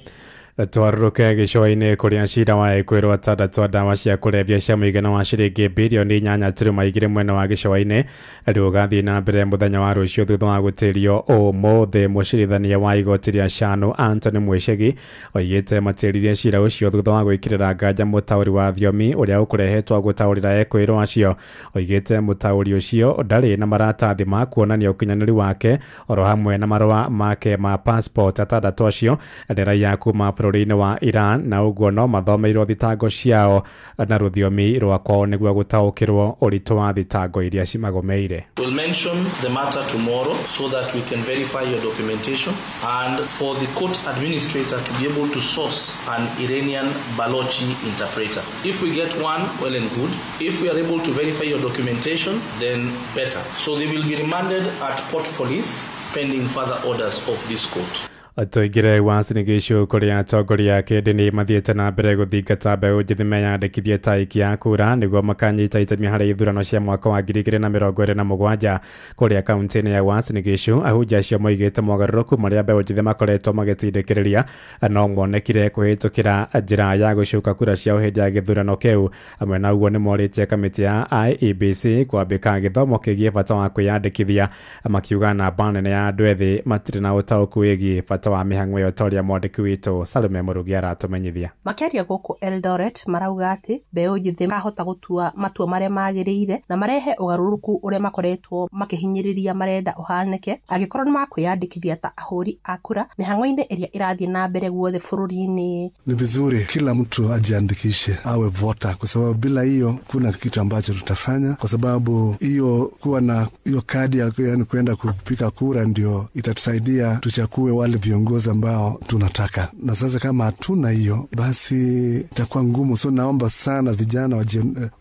Twaruke gicua-ini kuria cira wa ikwirwo atandatu a ndawa cia kurevia cia muigana wa ciringi birioni 8.2 mwena wa gicua-ini riu gathie na mbere muthenya wa rucio thutha wa gutirio umuthi mucirithania wa igoti ria Shanu Anthony Mwicegi oigite matiririe cira ucio thutha wa gwikirira nganja mutauri wa thiomi uria ukurehetwo gutaurira ekwirwo acio. Oigite mutauri ucio ndari na maratathi ma kuonania ukinyaniri wake oro hamwe na marua make ma passport atandatu acio ni raia kuma bũrũri-inĩ wa Iran na ũguo no mathomeirwo thitango ciao na rũthiomi rwako nĩguo gũtaũkĩrwo ũritũ wa thitango iria cimagomeire. We'll mention the matter tomorrow so that we can verify your documentation and for the court administrator to be able to source an Iranian Balochi interpreter. If we get one, well and good. If we are able to verify your documentation, then better. So they will be remanded at Port Police pending further orders of this court. Atoigire Uasin Gishu kuria atongoria ake ndini mathiĩte na mbere gũthingata mbeũ njĩthĩ meyandĩkithie ta aiki a kura nĩguo makanyita itemi harĩ ithurano cia mwaka wa 2027 kuria kaunti-inĩ ya Uasin Gishu. Ahunjia acio moigĩte mogarũrũku marĩa mbeũ njĩthĩ makoretwo magĩtindĩkĩrĩria no monekire kũhĩtũkĩra njĩra ya gũcuka kura ciao hĩndĩ ya gĩthurano kĩu. Amwe na ũguo nĩ morĩtie kamĩtĩ ya IEBC kwambĩka gĩthomo kĩgiĩ bata wa kwĩyandĩkithia, makiuga namba nene ya andũ ethĩ matirĩ na ũtaũku wĩgiĩ bata wa mĩhang'o ĩyo toria mwandĩki witũ Salome Mũrugi aratũmenyithia. Makĩaria gũkũ Eldoret marauga atĩ mbeũ njĩthĩ mahota gũtua matua marĩa magĩrĩire na marehe ũgarũrũku ũrĩa makoretwo makĩhinyĩrĩria marenda ũhanĩke angĩkorwo nĩ makwĩyandĩkithia ta ahũri a kura mĩhang'o-inĩ ĩrĩa irathiĩ na mbere guothe bũrũri-inĩ. Ni vizuri kila mtu ajiandikishe awe voter, kwa sababu bila hiyo kuna kitu ambacho tutafanya, kwa sababu hiyo kuwa na hiyo kadi ya kwenda kupiga kura ndio itatusaidia tuchague wale viongozi ambao tunataka. Na sasa kama hatuna hiyo basi itakuwa ngumu. So naomba sana vijana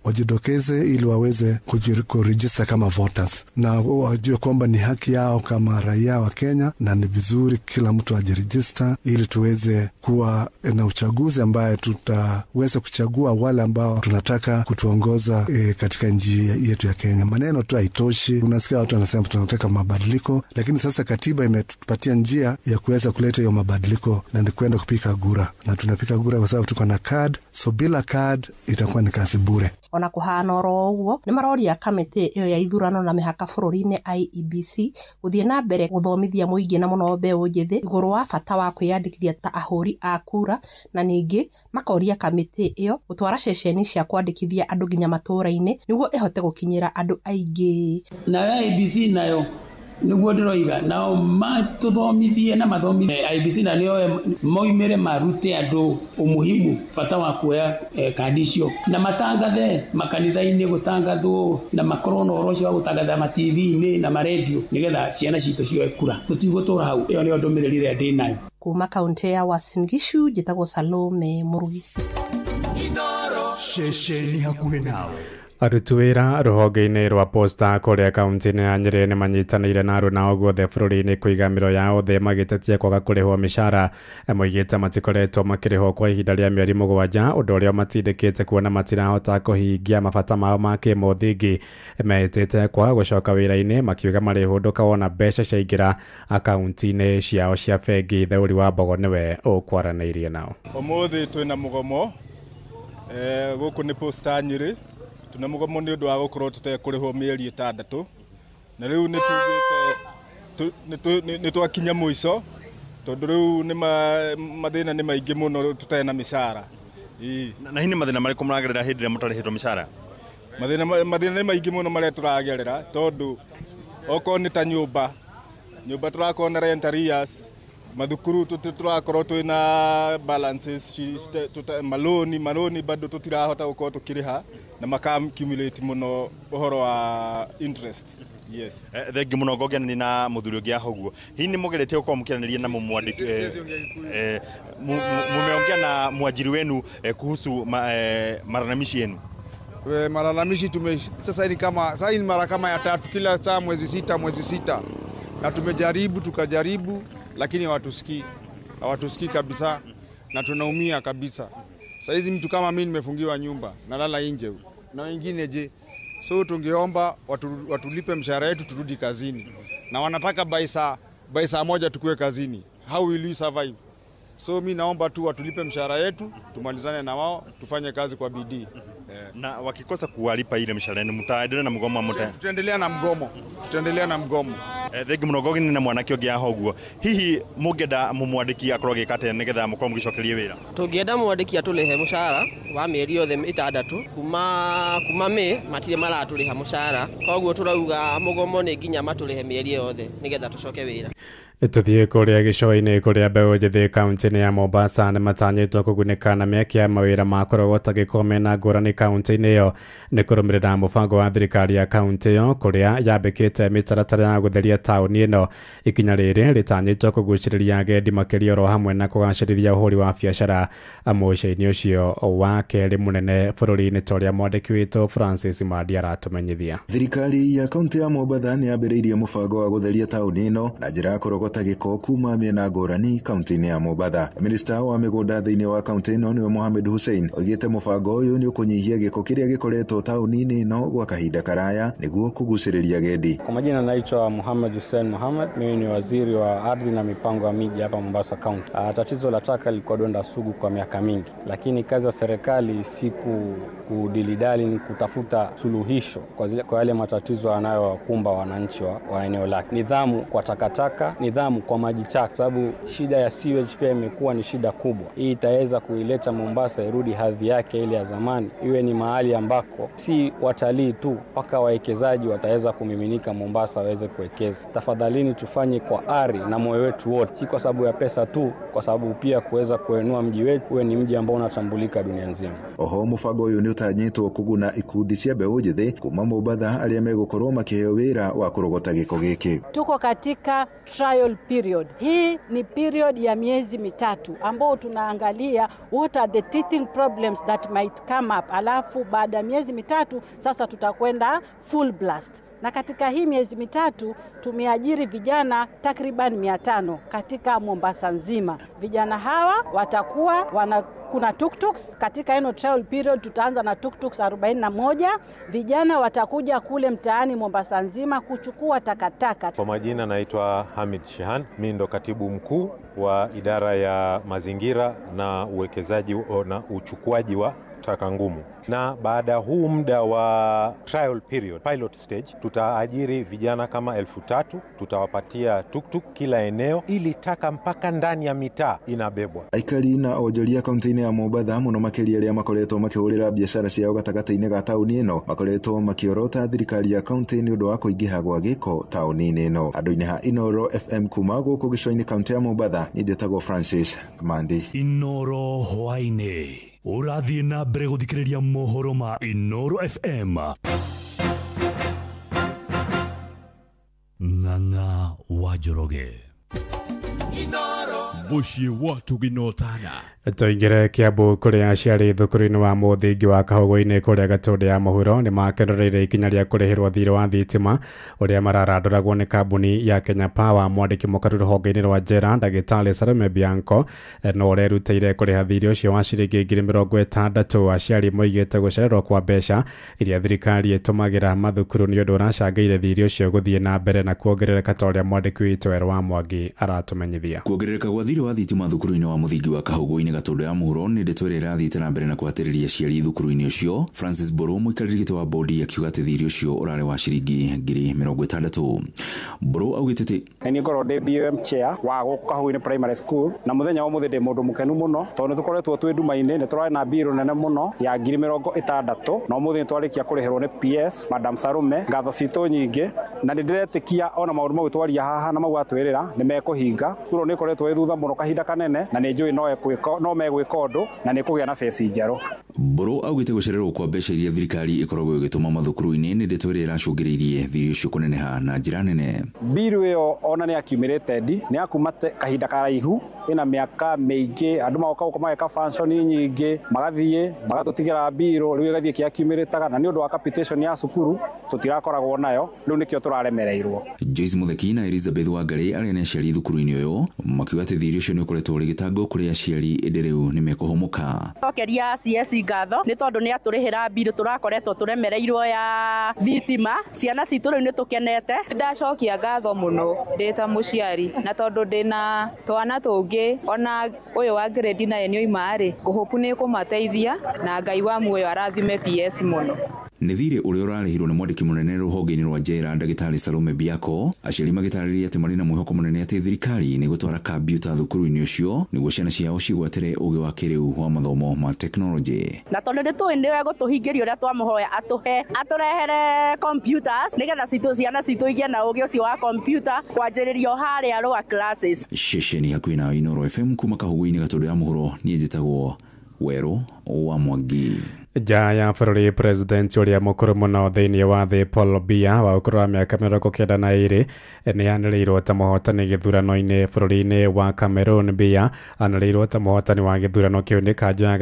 wajidokeze ili waweze kuregister kama voters na wajue kwamba ni haki yao kama raia wa Kenya, na ni vizuri kila mtu ajiregister ili tuweze kuwa na uchaguzi ambaye tutaweza kuchagua wale ambao tunataka kutuongoza katika nchi yetu ya Kenya. Maneno tu haitoshi. Unasikia watu wanasema tunataka mabadiliko, lakini sasa katiba imetupatia njia ya kuweza kuleta hiyo mabadiliko na ni kwenda kupiga kura, na tunapiga kura kwa sababu tuko na card. So bila card itakuwa ni kazi bure. Ona kuhana oro uguo ni maroria kamĩtĩ ĩyo ya ithurano na mĩhaka bũrũri-inĩ IEBC gũthiĩ na mbere gũthomithia mũingĩ na mũno mbeũ njĩthĩ igũrũ wa bata wa kwĩyandĩkithia ta ahũri a kura, na ningĩ makoria kamĩtĩ ĩyo gũtwara ceceni cia kwandĩkithia andũ nginya matũũra-inĩ nĩguo ĩhote gũkinyĩra andũ aingĩ. Na IEBC nayo niguo ndiroiga nao matuthomithie na mathomithie IEBC na nio moimire marute andu umuhimu bata wa kuoya kandi icio na matangathe makanitha-inĩ gũtangathwo na makorwo na ũhoro ũcio wa gũtangatha ma TV-inĩ na ma radio nigetha ciana citũ cioe kura. Tutigũtũra hau. Ĩyo nĩyo ndũmĩrĩri ĩrĩa ndĩ nayo. Kuma kaunti ya Uasin Gishu njĩtagwo Salome Mũrugi. Inoro ceceni hakuhĩ nawe. Aruti wĩra rũhonge-inĩ rwa posta kũrĩa kaunti-inĩ ya Nyeri nĩ manyitanĩire na arũna guothe bũrũri-inĩ kũiga mĩro yao thĩ magĩtetia kwaga kũrĩhwo mĩcara. Moigĩte matikoretwo makĩrĩhwo kwa ihinda rĩa mĩeri 7, ũndũ ũrĩa matindĩkĩte kuona matirahota kũhingia mabata mao ma kĩmũthingi. Metĩte kwaga gũcoka wĩra-inĩ, makiuga marĩhũndũka wona mbeca ciaingĩra akaunti-inĩ ciao cia bengi. Theũri wa Mbogo nĩwe ũkwaranĩirie nao. Ũmũthĩ twĩna mũgomo gũkũ nĩ posta Nyeri. Tuna mugomo ni undu wa gukorwo tutekũrĩhwo mĩeri 6 na rĩu nĩ tugĩte nĩ twakinya mũico tondũ rĩu nĩ mathĩna nĩ maingĩ mũno tutarĩ na mĩcara. Na hihi mathĩna marĩkũ mũragerera hĩndĩ ĩrĩa mũtarĩhĩtwo mĩcara? Mathĩna nĩ maingĩ mũno marĩa tũragerera tondũ okorwo nĩ ta nyũmba tũrakorwo na rent arrears, mathukuru tũrakorwo twĩna balances, maloni bado tutirahota gũkorwo tũkĩrĩha na maka-accumulate mũno ũhoro wa interest. Yes. Thengi mũno ngogĩanĩria na mũthuri ũngĩ aho ũguo. Hihi nĩ mũgeretie gũkorwo mũkĩaranĩria na mũmwandĩki mumeongea na mwajiri wenu kuhusu malalamishi yenu? Malalamishi sasa hivi sasa ni mara kama ya 3 kila saa mwezi 6 na tumejaribu tukajaribu lakini hawatusikii kabisa na tunaumia kabisa. Sasa hizi mtu kama mimi nimefungiwa nyumba nalala nje na wengine je. So tungeomba watulipe mshahara yetu turudi kazini. Na wanataka by saa moja tukue kazini. How will we survive? So mimi naomba tu watulipe mshahara yetu, tumalizane na wao, tufanye kazi kwa bidii. Na wakikosa kuwalipa ile mshahara yenu mtaendelea na mgomo? Tutaendelea na mgomo. Thengi muno Ngogi na mwanake ungi aho guo. Hihi mungenda mumwandiki akorwo gikate nigetha mukorwo mugicokerie wira. Tungienda mwandiki atulihe mushara wa mieri yothe 6 kuma me matire maraturiha mushara. Koguo turauga mugomo ni nginya matulihe mieri yothe nigetha tucoke wira. Tuthie kuria gicoini kuria mbeũ njĩthĩ kaunti-inĩ ya Mombasa nĩ matanyĩtwo kũgunĩka na mĩeke ya mawĩra ma kũrogota gĩko mena ngũrani kaunti-inĩ ĩyo nĩ kũrũmĩrĩra mũbango wa thirikari ya kaunti ĩyo kũrĩa yambĩkĩte mĩtaratara ya gũtheria taũni ĩno. Ikinya rĩrĩ rĩtanyĩtwo kũgucĩrĩria agendi makĩria oro hamwe na kũgacĩrithia ũhũri wa biacara. Mũico-inĩ ũcio wa kerĩ mũnene bũrũri-inĩ ta ũrĩa mwandĩki witũ Francis Madi aratũmenyithia. Thirikari ya kaunti ya Mombasa nĩ yambĩrĩirie mũbango wa gũtheria taũni ĩno na njĩra ya kũrogota gĩko kuma mĩena ngũrani kaunti-inĩ ya Mombasa. Minista wa mĩgũnda thĩinĩ wa kaunti ĩno nĩwe Mohamed Hussein oigĩte mũbango ũyũ nĩ ũkũnyihia gĩko kĩrĩa gĩkoretwo taũni-inĩ ĩno gwa kahinda karaya nĩguo kũgucĩrĩria agendi. Kwa majina naitwa Mohamed Hussein Mohamed, mimi ni waziri wa ardhi na mipango ya miji hapa Mombasa County. Tatizo la taka lilikuwa donda sugu kwa miaka mingi, lakini kazi ya serikali si kudilidali, ni kutafuta suluhisho kwa yale matatizo yanayowakumba wananchi wa eneo lake. Nidhamu kwa takataka, nidhamu kwa maji taka, sababu shida ya sewage pia imekuwa ni shida kubwa. Hii itaweza kuileta Mombasa irudi hadhi yake ile ya zamani, iwe ni mahali ambako si watalii tu, mpaka wawekezaji wataweza kumiminika Mombasa waweze kuwekeza. Tafadhalini tufanye kwa ari na moyo wetu wote, si kwa sababu ya pesa tu, kwa sababu pia kuweza kuenua mji wetu uwe ni mji ambao unatambulika dunia nzima. Oho mũbango ũyũ nĩ ũtanyĩtwo kũguna ikundi cia mbeũ njĩthĩ kuma Mombasa arĩa megũkorwo makĩheo wĩra wa kũrogota gĩko gĩkĩ. Tuko katika trial period. Hii ni period ya miezi 3 ambao tunaangalia what are the teething problems that might come up. Alafu baada ya miezi 3 sasa tutakwenda full blast. Na katika hii miezi 3 tumeajiri vijana takriban 500 katika Mombasa nzima. Vijana hawa watakuwa kuna tuk-tuks katika eno trial period, tutaanza na tuk-tuks 41. Vijana watakuja kule mtaani Mombasa nzima kuchukua takataka. Kwa majina naitwa Hamid Shehan, mimi ndo katibu mkuu wa idara ya mazingira na uwekezaji na uchukuaji wa taka ngumu. Na baada huu muda wa trial period, pilot stage, tutaajiri vijana kama 3,000, tutawapatia tuktuk kila eneo ili taka mpaka ndani ya mitaa inabebwa. Aikari na onjoria kaunti-inĩ ya Mombasa mũno makĩria arĩa makoretwo makĩhũrĩra biacara ciao gatagatĩ-inĩ ga taũni ĩno makoretwo makĩorota thirikari ya kaunti nĩ ũndũ wa kũingĩha gwa gĩko taũni-inĩ ĩno. Andũ-inĩ ha Inoro FM kuma gũkũ gĩcũa-inĩ kaunti ya Mombasa, niĩ njĩtagwo Francis Mandi. Inoro hwainĩ ũrathiĩ na mbere gũthikĩrĩria mohoro ma Inoro FM. Ng'ang'a wa Njoroge. Muciĩ wa Tuginotana. Tũingĩre Kiambu kũrĩa aciari thukuru-inĩ wa mũthingi wa Kahũgũ-inĩ kũrĩa Gatũndũ ya mũhuro nĩ makenereire ikinya rĩa kũrĩhĩrwo thirĩ wa thitima ũrĩa mararandũragwo nĩ kambuni ya Kenya Power. Mwandĩki mũkaru rũhonge-inĩ rwa njera Ndagĩtarĩ Salome Bianco no ũrerutĩire kũrĩha thirĩ ũcio wa ciringi 60,000. Aciari moigĩte gũcererwo kwa mbeca iria thirikari ĩtũmagĩra mathukuru nĩ ũndũ ũracangĩire thirĩ ũcio gũthiĩ na mbere na kuongerereka ta ũrĩa mwandĩki witũ Werũ wa Mwangi aratũmenyithia. Kuongerereka gwa thirĩ wa thitima thukuru-inĩ wa mũthingi wa Kahũgũ-inĩ Gatũndũ ya mũhuro nĩ ndeto ĩrĩa ĩrathiĩte na mbere na kũhatĩrĩria aciari thukuru-inĩ ũcio. Francis Mburu, mũikarĩri gĩtĩ wa bodi, akiuga atĩ thirĩ ũcio ũrarĩ wa ciringi 60,000. Mburu augĩte atĩ nĩ ngorwo ndĩ BOM chair wa gũkũ Kahũgũ-inĩ primary school, na mũthenya wa mũthĩ ndĩ mũndũ mũkenu mũno tondũ nĩ tũkoretwo twĩ nduma-inĩ, nĩ tũrarĩ na mbirũ nene mũno ya 60,000 na mũthĩ nĩ twarĩkia kũrĩhĩrwo nĩ PS Madam Salome. Ngatho citũ nyingĩ, na nĩ ndĩretĩkia ona maũndũ mau twaria haha na mau atwĩrĩra nĩ mekũhinga. Thukuru nĩ ĩkoretwo ĩ thutha mũno kahinda kanene, na nĩ njũĩ no megwĩka ũndũ na nĩ kũgĩa na beci njerũ. Mburu augĩte gũcererwo kwa mbeca iria thirikari ĩkoragwo ĩgĩtũma mathukuru-inĩ nĩ ndeto ĩrĩa ĩracũngĩrĩirie thirĩ ũcio kũneneha na njĩra nene. Mbirũ ĩyo ona nĩ akiumĩrĩte ndi, nĩ akuma kahinda karaihu, ĩna mĩaka mĩingĩ, andũ magoka gũkũ mageka function nyingĩ, magathiĩ magatũtigĩra mbirũ, rĩu ĩgathiĩ kĩakiumĩrĩtaga, na nĩ ũndũ wa capitation ya cukuru tũtirakoragwo nayo, rĩu nĩkĩo tũraremereirwo. Joyce Mutheki na Elizabeth Wangari arĩa nĩ aciari thukuru-inĩ ũyũ makiuga atĩ thirĩ ũcio nĩ ũkoretwo ũrĩ gĩtango kũrĩ aciari, ĩndĩ rĩu nĩ mekũhũmũka. Tokeria CS ngatho nĩ tondũ nĩ atũrĩhĩra mbirũ tũrakoretwo tũremereirwo ya thitima. Ciana citũ rĩu nĩ tũkenete. Ndacokia ngatho mũno ndĩta mũciari, na tondũ ndĩna twana tũngĩ ona ũyũ wa grade 9 oima rĩ, ngũhopu nĩ kũmateithia na Ngai wa muoyo arathime PS mũno. nĩ thirĩ ũrĩa ũrarĩhirwo nĩ mwandĩki mũnene rũhonge-inĩ rwa njera ndagĩtarĩ Salome Biako, aciari magĩtarĩria atĩ marĩ na mwĩhoko mũnene atĩ thirikari nĩ gũtwara kambiuta thukuru-inĩ ũcio nĩguo ciana ciao cigwatĩre ũgĩ wa kĩrĩu wa mathomo ma tekinoronjĩ. Na tondũ nĩ tũĩ nĩwe gũtũhingĩria ũrĩa twamũhoya atũrehere computers nĩgetha ciana citũ igĩe na ũgĩ ũcio wa computer kwanjĩrĩrio harĩa lower classes. Ceceni hakuhĩ na Inooro FM kuma Kahugu-inĩ Gatundu ya mũhuro, niĩ njĩtagwo Werũ wa Mwangi. Ja ya bũrũri president ũrĩa mũkũrũ mũno thĩinĩ wa thĩ Paul Biya wa ũkũrũ wa mĩaka 92 nĩ anĩrĩirwo ta mũhotani gĩthurano-inĩ bũrũri-inĩ wa Cameroon. Biya anĩrĩirwo ta mũhotani wa gĩthurano kĩu nĩ kanjũ ya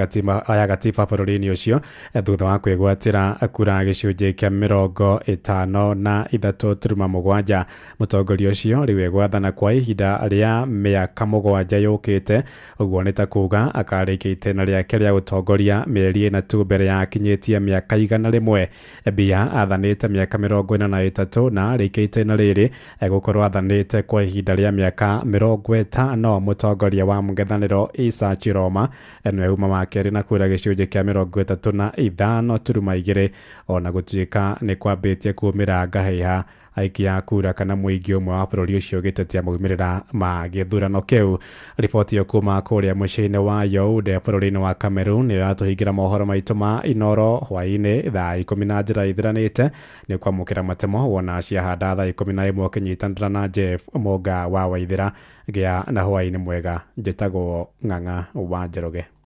gatiba bũrũri-inĩ ũcio thutha wa kwĩgwatĩra kura gĩcunjĩ kĩa 53.7. Mũtongoria ũcio rĩu egwathana kwa ihinda rĩa mĩaka 7 yũkĩte, ũguo nĩ ta kuga akarĩkĩte itĩna rĩake rĩa ũtongoria mĩeri ĩna tu mbere ya kinyĩtie mĩaka 100. Biya athanĩte mĩaka 43 na arĩkia itĩna rĩrĩ gũkorwo athanĩte kwa ihinda rĩa mĩaka 50. Mũtongoria wa mũng'ethanĩro Issa Chiroma nĩwe uma wa kerĩ na kura gĩcunjĩ kĩa 35.2, ona gũtuĩka nĩ kwambĩtie kuumĩra ngahĩha aikia kura kana mũingĩ ũmwe wa bũrũri ũcio gĩtetia maumĩrĩra ma gĩthurano kĩu. Riboti yo kuma kũrĩa mũciĩ-inĩ wa Yaounde bũrũri-inĩ wa Cameroon nĩyo yatũhingĩra mohoro maitũ ma Inooro hwaĩ-inĩ thaa 10 na njĩra ithiranĩte nĩ kwamũkĩra matemo wona ciahanda thaa 11 ũkĩnyitanĩra na Jeff Monga wa Waithĩra. Gĩa na hwaĩ-inĩ mwega. Njĩtagwo Ng'ang'a wa Njoroge.